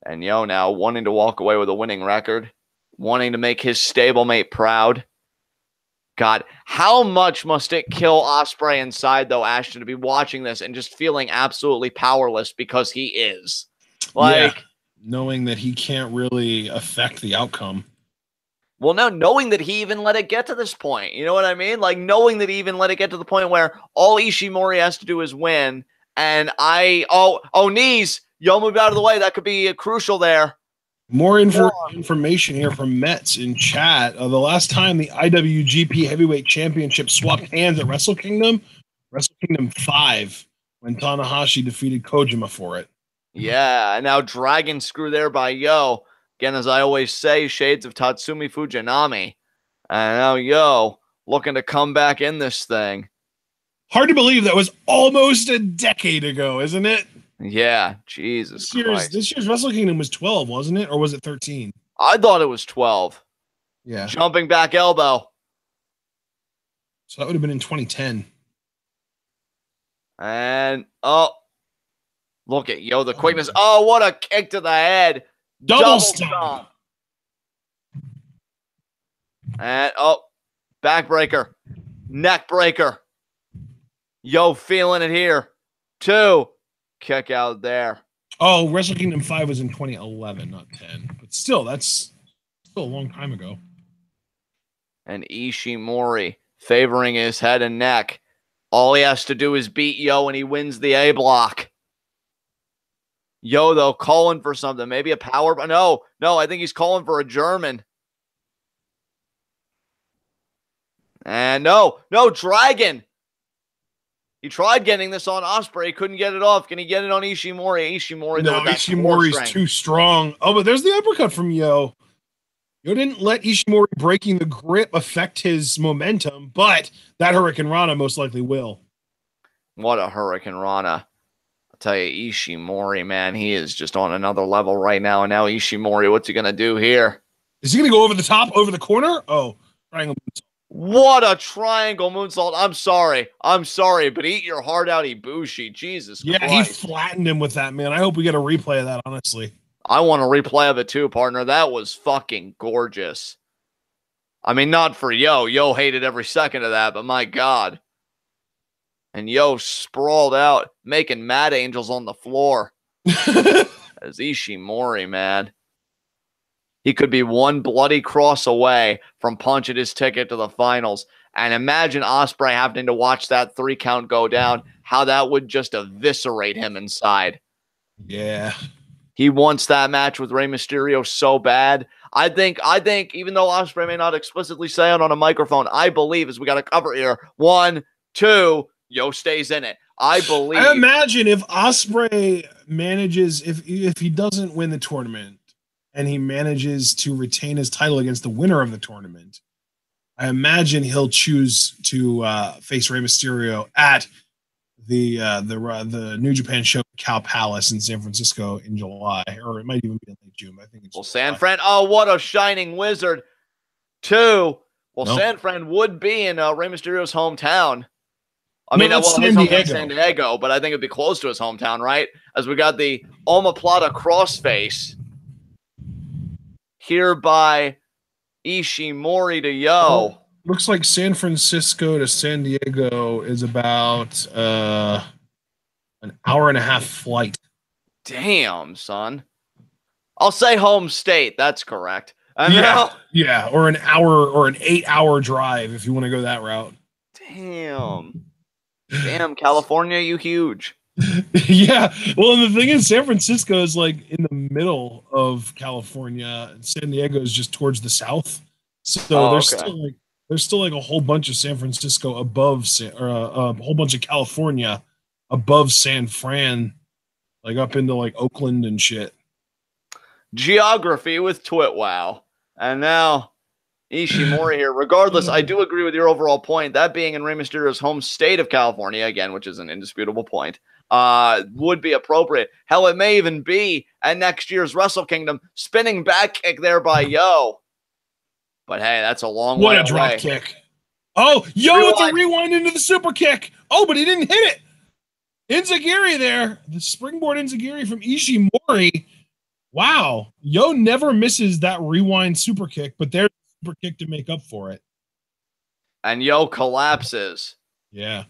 Speaker 2: And Yo now wanting to walk away with a winning record, wanting to make his stablemate proud. God, how much must it kill Ospreay inside, though, Ashton, to be watching this and just feeling absolutely powerless because he is? Like.
Speaker 1: Yeah. Knowing that he can't really affect the outcome.
Speaker 2: Well, now knowing that he even let it get to this point, you know what I mean? Like knowing that he even let it get to the point where all Ishimori has to do is win. And knees. Yo, move out of the way. That could be crucial there.
Speaker 1: More information here from Mets in chat. The last time the IWGP Heavyweight Championship swapped hands at Wrestle Kingdom 5, when Tanahashi defeated Kojima for it.
Speaker 2: Yeah, and now Dragon Screw there by Yo. Again, as I always say, shades of Tatsumi Fujinami. And now Yo looking to come back in this thing.
Speaker 1: Hard to believe that was almost a decade ago, isn't it?
Speaker 2: Yeah, Jesus Christ.
Speaker 1: This year's Wrestle Kingdom was 12, wasn't it? Or was it 13?
Speaker 2: I thought it was 12.
Speaker 1: Yeah.
Speaker 2: Jumping back elbow.
Speaker 1: So that would have been in 2010.
Speaker 2: And, look at Yo, the quickness. Oh, what a kick to the head.
Speaker 1: Double stomp.
Speaker 2: And, backbreaker. Neck breaker. Yo, feeling it here. 2. Kick out there.
Speaker 1: Oh, Wrestle Kingdom 5 was in 2011, not 10. But still, that's still a long time ago.
Speaker 2: And Ishimori favoring his head and neck. All he has to do is beat Yo and he wins the A block. Yo, though, calling for something. Maybe a power. No, I think he's calling for a German. And no, Dragon. He tried getting this on Ospreay, couldn't get it off. Can he get it on Ishimori?
Speaker 1: Ishimori's too strong. Oh, but there's the uppercut from Yo. Yo didn't let Ishimori breaking the grip affect his momentum, but that Hurricane Rana most likely will.
Speaker 2: What a Hurricane Rana. I'll tell you, Ishimori, man, he is just on another level right now. And now Ishimori, what's he going to do here?
Speaker 1: Is he going to go over the top, over the corner? Oh, triangle.
Speaker 2: What a triangle moonsault. I'm sorry, but eat your heart out, Ibushi. Jesus Christ.
Speaker 1: Yeah, he flattened him with that, man. I hope we get a replay of that, honestly.
Speaker 2: I want a replay of it too, partner. That was fucking gorgeous. I mean, not for Yo. Yo hated every second of that, but my God. And Yo sprawled out, making mad angels on the floor. As Ishimori, man. He could be one bloody cross away from punching his ticket to the finals. And imagine Ospreay having to watch that 3 count go down, how that would just eviscerate him inside.
Speaker 1: Yeah.
Speaker 2: He wants that match with Rey Mysterio so bad. I think, even though Ospreay may not explicitly say it on a microphone, I believe, as we got to cover here, 1, 2, Yo stays in it. I believe.
Speaker 1: I imagine if Ospreay manages, if he doesn't win the tournament, and he manages to retain his title against the winner of the tournament, I imagine he'll choose to face Rey Mysterio at the New Japan show, Cow Palace in San Francisco in July, or it might even be in late June. I think it's
Speaker 2: San Fran. Oh, what a shining wizard! 2. Well, nope. San Fran would be in Rey Mysterio's hometown. I mean, San Diego, but I think it'd be close to his hometown, right? As we got the omoplata crossface here by Ishimori to Yo.
Speaker 1: Looks like San Francisco to San Diego is about an hour and a half flight.
Speaker 2: Damn, son. I'll say home state. That's correct.
Speaker 1: Yeah, or an hour or an 8-hour drive if you want to go that route.
Speaker 2: Damn, California, you huge.
Speaker 1: Yeah, well, and the thing is, San Francisco is like in the middle of California, and San Diego is just towards the south. So there's still like a whole bunch of San Francisco above, or a whole bunch of California above San Fran, like up into like Oakland and shit.
Speaker 2: Geography with Twitwow, and now Ishimori here. Regardless, I do agree with your overall point. That being in Rey Mysterio's home state of California, again, which is an indisputable point, would be appropriate. Hell, it may even be at next year's Wrestle Kingdom. Spinning back kick there by Yo. But hey, that's a long way away.
Speaker 1: What a drop kick. Oh, Yo with the rewind into the super kick. Oh, but he didn't hit it. Enziguri there. The springboard Enziguri from Ishimori. Wow. Yo never misses that rewind super kick, but there's a super kick to make up for it.
Speaker 2: And Yo collapses.
Speaker 1: Yeah.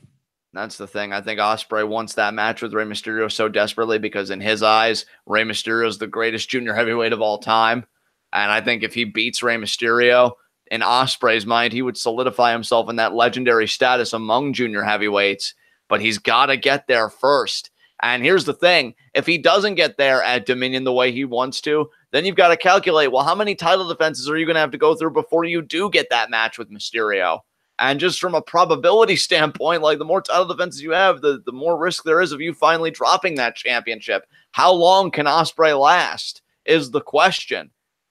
Speaker 2: That's the thing. I think Ospreay wants that match with Rey Mysterio so desperately because in his eyes, Rey Mysterio is the greatest junior heavyweight of all time. And I think if he beats Rey Mysterio, in Ospreay's mind, he would solidify himself in that legendary status among junior heavyweights, but he's got to get there first. And here's the thing. If he doesn't get there at Dominion the way he wants to, then you've got to calculate, well, how many title defenses are you going to have to go through before you do get that match with Mysterio? And just from a probability standpoint, like the more title defenses you have, the more risk there is of you finally dropping that championship. How long can Ospreay last is the question.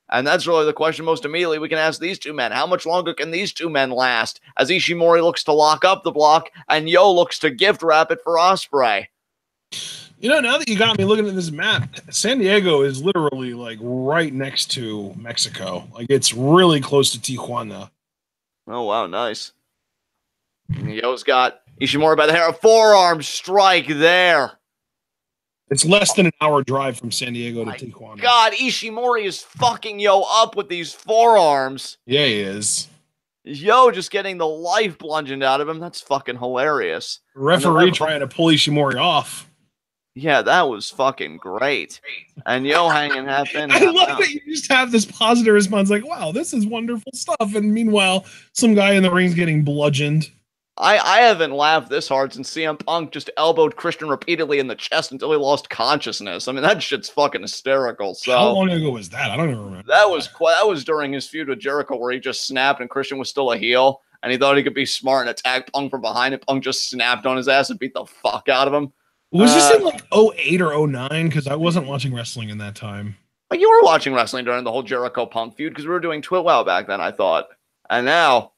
Speaker 2: And that's really the question most immediately we can ask these two men. How much longer can these two men last as Ishimori looks to lock up the block and Yo looks to gift wrap it for Ospreay?
Speaker 1: You know, now that you got me looking at this map, San Diego is literally like right next to Mexico. Like it's really close to Tijuana.
Speaker 2: Oh, wow, nice. Yo's got Ishimori by the hair. A forearm strike there.
Speaker 1: It's less than an hour drive from San Diego to Tijuana.
Speaker 2: God, Ishimori is fucking Yo up with these forearms.
Speaker 1: Yeah, he is.
Speaker 2: Yo just getting the life bludgeoned out of him. That's fucking hilarious.
Speaker 1: Referee trying to pull Ishimori off.
Speaker 2: Yeah, that was fucking great. And Yo hanging half in.
Speaker 1: I love that you just have this positive response like, wow, this is wonderful stuff. And meanwhile, some guy in the ring's getting bludgeoned.
Speaker 2: I haven't laughed this hard since CM Punk just elbowed Christian repeatedly in the chest until he lost consciousness. I mean, that shit's fucking hysterical. So
Speaker 1: how long ago was that? I don't even remember.
Speaker 2: That was during his feud with Jericho where he just snapped and Christian was still a heel. And he thought he could be smart and attack Punk from behind, and Punk just snapped on his ass and beat the fuck out of him.
Speaker 1: Was this in like 08 or 09? Because I wasn't watching wrestling in that time.
Speaker 2: But you were watching wrestling during the whole Jericho Punk feud because we were doing Twitwell back then, I thought. And now,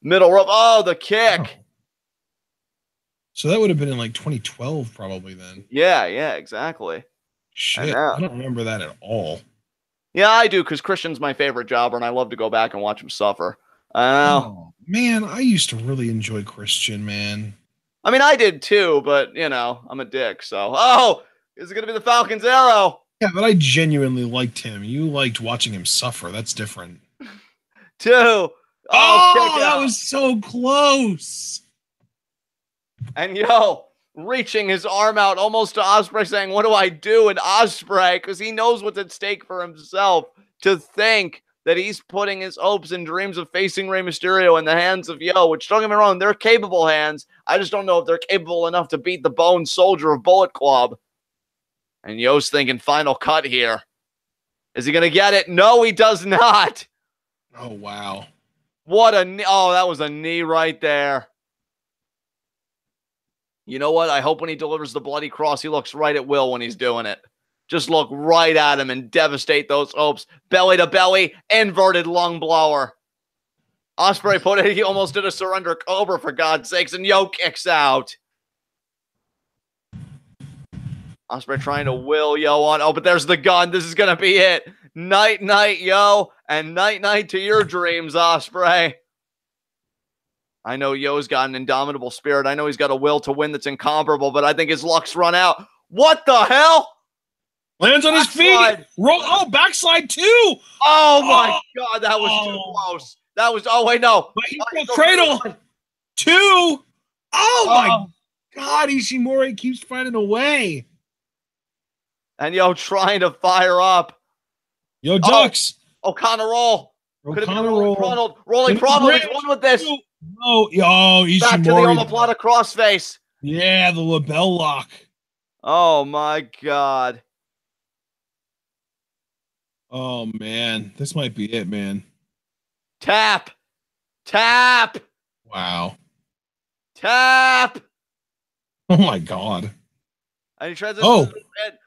Speaker 2: middle rope. Oh, the kick. Oh.
Speaker 1: So that would have been in like 2012 probably then.
Speaker 2: Yeah, exactly.
Speaker 1: Shit, I don't remember that at all.
Speaker 2: Yeah, I do because Christian's my favorite jobber and I love to go back and watch him suffer.
Speaker 1: Oh, man, I used to really enjoy Christian, man.
Speaker 2: I mean, I did too, but, you know, I'm a dick, so. Oh, is it going to be the Falcon's arrow?
Speaker 1: Yeah, but I genuinely liked him. You liked watching him suffer. That's different.
Speaker 2: 2. Oh,
Speaker 1: that was so close.
Speaker 2: And Yo, reaching his arm out almost to Ospreay saying, what do I do? And Ospreay, because he knows what's at stake for himself, to think that he's putting his hopes and dreams of facing Rey Mysterio in the hands of Yo, which, don't get me wrong, they're capable hands. I just don't know if they're capable enough to beat the Bone Soldier of Bullet Club. And Yo's thinking final cut here. Is he going to get it? No, he does not.
Speaker 1: Oh, wow.
Speaker 2: What a knee. Oh, that was a knee right there. You know what? I hope when he delivers the bloody cross, he looks right at Will when he's doing it. Just look right at him and devastate those hopes. Belly to belly, inverted lung blower. Ospreay put it. He almost did a surrender cobra, for God's sakes, and Yo kicks out. Ospreay trying to will Yo on. Oh, but there's the gun. This is going to be it. Night, night, Yo, and night, night to your dreams, Ospreay. I know Yo's got an indomitable spirit. I know he's got a will to win that's incomparable, but I think his luck's run out. What the hell?
Speaker 1: Lands on his feet. Roll. Oh, backslide too.
Speaker 2: Oh my God, that was too close. That was. Oh wait, no.
Speaker 1: Cradle. 2. Oh my God, Ishimori keeps finding a way.
Speaker 2: And Yo trying to fire up.
Speaker 1: Yo ducks.
Speaker 2: O'Connor roll.
Speaker 1: O'Connor roll.
Speaker 2: Rolling Ronald is one with this.
Speaker 1: Oh, Ishimori.
Speaker 2: Back to the omoplata crossface.
Speaker 1: Yeah, the label lock.
Speaker 2: Oh my God.
Speaker 1: Oh, man. This might be it, man.
Speaker 2: Tap.
Speaker 1: Wow.
Speaker 2: Tap.
Speaker 1: Oh, my God.
Speaker 2: And he tries to...
Speaker 1: Oh,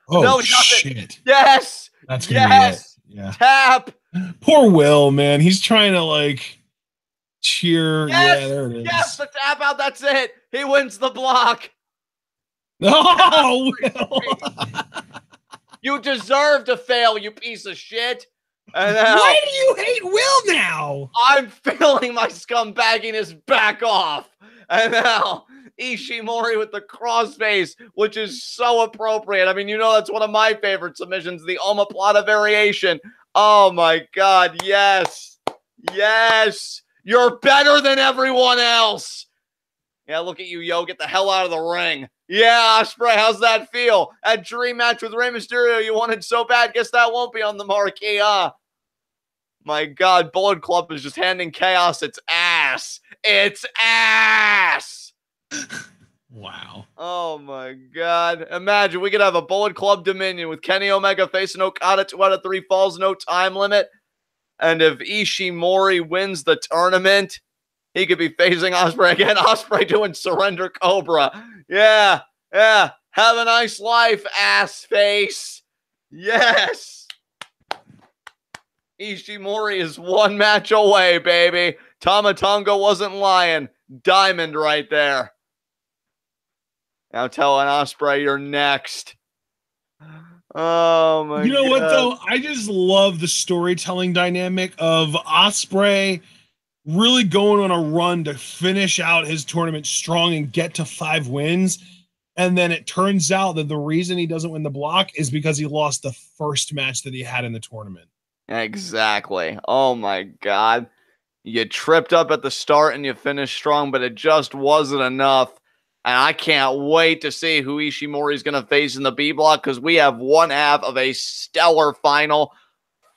Speaker 2: no,
Speaker 1: shit.
Speaker 2: Yes.
Speaker 1: That's going to be it. Yeah.
Speaker 2: Tap.
Speaker 1: Poor Will, man. He's trying to, like, cheer.
Speaker 2: Yes.
Speaker 1: Yeah, there it is.
Speaker 2: Yes, the tap out. That's it. He wins the block.
Speaker 1: Oh, Will.
Speaker 2: You deserve to fail, you piece of shit. And now,
Speaker 1: why do you hate Will now?
Speaker 2: I'm feeling my scumbagginess back off. And now, Ishimori with the crossface, which is so appropriate. I mean, you know that's one of my favorite submissions, the omoplata variation. Oh, my God, yes. Yes. You're better than everyone else. Yeah, look at you, Yo. Get the hell out of the ring. Yeah, Ospreay, how's that feel? That dream match with Rey Mysterio you wanted so bad. Guess that won't be on the marquee, huh? My God, Bullet Club is just handing Chaos its ass. Its ass!
Speaker 1: Wow.
Speaker 2: Oh my God. Imagine we could have a Bullet Club Dominion with Kenny Omega facing Okada 2 out of 3 falls, no time limit. And if Ishimori wins the tournament, he could be facing Ospreay again. Ospreay doing Surrender Cobra. Yeah. Have a nice life, ass face. Yes. Ishimori is 1 match away, baby. Tama Tonga wasn't lying. Diamond right there. Now telling Ospreay you're next. Oh my God.
Speaker 1: You know what though? I just love the storytelling dynamic of Ospreay really going on a run to finish out his tournament strong and get to 5 wins. And then it turns out that the reason he doesn't win the block is because he lost the first match that he had in the tournament.
Speaker 2: Exactly. Oh my God. You tripped up at the start and you finished strong, but it just wasn't enough. And I can't wait to see who Ishimori is going to face in the B block because we have one half of a stellar final.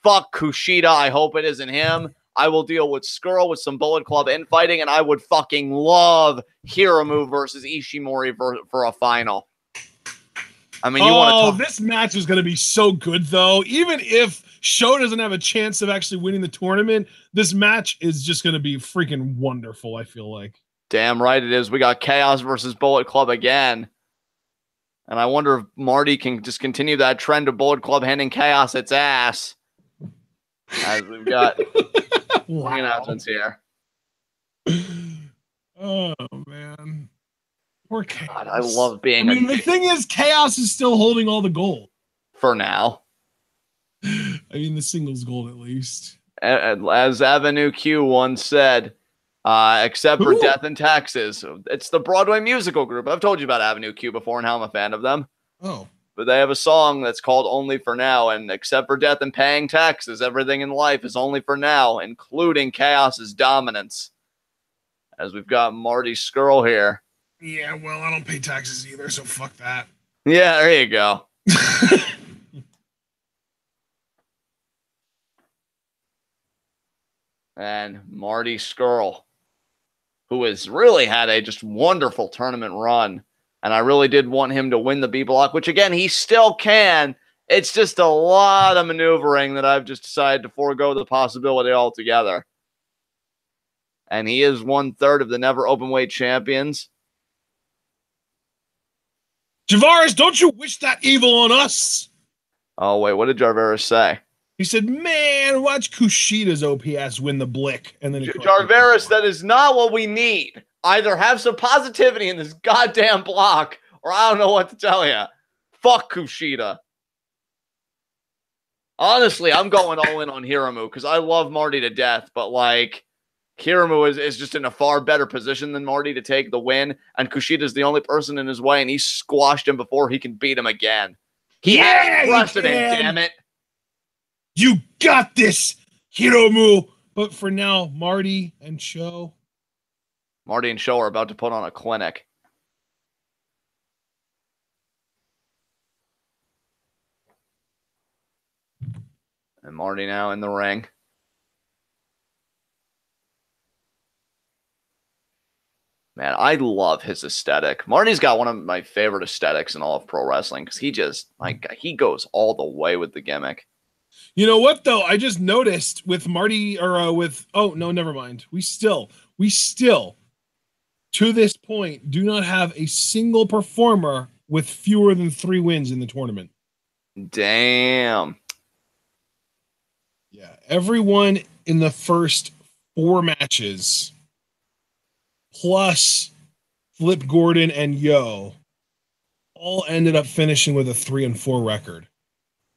Speaker 2: Fuck Kushida. I hope it isn't him. I will deal with Scurll with some Bullet Club infighting, and I would fucking love Hiromu versus Ishimori for a final. I mean, you want to talk.
Speaker 1: This match is going to be so good, though. Even if Sho doesn't have a chance of actually winning the tournament, this match is just going to be freaking wonderful, I feel like.
Speaker 2: Damn right it is. We got Chaos versus Bullet Club again. And I wonder if Marty can just continue that trend of Bullet Club handing Chaos its ass. As we've got announcements here.
Speaker 1: Oh, man. Poor Chaos.
Speaker 2: God, I love being
Speaker 1: the thing is, Chaos is still holding all the gold.
Speaker 2: For now.
Speaker 1: The singles gold at least.
Speaker 2: As Avenue Q once said, except for Death in Taxes. It's the Broadway musical group. I've told you about Avenue Q before and how I'm a fan of them.
Speaker 1: Oh.
Speaker 2: But they have a song that's called Only for Now, and except for death and paying taxes, everything in life is only for now, including Chaos's dominance. As we've got Marty Scurll here.
Speaker 1: Yeah, well, I don't pay taxes either, so fuck that.
Speaker 2: Yeah, there you go. And Marty Scurll, who has really had a just wonderful tournament run. And I really did want him to win the B block, which again, he still can. It's just a lot of maneuvering that I've just decided to forego the possibility altogether. And he is 1/3 of the never openweight champions.
Speaker 1: Javaris, don't you wish that evil on us?
Speaker 2: Oh, wait, what did Jarveris say?
Speaker 1: He said, man, watch Kushida's OPS win the blick. And then
Speaker 2: Jarveris, that is not what we need. Either have some positivity in this goddamn block, or I don't know what to tell you. Fuck Kushida. Honestly, I'm going all in on Hiromu because I love Marty to death, but like Hiromu is just in a far better position than Marty to take the win, and Kushida is the only person in his way, and he squashed him before he can beat him again. He has precedent, damn it.
Speaker 1: You got this, Hiromu. But for now, Marty and Sho
Speaker 2: are about to put on a clinic. And Marty now in the ring. Man, I love his aesthetic. Marty's got one of my favorite aesthetics in all of pro wrestling because he goes all the way with the gimmick.
Speaker 1: You know what, though? I just noticed with Marty, oh, no, never mind. We still, to this point, do not have a single performer with fewer than 3 wins in the tournament.
Speaker 2: Damn.
Speaker 1: Yeah, everyone in the first 4 matches, plus Flip Gordon and Yo, all ended up finishing with a 3-4 record.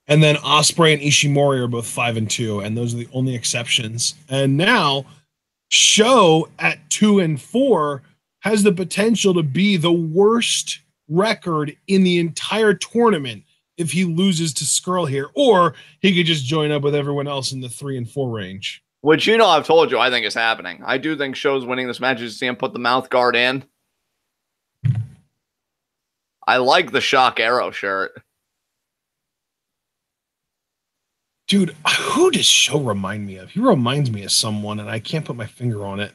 Speaker 1: And then Ospreay and Ishimori are both 5-2, and those are the only exceptions. And now, Sho at 2-4 has the potential to be the worst record in the entire tournament if he loses to Scurll here, or he could just join up with everyone else in the 3-4 range.
Speaker 2: Which, I've told you, I think is happening. I do think Sho's winning this match. You see him put the mouth guard in. I like the Shock Arrow shirt.
Speaker 1: Dude, who does Show remind me of? He reminds me of someone, and I can't put my finger on it.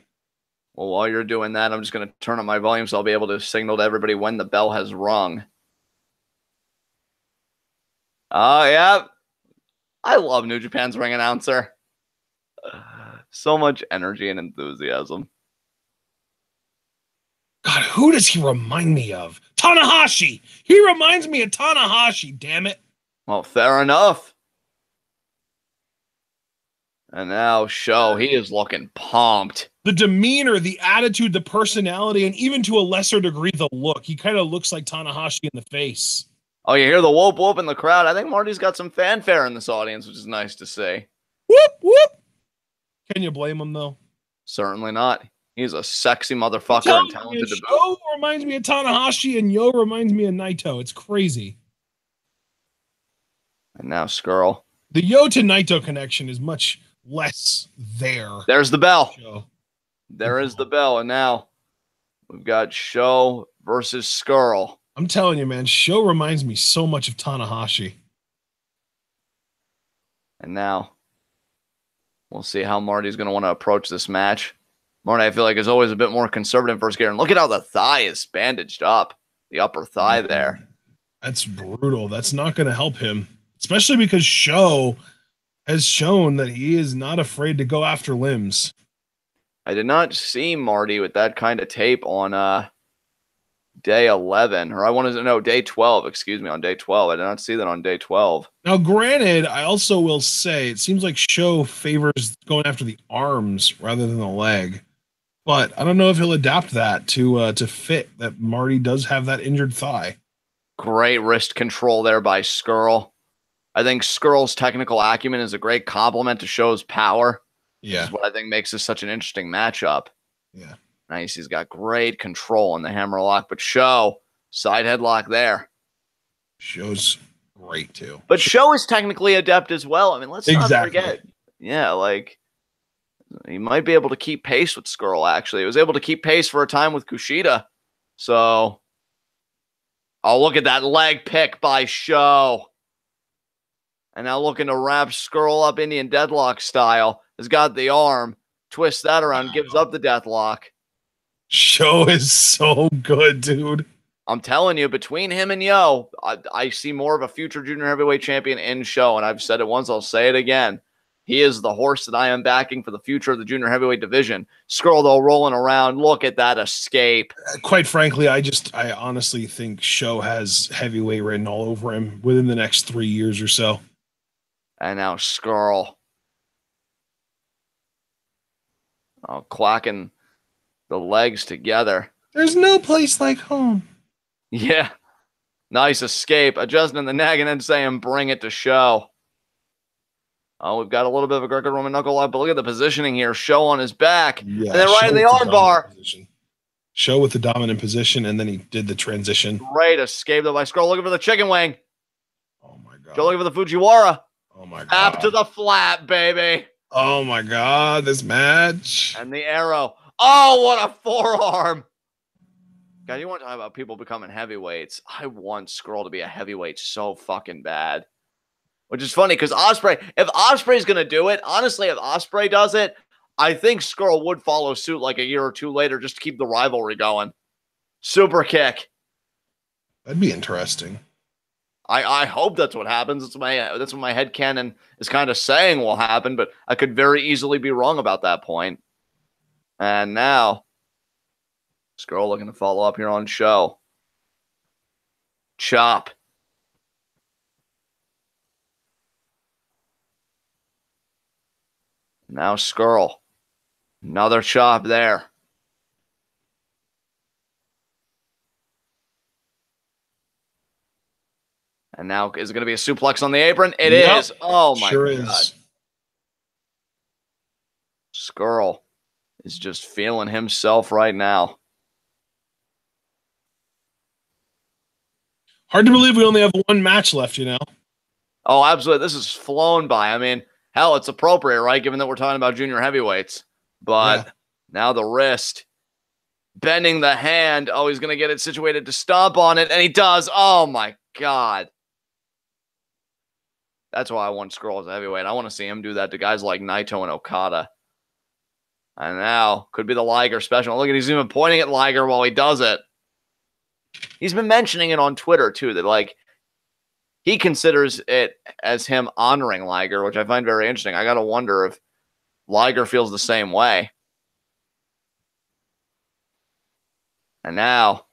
Speaker 2: Well, while you're doing that, I'm just going to turn up my volume so I'll be able to signal to everybody when the bell has rung. Oh, yeah. I love New Japan's ring announcer. So much energy and enthusiasm.
Speaker 1: God, who does he remind me of? Tanahashi! He reminds me of Tanahashi, damn it.
Speaker 2: Well, fair enough. And now Show, he is looking pumped.
Speaker 1: The demeanor, the attitude, the personality, and even to a lesser degree, the look. He kind of looks like Tanahashi in the face.
Speaker 2: Oh, you hear the whoop whoop in the crowd? I think Marty's got some fanfare in this audience, which is nice to see.
Speaker 1: Whoop whoop! Can you blame him, though?
Speaker 2: Certainly not. He's a sexy motherfucker and talented to boot.
Speaker 1: Show reminds me of Tanahashi, and Yo reminds me of Naito. It's crazy.
Speaker 2: And now Scurll.
Speaker 1: The Yo to Naito connection is much less there.
Speaker 2: There's the bell.
Speaker 1: Show.
Speaker 2: There is the bell. And now we've got Show versus Scurll.
Speaker 1: I'm telling you, man, Show reminds me so much of Tanahashi.
Speaker 2: And now we'll see how Marty's going to want to approach this match. Marty, I feel like, is always a bit more conservative first gear. And look at how the thigh is bandaged up. The upper thigh there.
Speaker 1: That's brutal. That's not going to help him. Especially because Show has shown that he is not afraid to go after limbs.
Speaker 2: I did not see Marty with that kind of tape on day 11. Or I want to know, day 12. Excuse me, on day 12. I did not see that on day 12.
Speaker 1: Now, granted, I also will say it seems like Show favors going after the arms rather than the leg. But I don't know if he'll adapt that to fit that Marty does have that injured thigh.
Speaker 2: Great wrist control there by Scurll. I think Scurll's technical acumen is a great complement to Show's power.
Speaker 1: Yeah.
Speaker 2: Which is what I think makes this such an interesting matchup.
Speaker 1: Yeah.
Speaker 2: Nice. He's got great control on the hammerlock, but Show, side headlock there.
Speaker 1: Show's great too.
Speaker 2: But Show is technically adept as well. I mean, let's not forget. Yeah, like, he might be able to keep pace with Scurll, actually. He was able to keep pace for a time with Kushida. So, oh, look at that leg pick by Show. And now looking to wrap Scurll up Indian deadlock style. Has got the arm. Twists that around, gives up the deathlock.
Speaker 1: Show is so good, dude.
Speaker 2: I'm telling you, between him and Yo, I see more of a future junior heavyweight champion in Show. And I've said it once, I'll say it again. He is the horse that I am backing for the future of the junior heavyweight division. Scurll, though, rolling around. Look at that escape.
Speaker 1: Quite frankly, I honestly think Show has heavyweight written all over him within the next 3 years or so.
Speaker 2: And now Scurll. Oh, clacking the legs together.
Speaker 1: There's no place like home.
Speaker 2: Yeah. Nice escape. Adjusting the nag and then saying, bring it to Show. Oh, we've got a little bit of a Greco-Roman knuckle lock, but look at the positioning here. Show on his back. Yeah, and then right in the arm bar.
Speaker 1: Show with the dominant position, and then he did the transition.
Speaker 2: Great escape though by Scurll. Looking for the chicken wing.
Speaker 1: Oh, my God.
Speaker 2: Show looking for the Fujiwara.
Speaker 1: Oh, my God.
Speaker 2: Tap to the flat, baby.
Speaker 1: Oh, my God. This match.
Speaker 2: And the arrow. Oh, what a forearm. God, you want to talk about people becoming heavyweights. I want Scurll to be a heavyweight so fucking bad. Which is funny because Ospreay, if Ospreay's going to do it, honestly, if Ospreay does it, I think Scurll would follow suit like a year or two later just to keep the rivalry going. Super kick.
Speaker 1: That'd be interesting.
Speaker 2: I hope that's what happens. That's what my headcanon is kind of saying will happen, but I could very easily be wrong about that point. And now, Scurll looking to follow up here on Show. Chop. Now Scurll. Another chop there. And now, is it going to be a suplex on the apron? It is. Oh, my God. Scurll is just feeling himself right now.
Speaker 1: Hard to believe we only have one match left, you know?
Speaker 2: Oh, absolutely. This is flown by. I mean, hell, it's appropriate, right? Given that we're talking about junior heavyweights. But now the wrist. Bending the hand. Oh, he's going to get it situated to stomp on it. And he does. Oh, my God. That's why I want Scurll as a heavyweight. I want to see him do that to guys like Naito and Okada. And now, could be the Liger special. Look at, he's even pointing at Liger while he does it. He's been mentioning it on Twitter, too, that, like, he considers it as him honoring Liger, which I find very interesting. I got to wonder if Liger feels the same way. And now,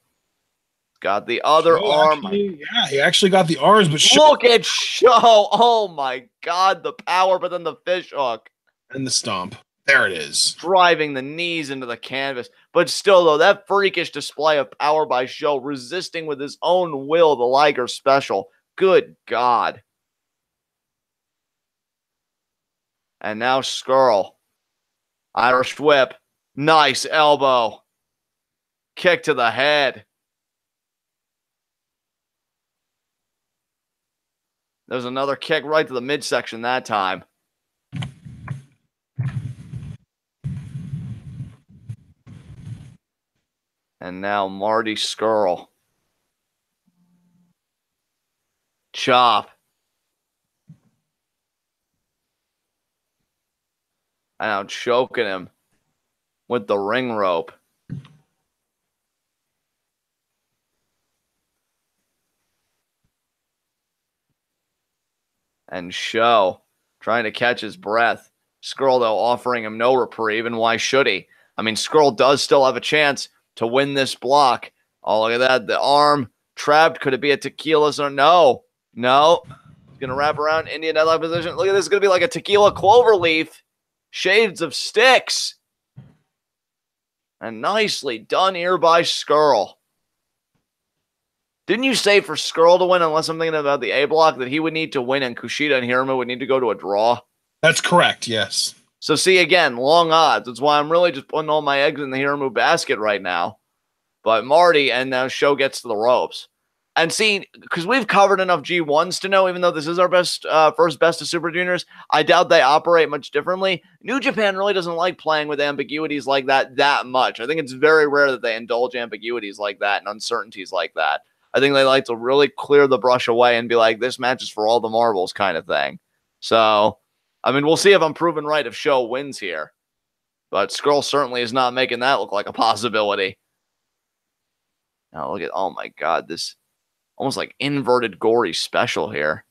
Speaker 2: got the other arm.
Speaker 1: Actually, yeah, he actually got the arms, but
Speaker 2: look at Show. Oh, my God, the power, but then the fish hook.
Speaker 1: And the stomp. There it is.
Speaker 2: Driving the knees into the canvas. But still, though, that freakish display of power by Show, resisting with his own will the Liger special. Good God. And now Scurll. Irish whip. Nice elbow. Kick to the head. There's another kick right to the midsection that time. And now Marty Scurll. Chop. And now choking him with the ring rope. And Show trying to catch his breath. Scurll, though, offering him no reprieve, and why should he? I mean, Scurll does still have a chance to win this block. Oh, look at that. The arm trapped. Could it be a tequila? Or no. No. He's going to wrap around Indian deadlock position. Look at this. It's going to be like a tequila clover leaf. Shades of sticks. And nicely done here by Scurll. Didn't you say for Scurll to win, unless I'm thinking about the A block, that he would need to win and Kushida and Hiromu would need to go to a draw?
Speaker 1: That's correct, yes.
Speaker 2: So see, again, long odds. That's why I'm really just putting all my eggs in the Hiromu basket right now. But Marty, and now Show gets to the ropes. And see, because we've covered enough G1s to know, even though this is our first Best of Super Juniors, I doubt they operate much differently. New Japan really doesn't like playing with ambiguities like that much. I think it's very rare that they indulge ambiguities like that and uncertainties like that. I think they like to really clear the brush away and be like, this match is for all the marbles kind of thing. So, I mean, we'll see if I'm proven right if Show wins here. But Scurll certainly is not making that look like a possibility. Now look at, oh my God, this almost like inverted gory special here.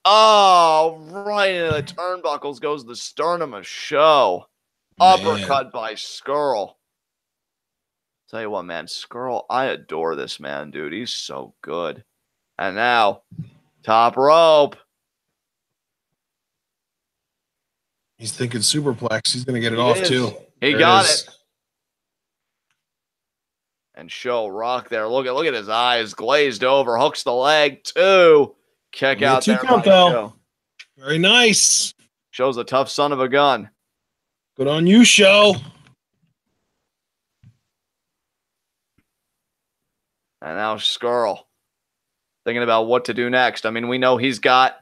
Speaker 2: Oh, right into the turnbuckles goes the sternum of Show. Uppercut by Scurll. Tell you what, man, Scurll, I adore this man, dude. He's so good. And now, top rope.
Speaker 1: He's thinking superplex. He's going to get it off, too.
Speaker 2: He got it. And Show rock there. Look at his eyes glazed over. Hooks the leg, too. Kick out there by Show.
Speaker 1: Very nice.
Speaker 2: Show's a tough son of a gun.
Speaker 1: Good on you, Show.
Speaker 2: And now Scurll thinking about what to do next. I mean, we know he's got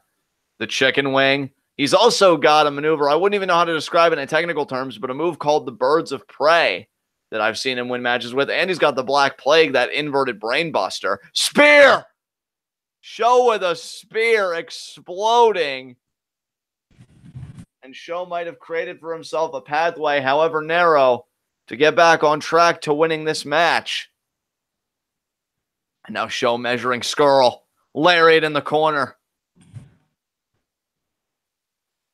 Speaker 2: the chicken wing. He's also got a maneuver. I wouldn't even know how to describe it in technical terms, but a move called the Birds of Prey that I've seen him win matches with. And he's got the Black Plague, that inverted brain buster. Spear! Show with a spear exploding. And Show might have created for himself a pathway, however narrow, to get back on track to winning this match. And now Show measuring Scurll. Lariat in the corner.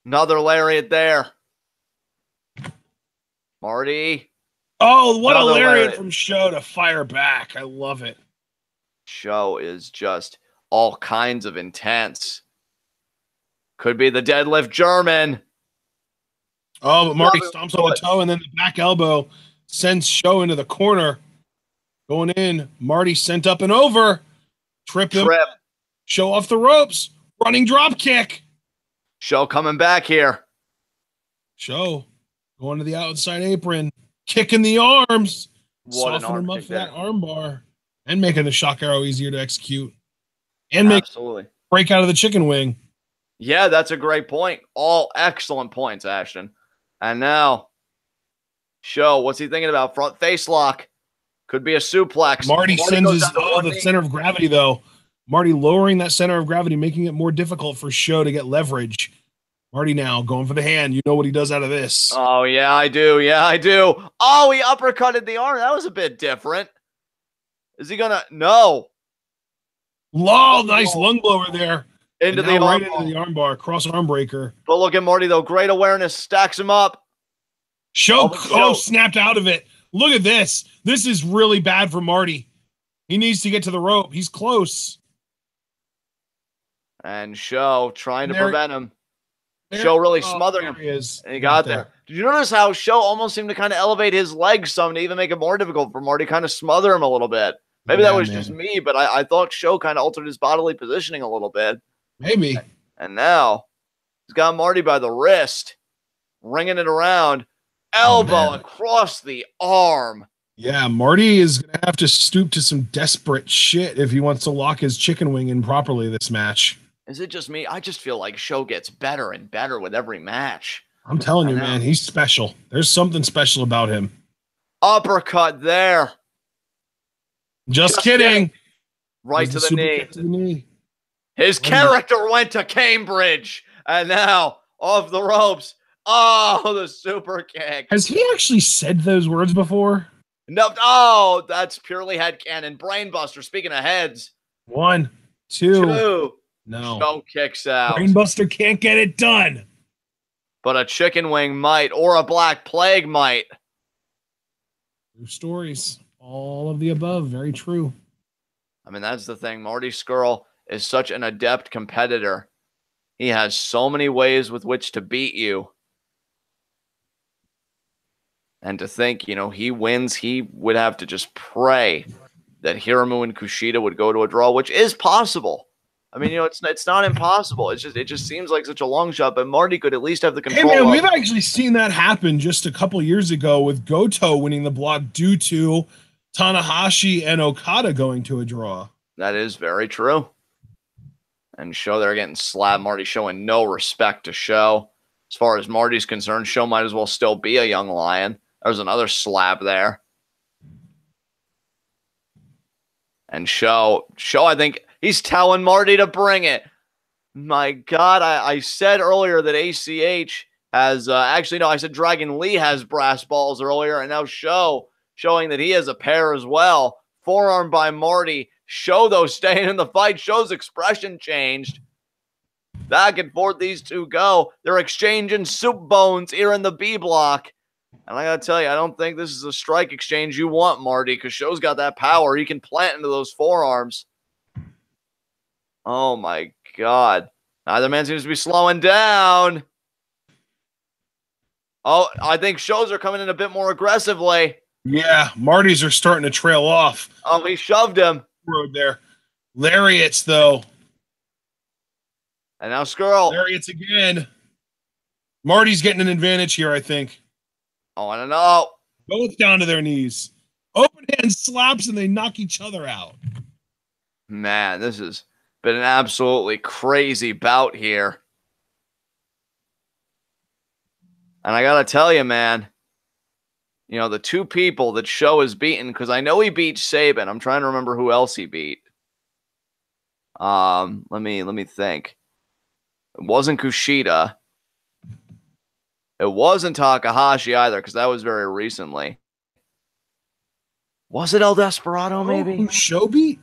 Speaker 2: Another lariat there. Marty.
Speaker 1: Oh, what a lariat from Show to fire back. I love it.
Speaker 2: Show is just all kinds of intense. Could be the deadlift German.
Speaker 1: Oh, but Marty stomps on the toe, and then the back elbow sends Show into the corner. Going in, Marty sent up and over. Trip him. Show off the ropes. Running drop kick.
Speaker 2: Show coming back here.
Speaker 1: Show going to the outside apron. Kicking the arms. Soften him up for that arm bar. And making the shock arrow easier to execute. And break out of the chicken wing.
Speaker 2: Yeah, that's a great point. All excellent points, Ashton. And now, Show, what's he thinking about? Front face lock. Could be a suplex.
Speaker 1: Marty sends his the center of gravity, though. Marty lowering that center of gravity, making it more difficult for Sho to get leverage. Marty now going for the hand. You know what he does out of this.
Speaker 2: Oh, yeah, I do. Yeah, I do. Oh, he uppercutted the arm. That was a bit different. Is he going to? No.
Speaker 1: Lol, nice lung blower there.
Speaker 2: Into the
Speaker 1: right
Speaker 2: arm.
Speaker 1: into the arm bar, cross arm breaker.
Speaker 2: But look at Marty, though. Great awareness. Stacks him up.
Speaker 1: Sho snapped out of it. Look at this. This is really bad for Marty. He needs to get to the rope. He's close.
Speaker 2: And Sho trying to prevent him. Sho really smothered him.
Speaker 1: He is.
Speaker 2: And he got there. Did you notice how Sho almost seemed to kind of elevate his legs some to even make it more difficult for Marty, kind of smother him a little bit? Maybe that was just me, but I thought Sho kind of altered his bodily positioning a little bit.
Speaker 1: Maybe.
Speaker 2: And now he's got Marty by the wrist, ringing it around, elbow across the arm.
Speaker 1: Yeah, Marty is going to have to stoop to some desperate shit if he wants to lock his chicken wing in properly this match.
Speaker 2: Is it just me? I just feel like Sho gets better and better with every match.
Speaker 1: I'm telling you, man, he's special. There's something special about him.
Speaker 2: Uppercut there.
Speaker 1: Just kidding.
Speaker 2: Right to the knee. His character went to Cambridge. And now off the ropes. Oh, the super kick.
Speaker 1: Has he actually said those words before?
Speaker 2: No. Oh, that's purely headcanon. Brainbuster, speaking of heads.
Speaker 1: 1, 2.
Speaker 2: No. Sho kicks out.
Speaker 1: Brainbuster can't get it done.
Speaker 2: But a chicken wing might, or a black plague might.
Speaker 1: True stories. All of the above. Very true.
Speaker 2: I mean, that's the thing. Marty Scurll is such an adept competitor. He has so many ways with which to beat you. And to think, you know, he wins, he would have to just pray that Hiromu and KUSHIDA would go to a draw, which is possible. I mean, you know, it's not impossible. It just seems like such a long shot, but Marty could at least have the control.
Speaker 1: Hey man, we've actually seen that happen just a couple years ago with Goto winning the block due to Tanahashi and Okada going to a draw.
Speaker 2: That is very true. And Sho, they're getting slapped. Marty showing no respect to Sho. As far as Marty's concerned, Sho might as well still be a young lion. There's another slap there. And Sho, I think he's telling Marty to bring it. My God, I said earlier that ACH has, actually, no, I said Dragon Lee has brass balls earlier, and now Sho showing that he has a pair as well. Forearm by Marty. Sho, though, staying in the fight. Sho's expression changed. Back and forth these two go. They're exchanging soup bones here in the B block. And I got to tell you, I don't think this is a strike exchange you want, Marty, because Sho's got that power. He can plant into those forearms. Oh, my God. Neither man seems to be slowing down. Oh, I think Sho's are coming in a bit more aggressively.
Speaker 1: Yeah, Marty's are starting to trail off.
Speaker 2: Oh, he shoved him.
Speaker 1: Road there. Lariats, though.
Speaker 2: And now Scurll.
Speaker 1: Lariats again. Marty's getting an advantage here, I think.
Speaker 2: Oh, I don't know.
Speaker 1: Both down to their knees. Open hand slaps, and they knock each other out.
Speaker 2: Man, this has been an absolutely crazy bout here. And I got to tell you, man, you know, the two people that Sho has beaten, because I know he beat Sabin. I'm trying to remember who else he beat. Let me think. It wasn't KUSHIDA. It wasn't Takahashi either, because that was very recently. Was it El Desperado, maybe?
Speaker 1: Sho beat?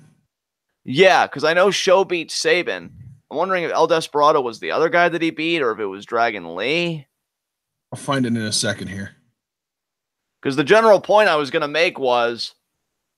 Speaker 2: Yeah, because I know Sho beat Sabin. I'm wondering if El Desperado was the other guy that he beat, or if it was Dragon Lee.
Speaker 1: I'll find it in a second here.
Speaker 2: Because the general point I was going to make was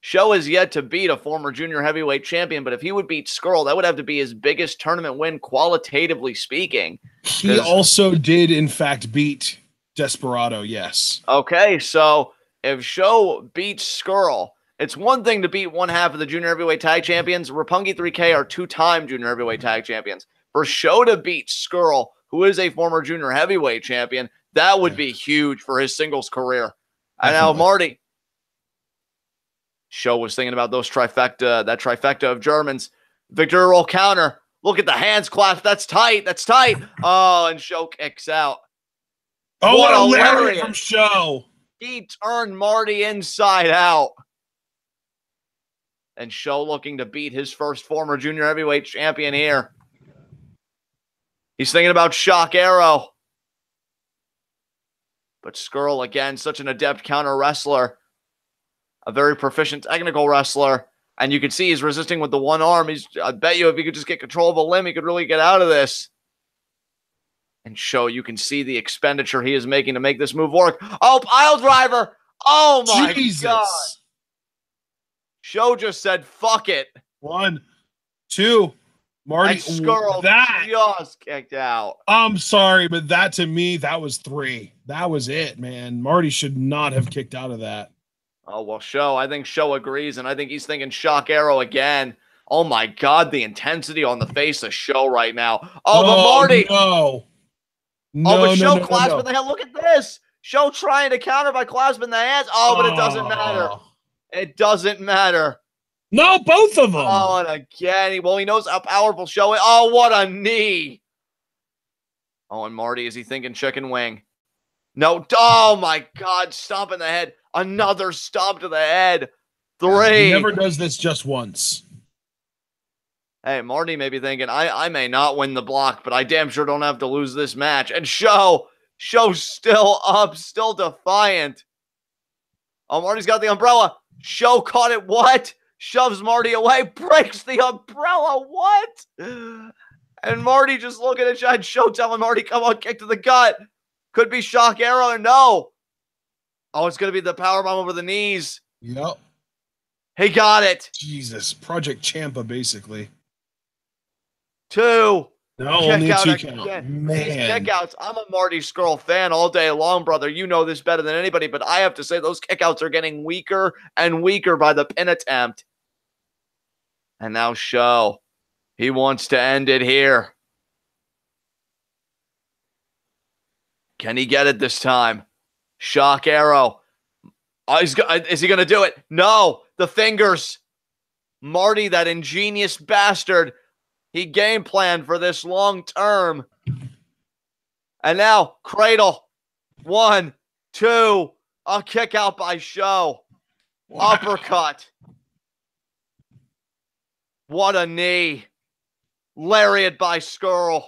Speaker 2: Sho is yet to beat a former junior heavyweight champion, but if he would beat Scurll, that would have to be his biggest tournament win, qualitatively speaking.
Speaker 1: He also did, in fact, beat Desperado, yes.
Speaker 2: Okay, so if Sho beats Scurll, it's one thing to beat one half of the junior heavyweight tag champions. Roppongi 3K are two-time junior heavyweight tag champions. For Sho to beat Scurll, who is a former junior heavyweight champion, that would be huge for his singles career. And now Marty. Sho was thinking about those trifecta, that trifecta of Germans. Victor roll counter. Look at the hands clasp. That's tight. That's tight. Oh, and Sho kicks out.
Speaker 1: Oh, what a lariat from Sho.
Speaker 2: He turned Marty inside out. And Sho looking to beat his first former junior heavyweight champion here. He's thinking about shock arrow. But Scurll, again, such an adept counter wrestler. A very proficient technical wrestler. And you can see he's resisting with the one arm. I bet you if he could just get control of a limb, he could really get out of this. And Sho, you can see the expenditure he is making to make this move work. Oh, pile driver. Oh, my God. Sho just said, fuck it.
Speaker 1: 1, 2. Marty,
Speaker 2: and Scurll just kicked out.
Speaker 1: I'm sorry, but that to me, that was 3. That was it, man. Marty should not have kicked out of that.
Speaker 2: Oh, well, I think Sho agrees, and I think he's thinking shock arrow again. Oh, my God, the intensity on the face of Sho right now. Oh, but Marty.
Speaker 1: No.
Speaker 2: But Sho clasping the hand. Look at this. Sho trying to counter by clasping the hands. Oh, but it doesn't matter. It doesn't matter.
Speaker 1: No, both of them.
Speaker 2: Oh, and again, he knows how powerful Sho is. Oh, what a knee. Oh, and Marty, is he thinking chicken wing? No. Oh, my God, stomp in the head. Another stomp to the head. 3.
Speaker 1: He never does this just once.
Speaker 2: Hey, Marty may be thinking, I may not win the block, but I damn sure don't have to lose this match. And Sho's still up, still defiant. Oh, Marty's got the umbrella. Sho caught it. What? Shoves Marty away, breaks the umbrella. What? And Marty just looking at Sho telling Marty, come on, kick to the gut. Could be shock arrow or no. Oh, it's going to be the powerbomb over the knees.
Speaker 1: Yep.
Speaker 2: He got it.
Speaker 1: Jesus. Project Ciampa, basically.
Speaker 2: 2.
Speaker 1: No, only a 2 count. Man.
Speaker 2: These kickouts, I'm a Marty Scurll fan all day long, brother. You know this better than anybody, but I have to say those kickouts are getting weaker and weaker by the pin attempt. And now Sho, he wants to end it here. Can he get it this time? Shock arrow. Oh, is he going to do it? No, the fingers. Marty, that ingenious bastard. He game planned for this long term. And now, cradle. 1, 2. A kick out by Sho. Wow. Uppercut. What a knee. Lariat by Scurll.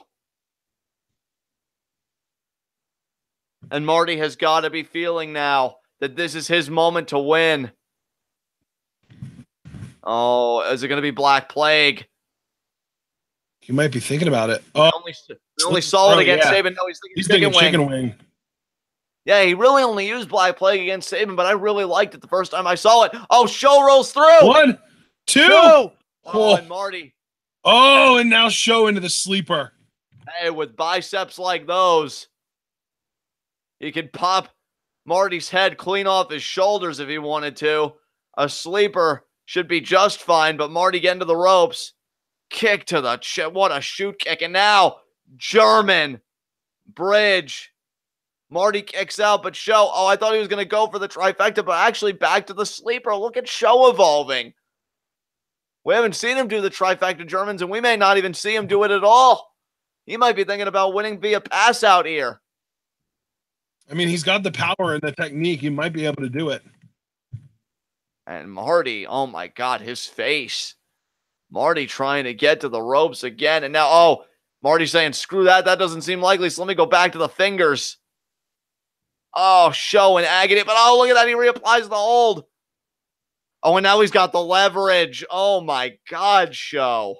Speaker 2: And Marty has got to be feeling now that this is his moment to win. Oh, is it going to be Black Plague?
Speaker 1: You might be thinking about it.
Speaker 2: We only saw it against Sabin. No, he's thinking
Speaker 1: chicken wing.
Speaker 2: Yeah, he really only used Black Plague against Sabin, but I really liked it the first time I saw it. Oh, Sho rolls through.
Speaker 1: 1, 2.
Speaker 2: Oh, and Marty.
Speaker 1: Oh, and now Sho into the sleeper.
Speaker 2: Hey, with biceps like those, he could pop Marty's head clean off his shoulders if he wanted to. A sleeper should be just fine, but Marty getting to the ropes. Kick to the chest. What a shoot kick. And now, German bridge. Marty kicks out, but Sho, oh, I thought he was going to go for the trifecta, but actually back to the sleeper. Look at Sho evolving. We haven't seen him do the trifecta Germans, and we may not even see him do it at all. He might be thinking about winning via pass out here.
Speaker 1: I mean, he's got the power and the technique. He might be able to do it.
Speaker 2: And Marty, oh my God, his face. Marty trying to get to the ropes again. And now, oh, Marty's saying, screw that. That doesn't seem likely. So let me go back to the fingers. Oh, Sho in agony. But oh, look at that. He reapplies the hold. Oh, and now he's got the leverage. Oh my God, Sho.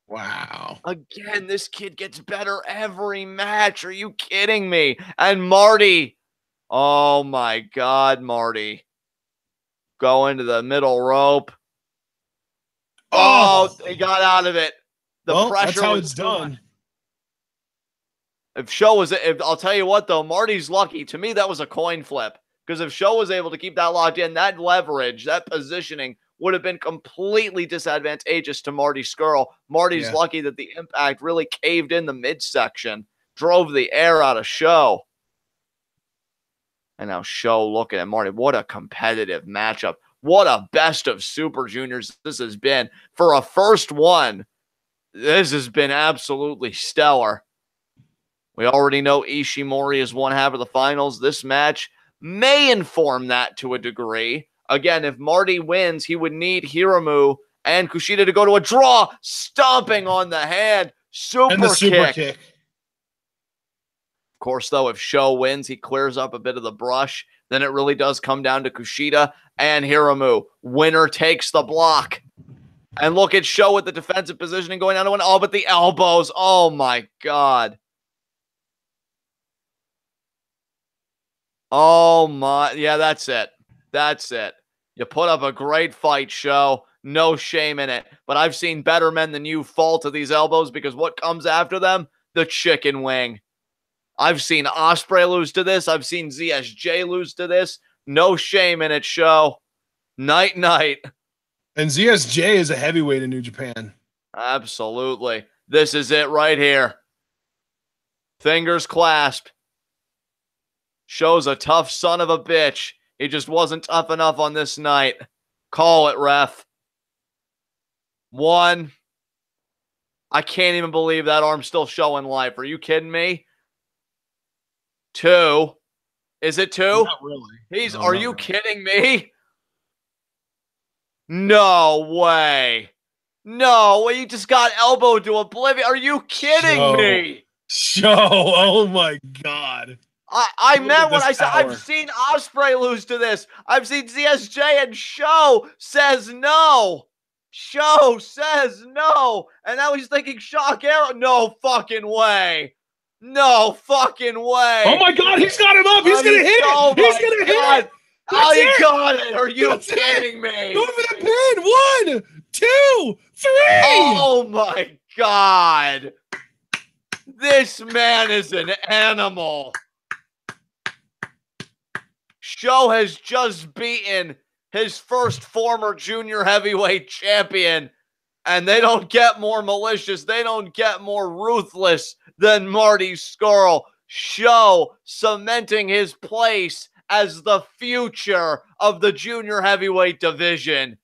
Speaker 1: Wow.
Speaker 2: Again, this kid gets better every match. Are you kidding me? And Marty. Oh my God, Marty. Go into the middle rope. Oh, they got out of it. The pressure.
Speaker 1: That's how it's done.
Speaker 2: If I'll tell you what though, Marty's lucky. To me, that was a coin flip. Because if Sho was able to keep that locked in, that leverage, that positioning would have been completely disadvantageous to Marty Scurll. Marty's lucky that the impact really caved in the midsection, drove the air out of Sho. And now Sho looking at Marty. What a competitive matchup. What a best of Super Juniors this has been. For a first one, this has been absolutely stellar. We already know Ishimori is one half of the finals. This match may inform that to a degree. Again, if Marty wins, he would need Hiromu And Kushida to go to a draw, stomping on the hand.
Speaker 1: And the super kick.
Speaker 2: Of course, though, if Sho wins, he clears up a bit of the brush. Then it really does come down to Kushida and Hiromu. Winner takes the block. And look at Sho with the defensive positioning going down to one. Oh, but the elbows. Oh, my God. Oh, my. Yeah, that's it. That's it. You put up a great fight, Sho. No shame in it. But I've seen better men than you fall to these elbows because what comes after them? The chicken wing. I've seen Ospreay lose to this. I've seen ZSJ lose to this. No shame in it, Sho. Night, night.
Speaker 1: And ZSJ is a heavyweight in New Japan.
Speaker 2: Absolutely. This is it right here. Fingers clasped. Sho's a tough son of a bitch. He just wasn't tough enough on this night. Call it, ref. 1. I can't even believe that arm's still showing life. Are you kidding me? 2. Is it 2?
Speaker 1: Not really.
Speaker 2: Are you kidding me? No way. No way. You just got elbowed to oblivion. Are you kidding me?
Speaker 1: Sho. Oh my God.
Speaker 2: I meant what I said. I've seen Ospreay lose to this. I've seen ZSJ and Sho says no. Sho says no. And now he's thinking shock arrow. No fucking way. No fucking way.
Speaker 1: Oh my God. He's got him up. He's going to hit it. He's going to hit it.
Speaker 2: Oh, you got it. Are you kidding me?
Speaker 1: Go for the pin. 1, 2, 3.
Speaker 2: Oh my God. This man is an animal. Sho has just beaten his first former junior heavyweight champion, and they don't get more malicious. They don't get more ruthless than Marty Scurll. Sho cementing his place as the future of the junior heavyweight division.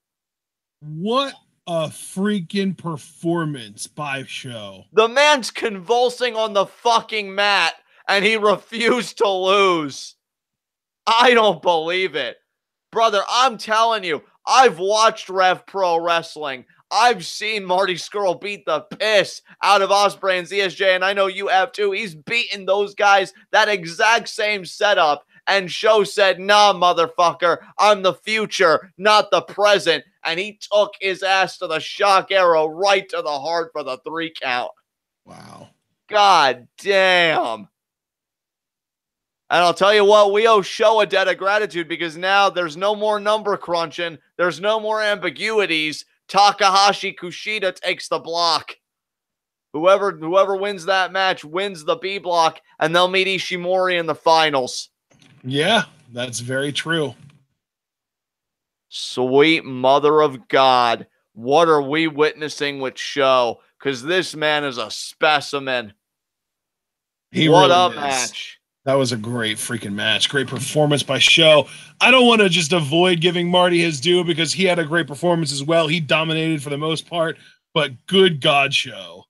Speaker 1: What a freaking performance by Sho.
Speaker 2: The man's convulsing on the fucking mat, and he refused to lose. I don't believe it. Brother, I'm telling you, I've watched Rev Pro Wrestling. I've seen Marty Scurll beat the piss out of Ospreay and ZSJ, and I know you have too. He's beaten those guys that exact same setup, and Sho said, nah, motherfucker, I'm the future, not the present, and he took his ass to the shock arrow right to the heart for the 3 count.
Speaker 1: Wow.
Speaker 2: God damn. And I'll tell you what, we owe Sho a debt of gratitude because now there's no more number crunching. There's no more ambiguities. Takahashi Kushida takes the block. Whoever wins that match wins the B block, and they'll meet Ishimori in the finals.
Speaker 1: Yeah, that's very true.
Speaker 2: Sweet mother of God. What are we witnessing with Sho? Because this man is a specimen. What a match.
Speaker 1: That was a great freaking match. Great performance by Sho. I don't want to just avoid giving Marty his due because he had a great performance as well. He dominated for the most part, but good God, Sho.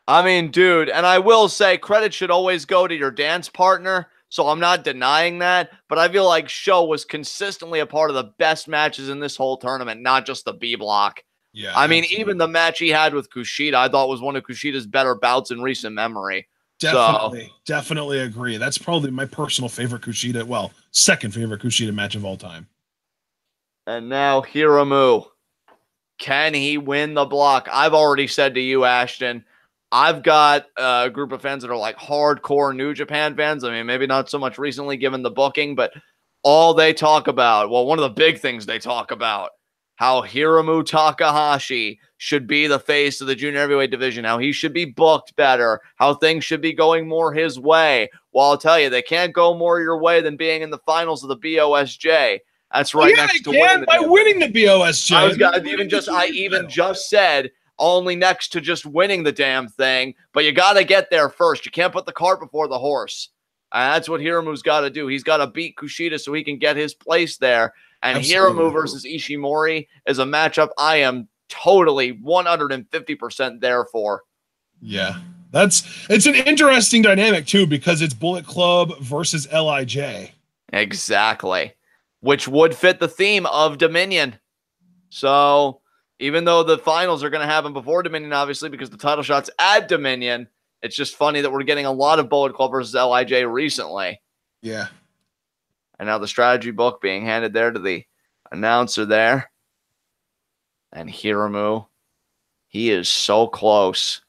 Speaker 2: I mean, dude, and I will say credit should always go to your dance partner, so I'm not denying that, but I feel like Sho was consistently a part of the best matches in this whole tournament, not just the B block.
Speaker 1: Yeah,
Speaker 2: I mean, even the match he had with Kushida, I thought was one of Kushida's better bouts in recent memory.
Speaker 1: Definitely agree. That's probably my personal favorite Kushida, well, second favorite Kushida match of all time.
Speaker 2: And now Hiromu. Can he win the block? I've already said to you, Ashton, I've got a group of fans that are like hardcore New Japan fans. I mean, maybe not so much recently given the booking, but all they talk about, well, one of the big things they talk about, how Hiromu Takahashi should be the face of the junior heavyweight division, how he should be booked better, how things should be going more his way. Well, I'll tell you, they can't go more your way than being in the finals of the BOSJ. That's right next to
Speaker 1: winning the BOSJ.
Speaker 2: I even just said only next to just winning the damn thing, but you got to get there first. You can't put the cart before the horse. And that's what Hiromu's got to do. He's got to beat Kushida so he can get his place there. And Absolutely. Hiromu versus Ishimori is a matchup I am totally 150% there for.
Speaker 1: Yeah, it's an interesting dynamic too because it's Bullet Club versus LIJ.
Speaker 2: Exactly, which would fit the theme of Dominion. So Even though the finals are going to happen before Dominion, obviously, because the title shot's at Dominion. It's just funny that we're getting a lot of Bullet Club versus LIJ recently.
Speaker 1: Yeah.
Speaker 2: And now the strategy book being handed there to the announcer there. And Hiromu, he is so close.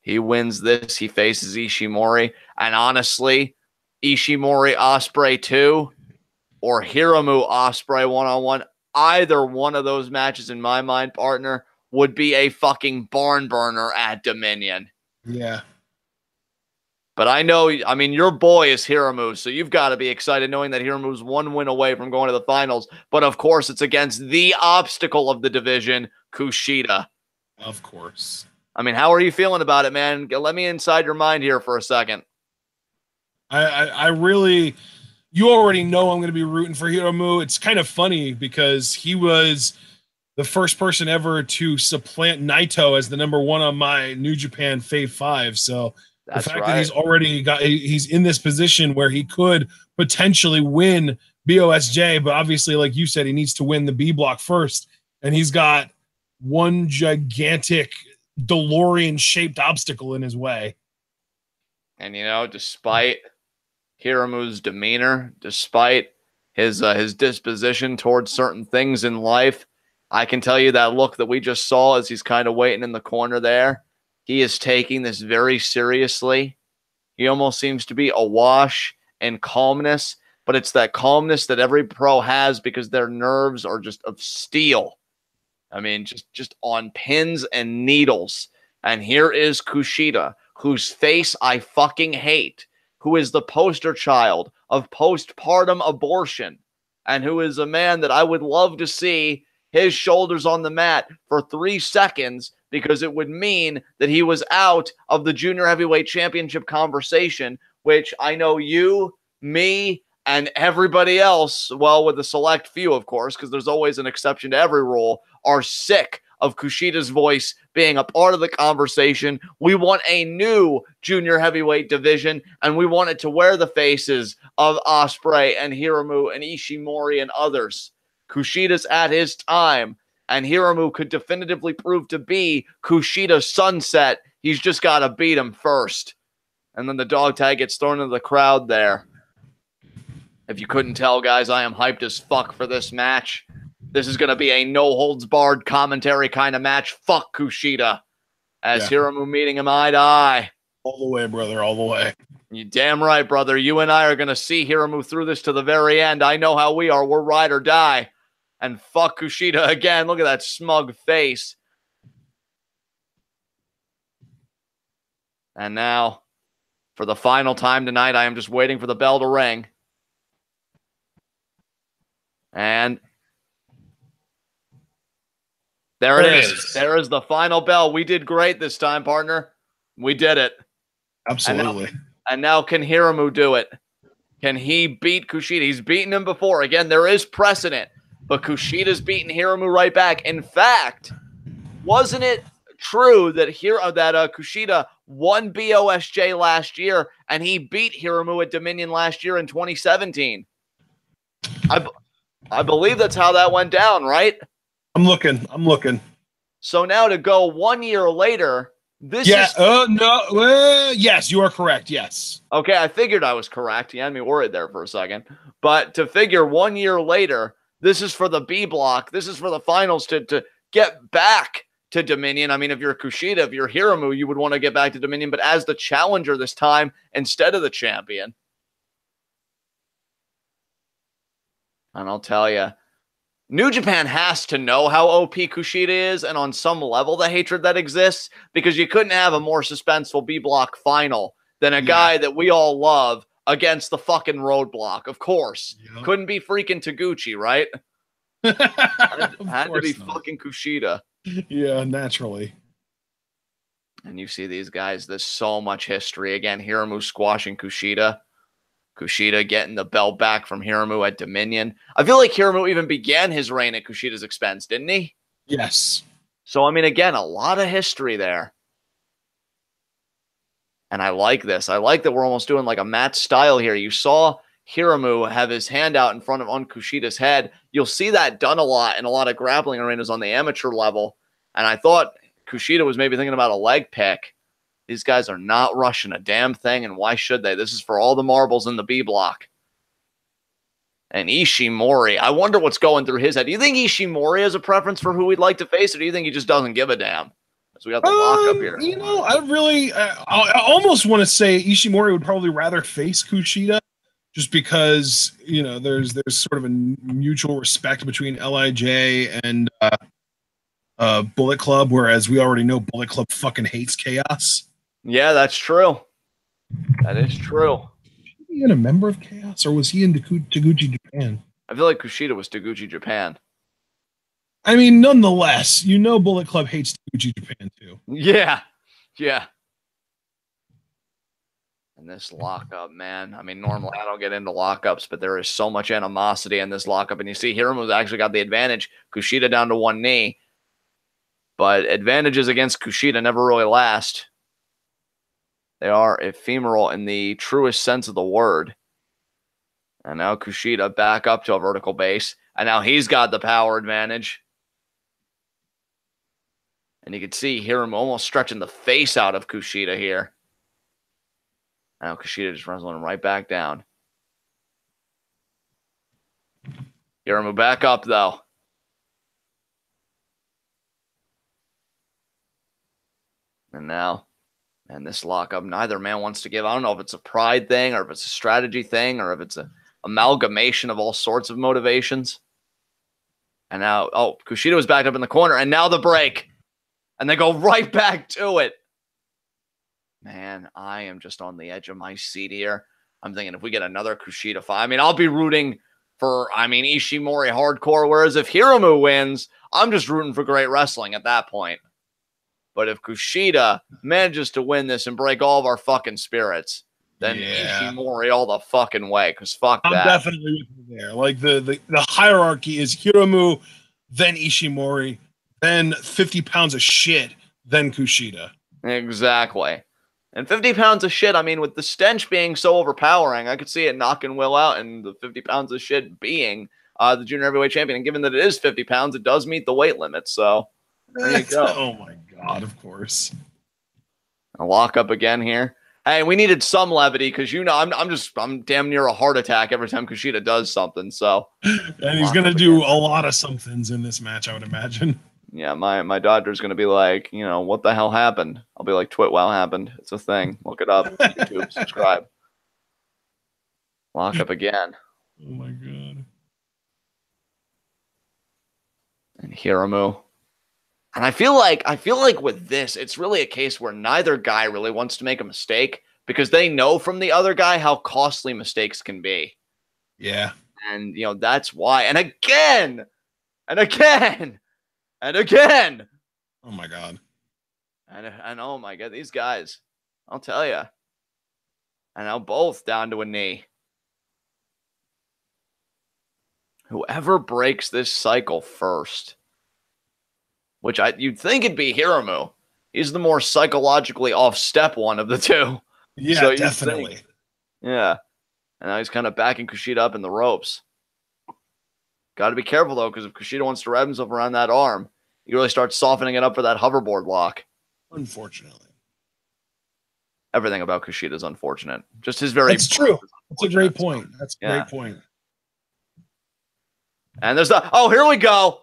Speaker 2: He wins this. He faces Ishimori. And honestly, Ishimori Ospreay 2 or Hiromu Ospreay 1-on-1, either one of those matches in my mind, partner, would be a fucking barn burner at Dominion.
Speaker 1: Yeah.
Speaker 2: But I know, I mean, your boy is Hiromu, so you've got to be excited knowing that Hiromu's one win away from going to the finals. But of course, it's against the obstacle of the division, KUSHIDA.
Speaker 1: Of course.
Speaker 2: I mean, how are you feeling about it, man? Let me inside your mind here for a second.
Speaker 1: I really, you already know I'm going to be rooting for Hiromu. It's kind of funny because he was the first person ever to supplant Naito as the #1 on my New Japan Fave 5. So
Speaker 2: That's
Speaker 1: the fact
Speaker 2: right.
Speaker 1: that he's in this position where he could potentially win BOSJ, but obviously, like you said, he needs to win the B block first. And he's got one gigantic DeLorean-shaped obstacle in his way.
Speaker 2: And, you know, despite Hiromu's demeanor, despite his disposition towards certain things in life, I can tell you that look that we just saw as he's kind of waiting in the corner there, he is taking this very seriously. He almost seems to be awash in calmness, but it's that calmness that every pro has because their nerves are just of steel. I mean, just on pins and needles. And here is KUSHIDA, whose face I fucking hate, who is the poster child of postpartum abortion, and who is a man that I would love to see his shoulders on the mat for 3 seconds, because it would mean that he was out of the junior heavyweight championship conversation, which I know you, me, and everybody else, well, with a select few, of course, because there's always an exception to every rule, are sick of KUSHIDA's voice being a part of the conversation. We want a new junior heavyweight division, and we want it to wear the faces of Ospreay and Hiromu and Ishimori and others. KUSHIDA's at his time, and Hiromu could definitively prove to be KUSHIDA's sunset. He's just got to beat him first. And then the dog tag gets thrown into the crowd there. If you couldn't tell, guys, I am hyped as fuck for this match. This is going to be a no-holds-barred commentary kind of match. Fuck KUSHIDA. As Hiromu meeting him eye to eye.
Speaker 1: All the way, brother, all the way.
Speaker 2: You damn right, brother. You and I are going to see Hiromu through this to the very end. I know how we are. We're ride or die. And fuck KUSHIDA again. Look at that smug face. And now, for the final time tonight, I am just waiting for the bell to ring. And there it is. There is the final bell. We did great this time, partner. We did it.
Speaker 1: Absolutely.
Speaker 2: And now can Hiromu do it? Can he beat KUSHIDA? He's beaten him before. Again, there is precedent. But KUSHIDA's beaten Hiromu right back. In fact, wasn't it true that KUSHIDA won BOSJ last year and he beat Hiromu at Dominion last year in 2017? I believe that's how that went down, right?
Speaker 1: I'm looking.
Speaker 2: So now to go 1 year later, this is...
Speaker 1: yes, you are correct, yes.
Speaker 2: Okay, I figured I was correct. You had me worried there for a second. But to figure 1 year later, this is for the B block. This is for the finals to get back to Dominion. I mean, if you're KUSHIDA, if you're Hiromu, you would want to get back to Dominion, but as the challenger this time instead of the champion. And I'll tell you, New Japan has to know how OP KUSHIDA is, and on some level the hatred that exists, because you couldn't have a more suspenseful B block final than a guy that we all love against the fucking roadblock. Of course. Yep. Couldn't be freaking Taguchi, right? had to be fucking KUSHIDA.
Speaker 1: Yeah, naturally.
Speaker 2: And you see these guys, there's so much history. Again, Hiromu squashing KUSHIDA. KUSHIDA getting the belt back from Hiromu at Dominion. I feel like Hiromu even began his reign at KUSHIDA's expense, didn't he?
Speaker 1: Yes.
Speaker 2: So, I mean, again, a lot of history there. And I like this. I like that we're almost doing like a match style here. You saw Hiromu have his hand out in front of on KUSHIDA's head. You'll see that done a lot in a lot of grappling arenas on the amateur level. And I thought KUSHIDA was maybe thinking about a leg pick. These guys are not rushing a damn thing, and why should they? This is for all the marbles in the B block. And Ishimori, I wonder what's going through his head. Do you think Ishimori has a preference for who he'd like to face, or do you think he just doesn't give a damn? So we got the lock up here.
Speaker 1: You know, I almost want to say Ishimori would probably rather face KUSHIDA, just because, you know, there's sort of a mutual respect between LIJ and Bullet Club, whereas we already know Bullet Club fucking hates chaos.
Speaker 2: Yeah, that's true. That is true.
Speaker 1: Was he a member of Chaos, or was he in Taguchi Japan?
Speaker 2: I feel like KUSHIDA was Taguchi Japan.
Speaker 1: I mean, nonetheless, you know Bullet Club hates Taguchi Japan too.
Speaker 2: Yeah. And this lockup, man. I mean, normally I don't get into lockups, but there is so much animosity in this lockup. And you see Hiromu's actually got the advantage. KUSHIDA down to one knee. But advantages against KUSHIDA never really last. They are ephemeral in the truest sense of the word. And now KUSHIDA back up to a vertical base. And now he's got the power advantage. And you can see Hiromu almost stretching the face out of KUSHIDA here. Now KUSHIDA just wrestling him right back down. Hiromu back up, though. And now, and this lockup, neither man wants to give. I don't know if it's a pride thing or if it's a strategy thing or if it's an amalgamation of all sorts of motivations. And now, oh, KUSHIDA was backed up in the corner, and now the break. And they go right back to it. Man, I am just on the edge of my seat here. I'm thinking if we get another KUSHIDA fight, I mean, I'll be rooting for, Ishimori hardcore, whereas if Hiromu wins, I'm just rooting for great wrestling at that point. But if KUSHIDA manages to win this and break all of our fucking spirits, then Ishimori all the fucking way, because fuck that.
Speaker 1: I'm definitely with you there. Like, the hierarchy is Hiromu, then Ishimori, then 50 pounds of shit, then KUSHIDA.
Speaker 2: Exactly. And 50 pounds of shit, I mean, with the stench being so overpowering, I could see it knocking Will out and the 50 pounds of shit being the junior heavyweight champion. And given that it is 50 pounds, it does meet the weight limit. So there you go.
Speaker 1: Oh, my God, of course.
Speaker 2: A lock up again here. Hey, we needed some levity because, you know, I'm damn near a heart attack every time KUSHIDA does something. So,
Speaker 1: and he's going to do a lot of somethings in this match, I would imagine.
Speaker 2: Yeah, my daughter's going to be like, you know, what the hell happened? I'll be like, Twitwell happened. It's a thing. Look it up. YouTube, subscribe. Lock up again.
Speaker 1: Oh, my God.
Speaker 2: And Hiromu. And I feel like with this, it's really a case where neither guy really wants to make a mistake because they know from the other guy how costly mistakes can be.
Speaker 1: Yeah.
Speaker 2: And, you know, that's why. And again, and again. And again.
Speaker 1: Oh, my God.
Speaker 2: And oh, my God, these guys, I'll tell you. And now both down to a knee. Whoever breaks this cycle first, which you'd think it'd be Hiromu. He's the more psychologically off step one of the two.
Speaker 1: Yeah, so definitely.
Speaker 2: Yeah. And now he's kind of backing KUSHIDA up in the ropes. Got to be careful, though, because if KUSHIDA wants to wrap himself around that arm, he really starts softening it up for that hoverboard lock.
Speaker 1: Unfortunately.
Speaker 2: Everything about KUSHIDA is unfortunate. Just his very...
Speaker 1: That's true. That's a great point. That's a great point.
Speaker 2: And there's the... Oh, here we go.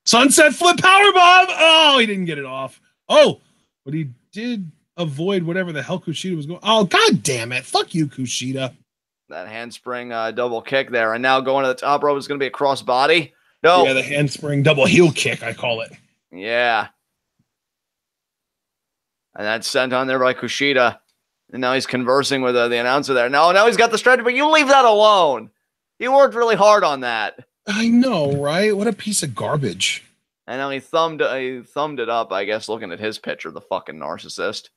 Speaker 1: Sunset flip powerbomb. Oh, he didn't get it off. Oh, but he did avoid whatever the hell KUSHIDA was going... Oh, God damn it. Fuck you, KUSHIDA.
Speaker 2: That handspring double kick there. And now going to the top rope is going to be a crossbody. No.
Speaker 1: Yeah, the handspring double heel kick, I call it.
Speaker 2: Yeah. And that's sent on there by KUSHIDA. And now he's conversing with the announcer there. Now he's got the stretcher, but you leave that alone. He worked really hard on that.
Speaker 1: I know, right? What a piece of garbage.
Speaker 2: And now he thumbed it up, I guess, looking at his picture, the fucking narcissist.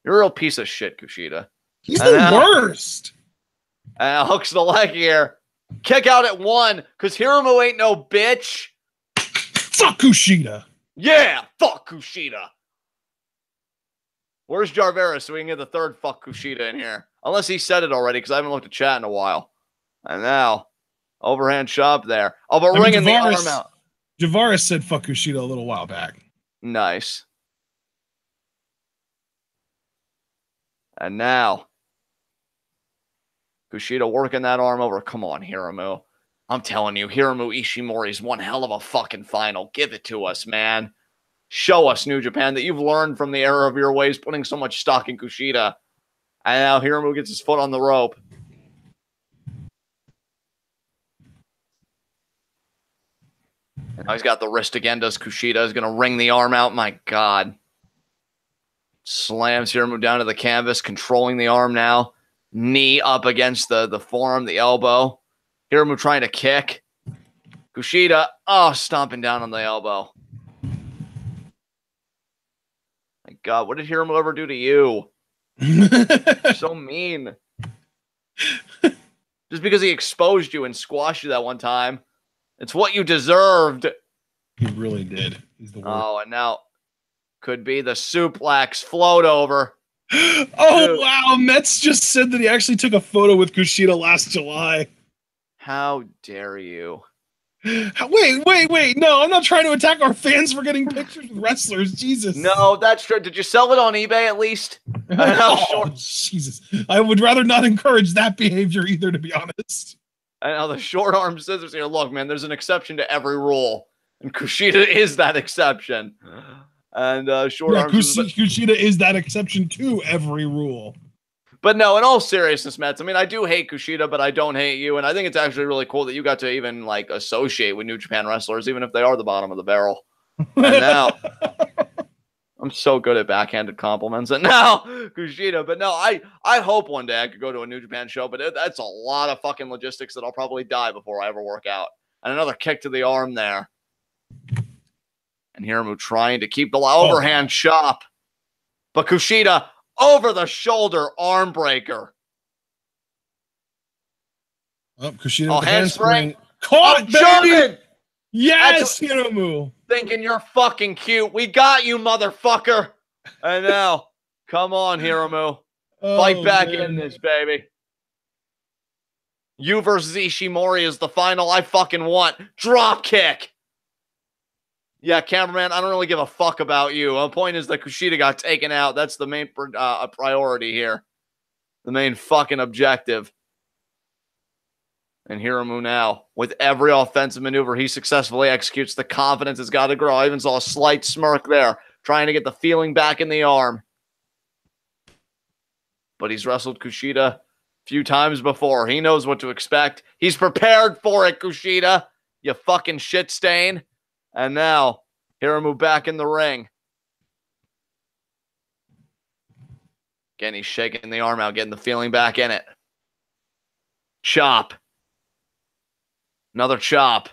Speaker 2: You're a real piece of shit, KUSHIDA.
Speaker 1: He's the worst.
Speaker 2: And hooks the leg here. Kick out at one, because Hiromu ain't no bitch.
Speaker 1: Fuck KUSHIDA.
Speaker 2: Yeah, fuck KUSHIDA. Where's Jarrett so we can get the third fuck KUSHIDA in here? Unless he said it already, because I haven't looked at chat in a while. And now, overhand chop there. Oh, but ringing the arm out.
Speaker 1: Javaris said fuck Kushida a little while back.
Speaker 2: Nice. And now, Kushida working that arm over. Come on, Hiromu. I'm telling you, Hiromu Ishimori's one hell of a fucking final. Give it to us, man. Show us, New Japan, that you've learned from the error of your ways, putting so much stock in Kushida. And now Hiromu gets his foot on the rope. And now he's got the wrist again. Does Kushida is going to ring the arm out. My God. Slams Hiromu down to the canvas, controlling the arm now. Knee up against the forearm, the elbow. Hiromu trying to kick. Kushida, stomping down on the elbow. My God, what did Hiromu ever do to you? You're so mean. Just because he exposed you and squashed you that one time. It's what you deserved.
Speaker 1: He really did. He's the worst.
Speaker 2: Oh, and now could be the suplex float over.
Speaker 1: Oh, wow. Metz just said that he actually took a photo with Kushida last July.
Speaker 2: How dare you?
Speaker 1: Wait. No, I'm not trying to attack our fans for getting pictures with wrestlers. Jesus.
Speaker 2: No, that's true. Did you sell it on eBay at least?
Speaker 1: Jesus. I would rather not encourage that behavior either, to be honest.
Speaker 2: And now the short arm scissors here. Look, man, there's an exception to every rule. And Kushida is that exception. And
Speaker 1: Kushida is that exception to every rule.
Speaker 2: But no, in all seriousness, Mets, I mean, I do hate Kushida, but I don't hate you. And I think it's actually really cool that you got to even, like, associate with New Japan wrestlers, even if they are the bottom of the barrel. And now, I'm so good at backhanded compliments. And now, Kushida. But no, I hope one day I could go to a New Japan show, but that's a lot of fucking logistics that I'll probably die before I ever work out. And another kick to the arm there. And Hiromu trying to keep the overhand chop. But Kushida over the shoulder arm breaker.
Speaker 1: Oh, Kushida with the handspring.
Speaker 2: Caught, baby!
Speaker 1: Yes, Hiromu.
Speaker 2: Thinking you're fucking cute. We got you, motherfucker. And now, come on, Hiromu. Fight back in this, baby. You versus Ishimori is the final I fucking want. Drop kick. Yeah, cameraman, I don't really give a fuck about you. The point is that Kushida got taken out. That's the main priority here. The main fucking objective. And Hiromu now, with every offensive maneuver he successfully executes, the confidence has got to grow. I even saw a slight smirk there, trying to get the feeling back in the arm. But he's wrestled Kushida a few times before. He knows what to expect. He's prepared for it, Kushida. You fucking shit stain. And now, Hiromu back in the ring. Again, he's shaking the arm out, getting the feeling back in it. Chop. Another chop.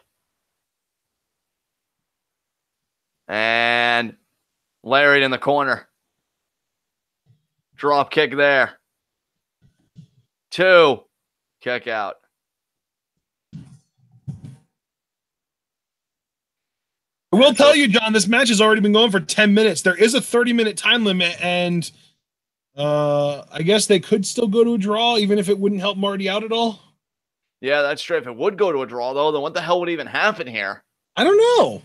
Speaker 2: And lariat in the corner. Drop kick there. 2. Kick out.
Speaker 1: I will tell you, John, this match has already been going for 10 minutes. There is a 30-minute time limit, and I guess they could still go to a draw, even if it wouldn't help Marty out at all.
Speaker 2: Yeah, that's true. If it would go to a draw, though, then what the hell would even happen here?
Speaker 1: I don't know.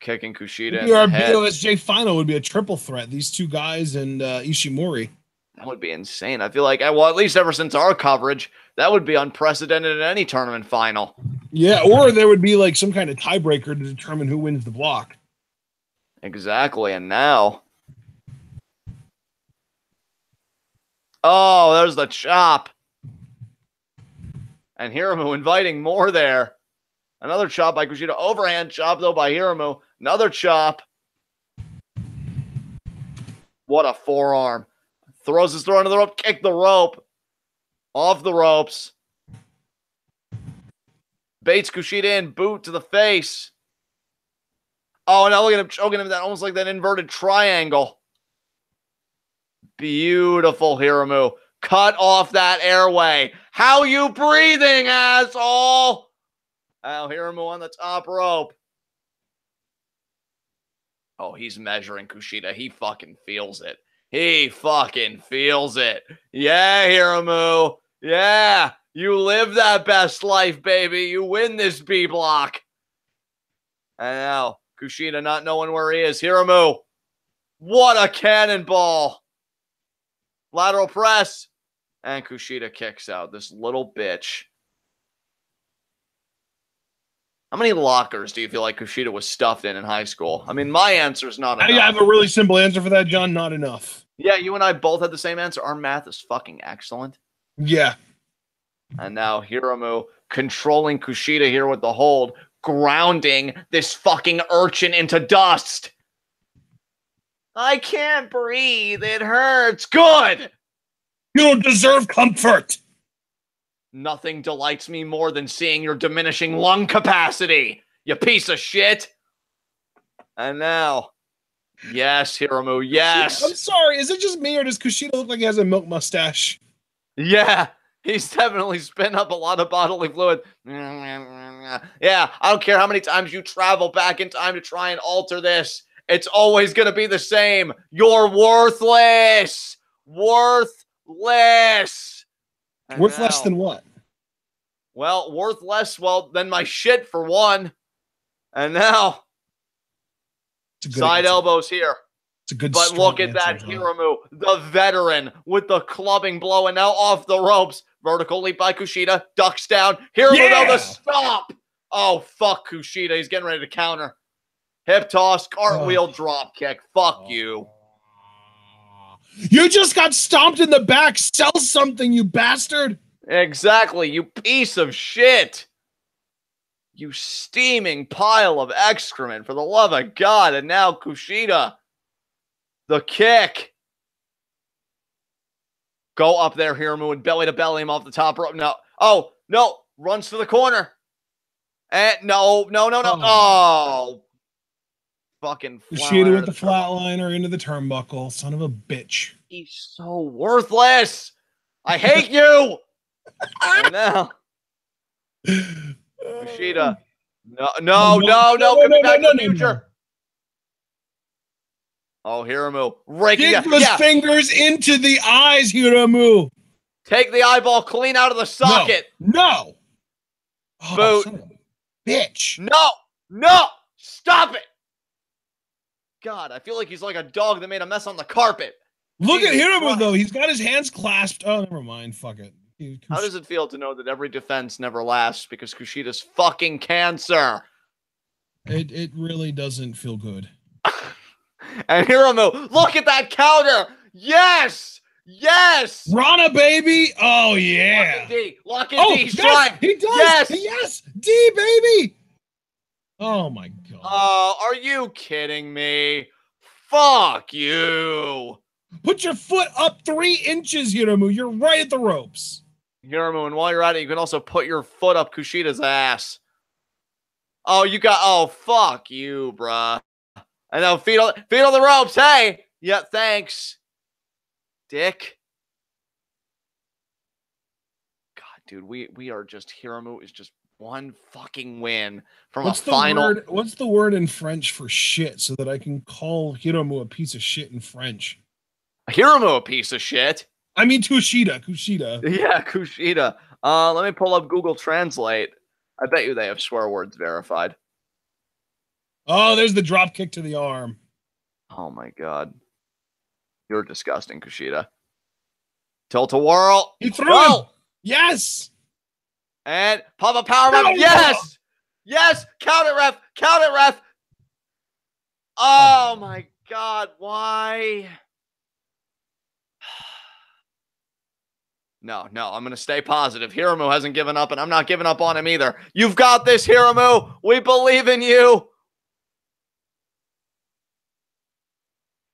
Speaker 2: Kicking Kushida
Speaker 1: in the head. BOSJ final would be a triple threat. These two guys and Ishimori.
Speaker 2: That would be insane. I feel like, well, at least ever since our coverage, that would be unprecedented in any tournament final.
Speaker 1: Yeah, or there would be like some kind of tiebreaker to determine who wins the block.
Speaker 2: Exactly, and now... Oh, there's the chop. And Hiromu inviting more there. Another chop by Kushida. Overhand chop, though, by Hiromu. Another chop. What a forearm. Throws his throw into the rope. Kick the rope. Off the ropes. Baits Kushida in. Boot to the face. Oh, now look at him choking him. That almost like that inverted triangle. Beautiful, Hiromu. Cut off that airway. How you breathing, asshole? Now Hiromu on the top rope. Oh, he's measuring Kushida. He fucking feels it. He fucking feels it. Yeah, Hiromu. Yeah, you live that best life, baby. You win this B block. And now, Kushida not knowing where he is. Hiromu. What a cannonball. Lateral press. And Kushida kicks out. This little bitch. How many lockers do you feel like Kushida was stuffed in high school? I mean, my answer is not enough.
Speaker 1: I have a really simple answer for that, John. Not enough.
Speaker 2: Yeah, you and I both had the same answer. Our math is fucking excellent.
Speaker 1: Yeah.
Speaker 2: And now Hiromu controlling Kushida here with the hold, grounding this fucking urchin into dust. I can't breathe. It hurts. Good.
Speaker 1: You don't deserve comfort.
Speaker 2: Nothing delights me more than seeing your diminishing lung capacity, you piece of shit. And now, yes, Hiromu, yes.
Speaker 1: I'm sorry, is it just me or does Kushida look like he has a milk mustache?
Speaker 2: Yeah, he's definitely spitting up a lot of bodily fluid. Yeah, I don't care how many times you travel back in time to try and alter this. It's always going to be the same. You're worthless. Worthless. And
Speaker 1: Worth
Speaker 2: now,
Speaker 1: less than what?
Speaker 2: Well, worth less, than my shit for one. And now, side elbows here.
Speaker 1: It's a good
Speaker 2: But look at that Hiromu, the veteran, with the clubbing blow, and now off the ropes. Vertical leap by Kushida, ducks down. Hiromu, though, the stop. Oh, fuck Kushida. He's getting ready to counter. Hip toss, cartwheel, drop kick. Fuck you.
Speaker 1: You just got stomped in the back. Sell something, you bastard.
Speaker 2: Exactly, you piece of shit. You steaming pile of excrement, for the love of God. And now Kushida, the kick. Go up there, Hiromu, and belly to belly him off the top rope. No. Oh, no. Runs to the corner. And no. Oh. Fucking
Speaker 1: Kushida with the flatliner into the turnbuckle. Son of a bitch.
Speaker 2: He's so worthless. I hate you. And now, Kushida. No. Coming back to the future. Oh, Hiromu. Raking
Speaker 1: Dig those fingers into the eyes, Hiromu.
Speaker 2: Take the eyeball clean out of the socket.
Speaker 1: No.
Speaker 2: Boot. Oh,
Speaker 1: son of a bitch.
Speaker 2: No. Stop it. God, I feel like he's like a dog that made a mess on the carpet.
Speaker 1: Look at Hiromu, though. He's got his hands clasped. Oh, never mind. Fuck it.
Speaker 2: How does it feel to know that every defense never lasts because Kushida's fucking cancer?
Speaker 1: It really doesn't feel good.
Speaker 2: And Hiromu, look at that counter. Yes.
Speaker 1: Rana, baby. Oh, yeah.
Speaker 2: Lock and D. Strike.
Speaker 1: He does. Yes. D, baby. Oh, my God.
Speaker 2: Oh, are you kidding me? Fuck you.
Speaker 1: Put your foot up 3 inches, Hiromu. You're right at the ropes.
Speaker 2: Hiromu, and while you're at it, you can also put your foot up Kushida's ass. Oh, fuck you, bruh. And now feet on the ropes. Hey. Yeah, thanks. Dick. God, dude, we are just, Hiromu is just one fucking win from a final.
Speaker 1: What's the word in French for shit so that I can call Hiromu a piece of shit in French?
Speaker 2: Hiromu a piece of shit.
Speaker 1: I mean Kushida.
Speaker 2: Yeah, Kushida. Let me pull up Google Translate. I bet you they have swear words verified.
Speaker 1: Oh, there's the drop kick to the arm.
Speaker 2: Oh my God. You're disgusting, Kushida. Tilt-a-whirl.
Speaker 1: He threw him. Yes.
Speaker 2: And pop a power bomb. Yes. Count it, ref. Oh my God. Why? No. I'm going to stay positive. Hiromu hasn't given up, and I'm not giving up on him either. You've got this, Hiromu. We believe in you.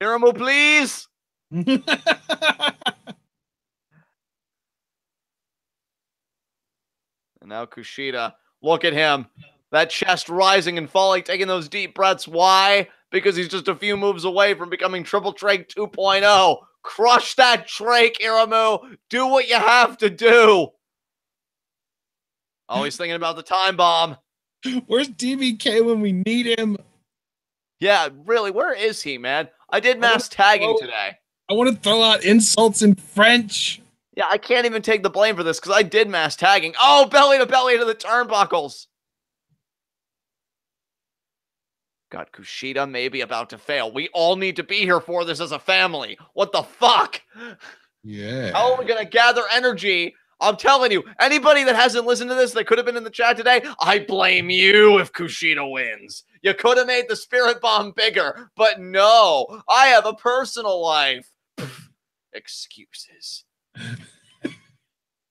Speaker 2: Hiromu, please. And now Kushida, look at him. That chest rising and falling, taking those deep breaths. Why? Because he's just a few moves away from becoming Triple Drake 2.0. Crush that Drake, Hiromu. Do what you have to do. Oh, he's thinking about the time bomb.
Speaker 1: Where's DBK when we need him?
Speaker 2: Yeah, really, where is he, man? I did mass tagging today.
Speaker 1: I want to throw out insults in French.
Speaker 2: Yeah, I can't even take the blame for this because I did mass tagging. Oh, belly to the turnbuckles. God, Kushida may be about to fail. We all need to be here for this as a family. What the fuck?
Speaker 1: Yeah.
Speaker 2: How are we going to gather energy? I'm telling you, anybody that hasn't listened to this that could have been in the chat today, I blame you if Kushida wins. You could have made the spirit bomb bigger, but no, I have a personal life. Excuses.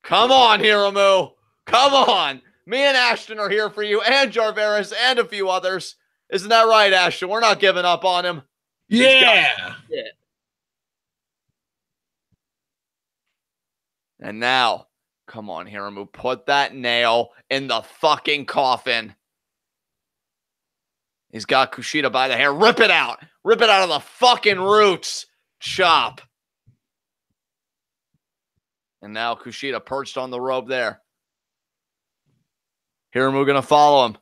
Speaker 2: Come on, Hiromu. Come on. Me and Ashton are here for you, and Jarveris, and a few others. Isn't that right, Ashton? We're not giving up on him.
Speaker 1: Yeah.
Speaker 2: And now, come on, Hiromu. Put that nail in the fucking coffin. He's got Kushida by the hair. Rip it out. Rip it out of the fucking roots. Chop. And now Kushida perched on the rope there. Hiromu gonna follow him.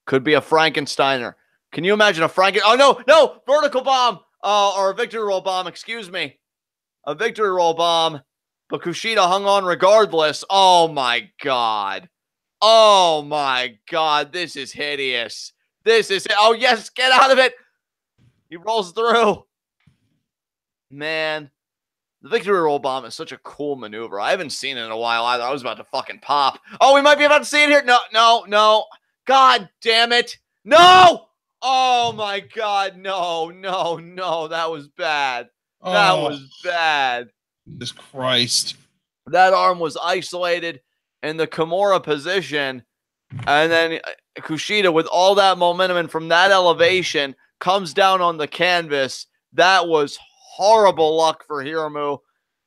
Speaker 2: Could be a Frankensteiner. Can you imagine a Oh, no. Vertical bomb. Or a victory roll bomb. Excuse me. A victory roll bomb. But Kushida hung on regardless. Oh, my God. Oh, my God. This is hideous. Oh, yes. Get out of it. He rolls through. Man. The victory roll bomb is such a cool maneuver. I haven't seen it in a while either. I was about to fucking pop. Oh, we might be about to see it here. No. God damn it. No. Oh, my God. No. That was bad. That was bad.
Speaker 1: Jesus Christ.
Speaker 2: That arm was isolated in the Kimura position. And then Kushida, with all that momentum and from that elevation, comes down on the canvas. That was horrible luck for Hiromu.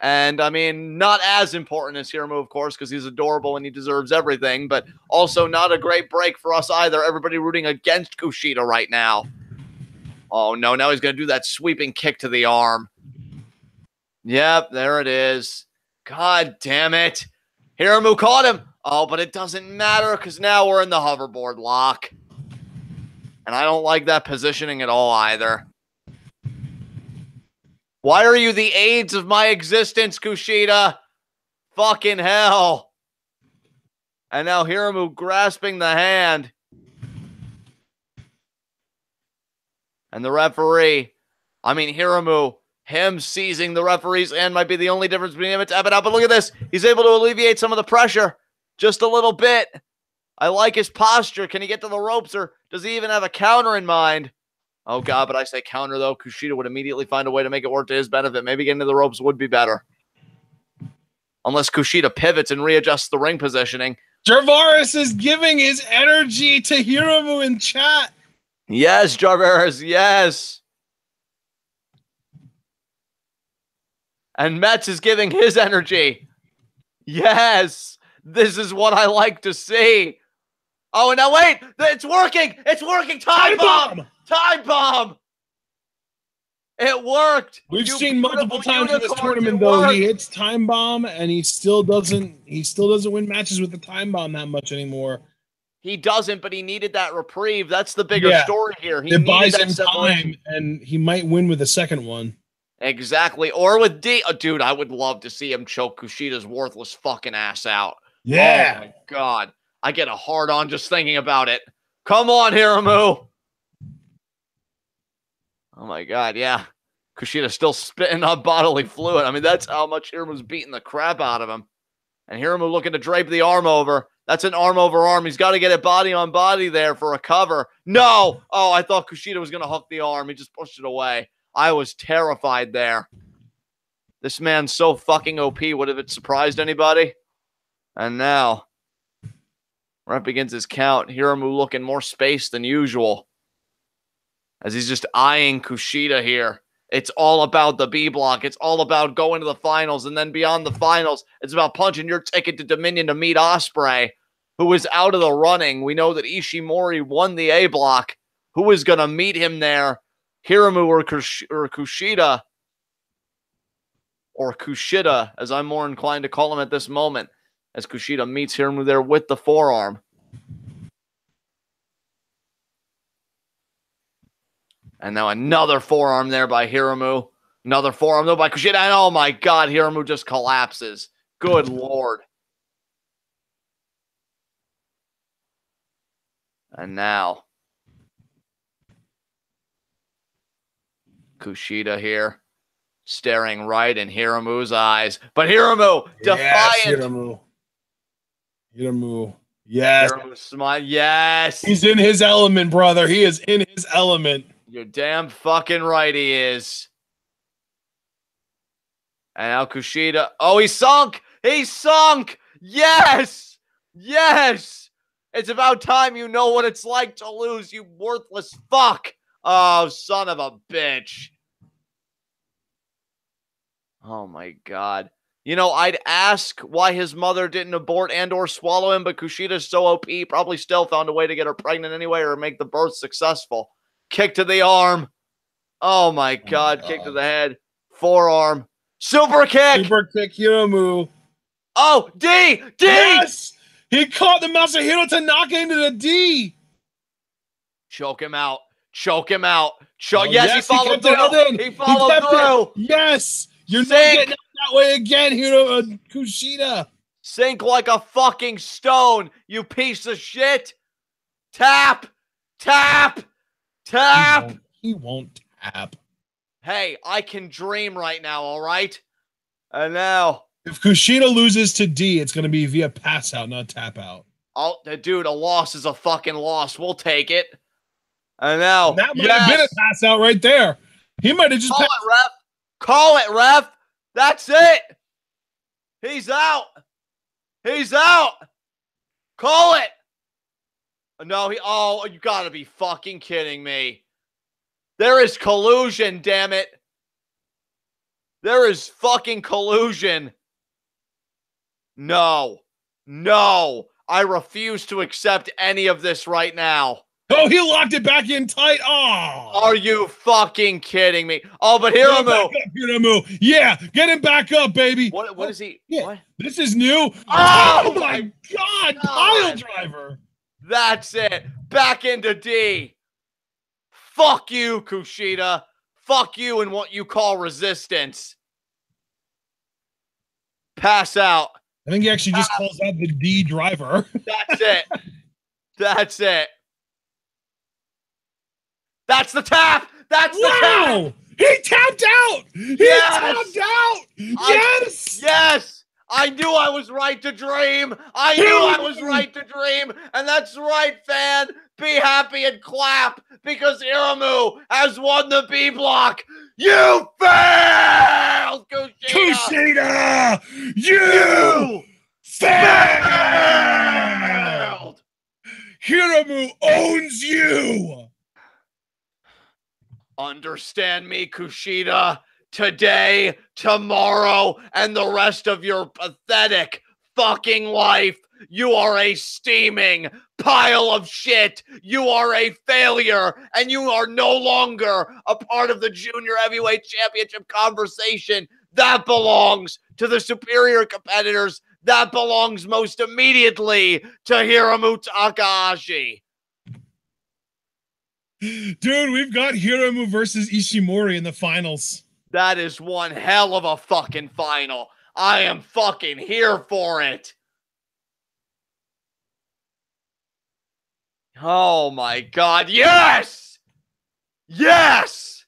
Speaker 2: And, I mean, not as important as Hiromu, of course, because he's adorable and he deserves everything. But also not a great break for us either. Everybody rooting against Kushida right now. Oh, no. Now he's going to do that sweeping kick to the arm. Yep, there it is. God damn it. Hiromu caught him. Oh, but it doesn't matter because now we're in the hoverboard lock. And I don't like that positioning at all either. Why are you the aids of my existence, Kushida? Fucking hell. And now Hiromu grasping the hand. And the referee. I mean, Hiromu, him seizing the referee's hand might be the only difference between him and tapping out. But look at this. He's able to alleviate some of the pressure. Just a little bit. I like his posture. Can he get to the ropes, or does he even have a counter in mind? Oh, God, but I say counter, though. Kushida would immediately find a way to make it work to his benefit. Maybe getting to the ropes would be better. Unless Kushida pivots and readjusts the ring positioning.
Speaker 1: Jarveris is giving his energy to Hiromu in chat.
Speaker 2: Yes, Jarveris, yes. And Metz is giving his energy. Yes. This is what I like to see. Oh, now wait. It's working. It's working. Time bomb. Time bomb. It worked.
Speaker 1: We've seen multiple times in this tournament, though. He hits time bomb, and he still doesn't win matches with the time bomb that much anymore.
Speaker 2: He doesn't, but he needed that reprieve. That's the bigger story here.
Speaker 1: It buys him time, and he might win with a second one.
Speaker 2: Exactly. Or with D. Oh, dude, I would love to see him choke Kushida's worthless fucking ass out.
Speaker 1: Yeah.
Speaker 2: Oh, my God. I get a hard on just thinking about it. Come on, Hiromu. Oh, my God, yeah. Kushida's still spitting up bodily fluid. I mean, that's how much Hiromu's beating the crap out of him. And Hiromu looking to drape the arm over. That's an arm over arm. He's got to get it body on body there for a cover. No! Oh, I thought Kushida was going to hook the arm. He just pushed it away. I was terrified there. This man's so fucking OP. Would have it surprised anybody? And now, ref begins his count. Hiromu looking more spaced than usual. As he's just eyeing Kushida here. It's all about the B block. It's all about going to the finals. And then beyond the finals, it's about punching your ticket to Dominion to meet Ospreay, who is out of the running. We know that Ishimori won the A block. Who is going to meet him there? Hiromu or Kushida? Or Kushida, as I'm more inclined to call him at this moment, as Kushida meets Hiromu there with the forearm. And now another forearm there by Hiromu. Another forearm though by Kushida. And oh my God, Hiromu just collapses. Good Lord. And now Kushida here, staring right in Hiromu's eyes. But Hiromu, defiant.
Speaker 1: Yes, Hiromu. Hiromu. Yes.
Speaker 2: Hiromu smile. Yes.
Speaker 1: He's in his element, brother. He is in his element.
Speaker 2: You're damn fucking right he is. And now Kushida. Oh, he sunk. He sunk. Yes. Yes. It's about time you know what it's like to lose, you worthless fuck. Oh, son of a bitch. Oh, my God. You know, I'd ask why his mother didn't abort and or swallow him, but Kushida's so OP, probably still found a way to get her pregnant anyway or make the birth successful. Kick to the arm. Oh, my God. Kick to the head. Forearm. Super kick.
Speaker 1: Super kick, Hiromu.
Speaker 2: Oh, D. D.
Speaker 1: Yes. He caught the Masahiro Tanaka into the D.
Speaker 2: Choke him out. Choke him out.
Speaker 1: Oh,
Speaker 2: yes, he followed through. He followed through.
Speaker 1: Yes. You're not getting out that way again, Kushida.
Speaker 2: Sink like a fucking stone, you piece of shit. Tap. Tap. Tap.
Speaker 1: He won't tap.
Speaker 2: Hey, I can dream right now, all right? And now,
Speaker 1: if Kushida loses to D, it's going to be via pass out, not tap out.
Speaker 2: Oh, dude, a loss is a fucking loss. We'll take it. And now,
Speaker 1: that might have been a pass out right there. He might have just
Speaker 2: call it, ref. Call it, ref. That's it. He's out. He's out. Call it. No, oh, you gotta be fucking kidding me. There is collusion, damn it. There is fucking collusion. No. No. I refuse to accept any of this right now.
Speaker 1: Oh, he locked it back in tight. Oh.
Speaker 2: Are you fucking kidding me? Oh, but Hiromu.
Speaker 1: Hiromu. Yeah, get him back up, baby.
Speaker 2: What is he?
Speaker 1: Yeah.
Speaker 2: What?
Speaker 1: This is new.
Speaker 2: Oh
Speaker 1: my God. Pile driver.
Speaker 2: That's it. Back into D. Fuck you, Kushida. Fuck you and what you call resistance. Pass out.
Speaker 1: I think he actually just calls out the D driver.
Speaker 2: That's it. That's it. That's the tap. That's the tap.
Speaker 1: He tapped out. He tapped out. Yes.
Speaker 2: Yes. I knew I was right to dream. I knew I was right to dream. And that's right, fan. Be happy and clap because Hiromu has won the B block. You failed, Kushida.
Speaker 1: Kushida, you failed. Hiromu owns you.
Speaker 2: Understand me, Kushida. Today, tomorrow, and the rest of your pathetic fucking life, you are a steaming pile of shit. You are a failure, and you are no longer a part of the Junior Heavyweight Championship conversation. That belongs to the superior competitors. That belongs most immediately to Hiromu Takahashi.
Speaker 1: Dude, we've got Hiromu versus Ishimori in the finals.
Speaker 2: That is one hell of a fucking final. I am fucking here for it. Oh my God. Yes! Yes!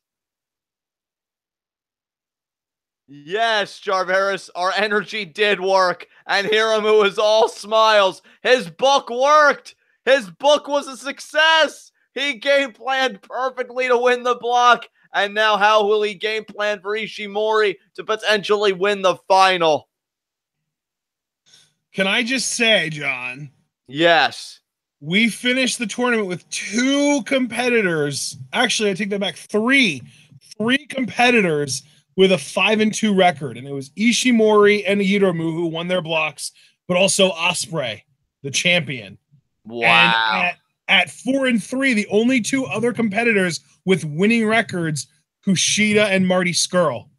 Speaker 2: Yes, Jarveris, our energy did work. And Hiromu is all smiles. His book worked. His book was a success. He game planned perfectly to win the block. And now how will he game plan for Ishimori to potentially win the final?
Speaker 1: Can I just say, John?
Speaker 2: Yes.
Speaker 1: We finished the tournament with 2 competitors. Actually, I take that back. 3 competitors with a 5-2 record. And it was Ishimori and Hiromu who won their blocks, but also Ospreay, the champion.
Speaker 2: Wow.
Speaker 1: And at 4-3, the only 2 other competitors with winning records, Kushida and Marty Scurll.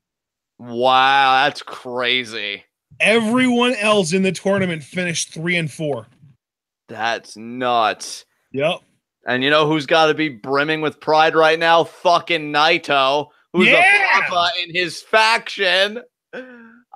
Speaker 2: Wow, that's crazy.
Speaker 1: Everyone else in the tournament finished 3-4.
Speaker 2: That's nuts.
Speaker 1: Yep.
Speaker 2: And you know who's got to be brimming with pride right now? Fucking Naito who's a papa in his faction.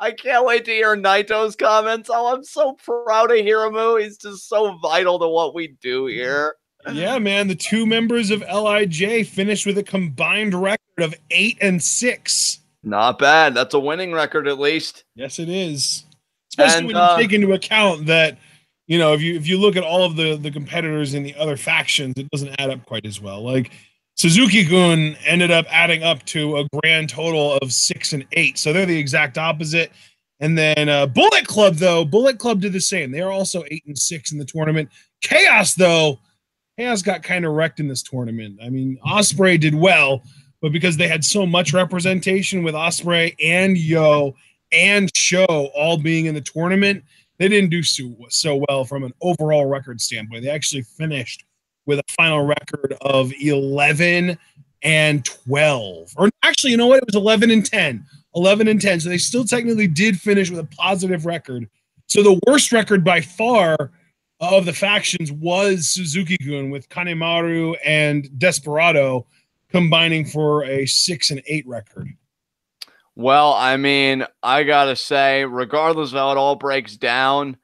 Speaker 2: I can't wait to hear Naito's comments. Oh, I'm so proud of Hiromu. He's just so vital to what we do here.
Speaker 1: Yeah, man. The two members of LIJ finished with a combined record of 8-6.
Speaker 2: Not bad. That's a winning record, at least.
Speaker 1: Yes, it is. Especially when you take into account that, you know, if you look at all of the competitors in the other factions, it doesn't add up quite as well. Like Suzuki-gun ended up adding up to a grand total of 6-8. So they're the exact opposite. And then Bullet Club, though, Bullet Club did the same. They're also 8-6 in the tournament. Chaos, though, Chaos got kind of wrecked in this tournament. I mean, Ospreay did well, but because they had so much representation with Ospreay and Yo and Sho all being in the tournament, they didn't do so well from an overall record standpoint. They actually finished with a final record of 11-12. Or actually, you know what? It was 11-10. 11-10. So they still technically did finish with a positive record. So the worst record by far of the factions was Suzuki-gun, with Kanemaru and Desperado combining for a 6-8 record.
Speaker 2: Well, I mean, I gotta say, regardless of how it all breaks down,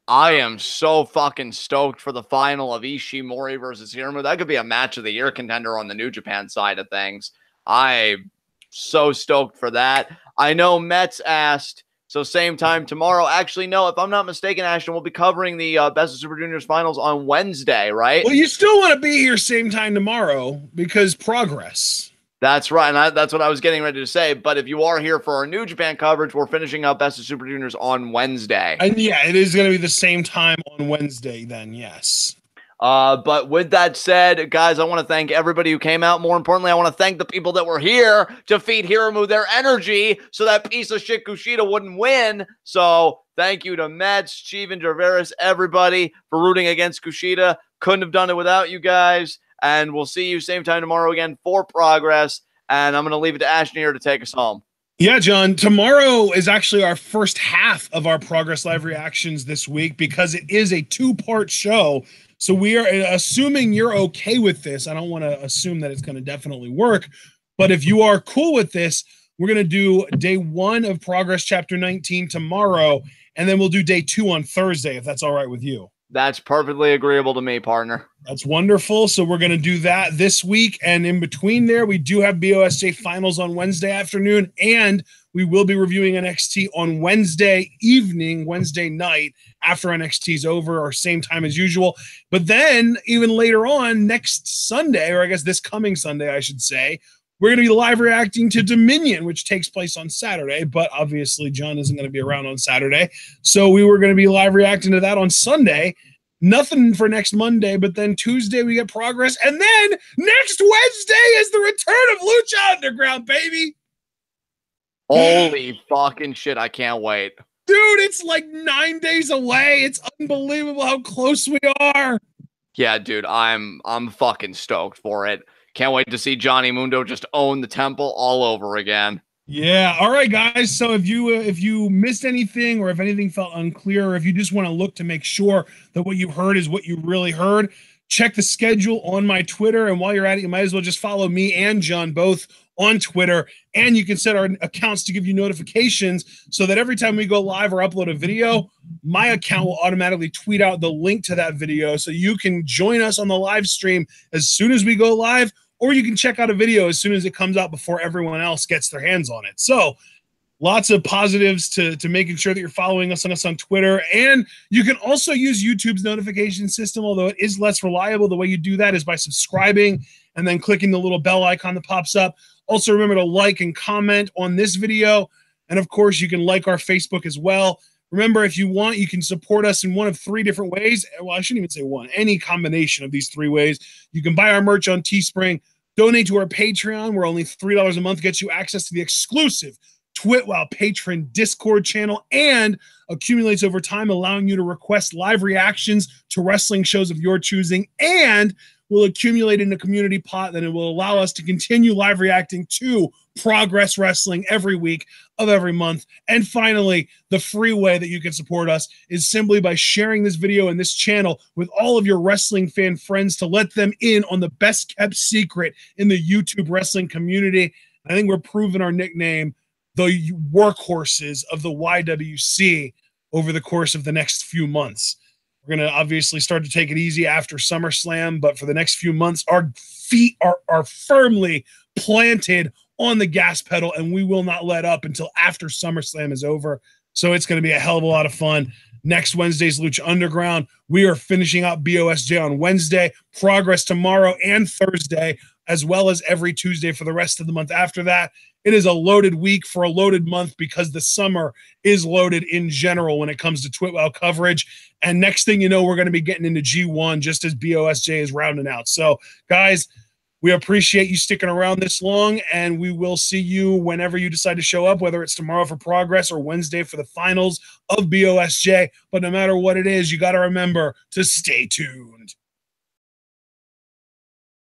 Speaker 2: I am so fucking stoked for the final of Ishimori versus Hiromu. That could be a match of the year contender on the New Japan side of things. I'm so stoked for that. I know Mets asked, so same time tomorrow. Actually, no, if I'm not mistaken, Ashton, we'll be covering the Best of Super Juniors finals on Wednesday, right?
Speaker 1: Well, you still want to be here same time tomorrow because progress.
Speaker 2: That's right, and that's what I was getting ready to say. But if you are here for our New Japan coverage, we're finishing up Best of Super Juniors on Wednesday.
Speaker 1: And yeah, it is going to be the same time on Wednesday then, yes.
Speaker 2: But with that said, guys, I want to thank everybody who came out. More importantly, I want to thank the people that were here to feed Hiromu their energy so that piece of shit Kushida wouldn't win. So thank you to Mets, Chief, Gerveris, everybody for rooting against Kushida. Couldn't have done it without you guys. And we'll see you same time tomorrow again for Progress. And I'm going to leave it to Ashton here to take us home.
Speaker 1: Yeah, John, tomorrow is actually our first half of our Progress Live reactions this week because it is a two-part show. So we are assuming you're okay with this. I don't want to assume that it's going to definitely work. But if you are cool with this, we're going to do day 1 of Progress Chapter 19 tomorrow. And then we'll do day 2 on Thursday, if that's all right with you.
Speaker 2: That's perfectly agreeable to me, partner.
Speaker 1: That's wonderful. So we're going to do that this week. And in between there, we do have BOSJ finals on Wednesday afternoon. And we will be reviewing NXT on Wednesday evening, Wednesday night, after NXT is over, or same time as usual. But then even later on, next Sunday, or I guess this coming Sunday, I should say, we're going to be live reacting to Dominion, which takes place on Saturday, but obviously John isn't going to be around on Saturday. So we were going to be live reacting to that on Sunday. Nothing for next Monday, but then Tuesday we get Progress. And then next Wednesday is the return of Lucha Underground, baby.
Speaker 2: Holy fucking shit, I can't wait.
Speaker 1: Dude, it's like 9 days away. It's unbelievable how close we are.
Speaker 2: Yeah, dude, I'm fucking stoked for it. Can't wait to see Johnny Mundo just own the temple all over again.
Speaker 1: Yeah. All right, guys. So if you missed anything, or if anything felt unclear, or if you just want to look to make sure that what you heard is what you really heard, check the schedule on my Twitter. And while you're at it, you might as well just follow me and John both on Twitter. And you can set our accounts to give you notifications so that every time we go live or upload a video, my account will automatically tweet out the link to that video so you can join us on the live stream as soon as we go live. Or you can check out a video as soon as it comes out before everyone else gets their hands on it. So lots of positives to making sure that you're following us on Twitter. And you can also use YouTube's notification system, although it is less reliable. The way you do that is by subscribing and then clicking the little bell icon that pops up. Also, remember to like and comment on this video. And of course, you can like our Facebook as well. Remember, if you want, you can support us in one of 3 different ways. Well, I shouldn't even say one, any combination of these 3 ways. You can buy our merch on Teespring, donate to our Patreon, where only $3 a month gets you access to the exclusive TwitWow patron Discord channel, and accumulates over time, allowing you to request live reactions to wrestling shows of your choosing, and will accumulate in a community pot that it will allow us to continue live reacting to Progress Wrestling every week of every month. And finally, the free way that you can support us is simply by sharing this video and this channel with all of your wrestling fan friends to let them in on the best kept secret in the YouTube wrestling community. I think we're proving our nickname, the workhorses of the YWC, over the course of the next few months. We're going to obviously start to take it easy after SummerSlam, but for the next few months, our feet are firmly planted on the gas pedal, and we will not let up until after SummerSlam is over. So it's going to be a hell of a lot of fun. Next Wednesday's Lucha Underground. We are finishing up BOSJ on Wednesday, Progress tomorrow and Thursday, as well as every Tuesday for the rest of the month after that. It is a loaded week for a loaded month because the summer is loaded in general when it comes to Twitwell coverage. And next thing you know, we're going to be getting into G1 just as BOSJ is rounding out. So, guys, we appreciate you sticking around this long, and we will see you whenever you decide to show up, whether it's tomorrow for Progress or Wednesday for the finals of BOSJ. But no matter what it is, you got to remember to stay tuned.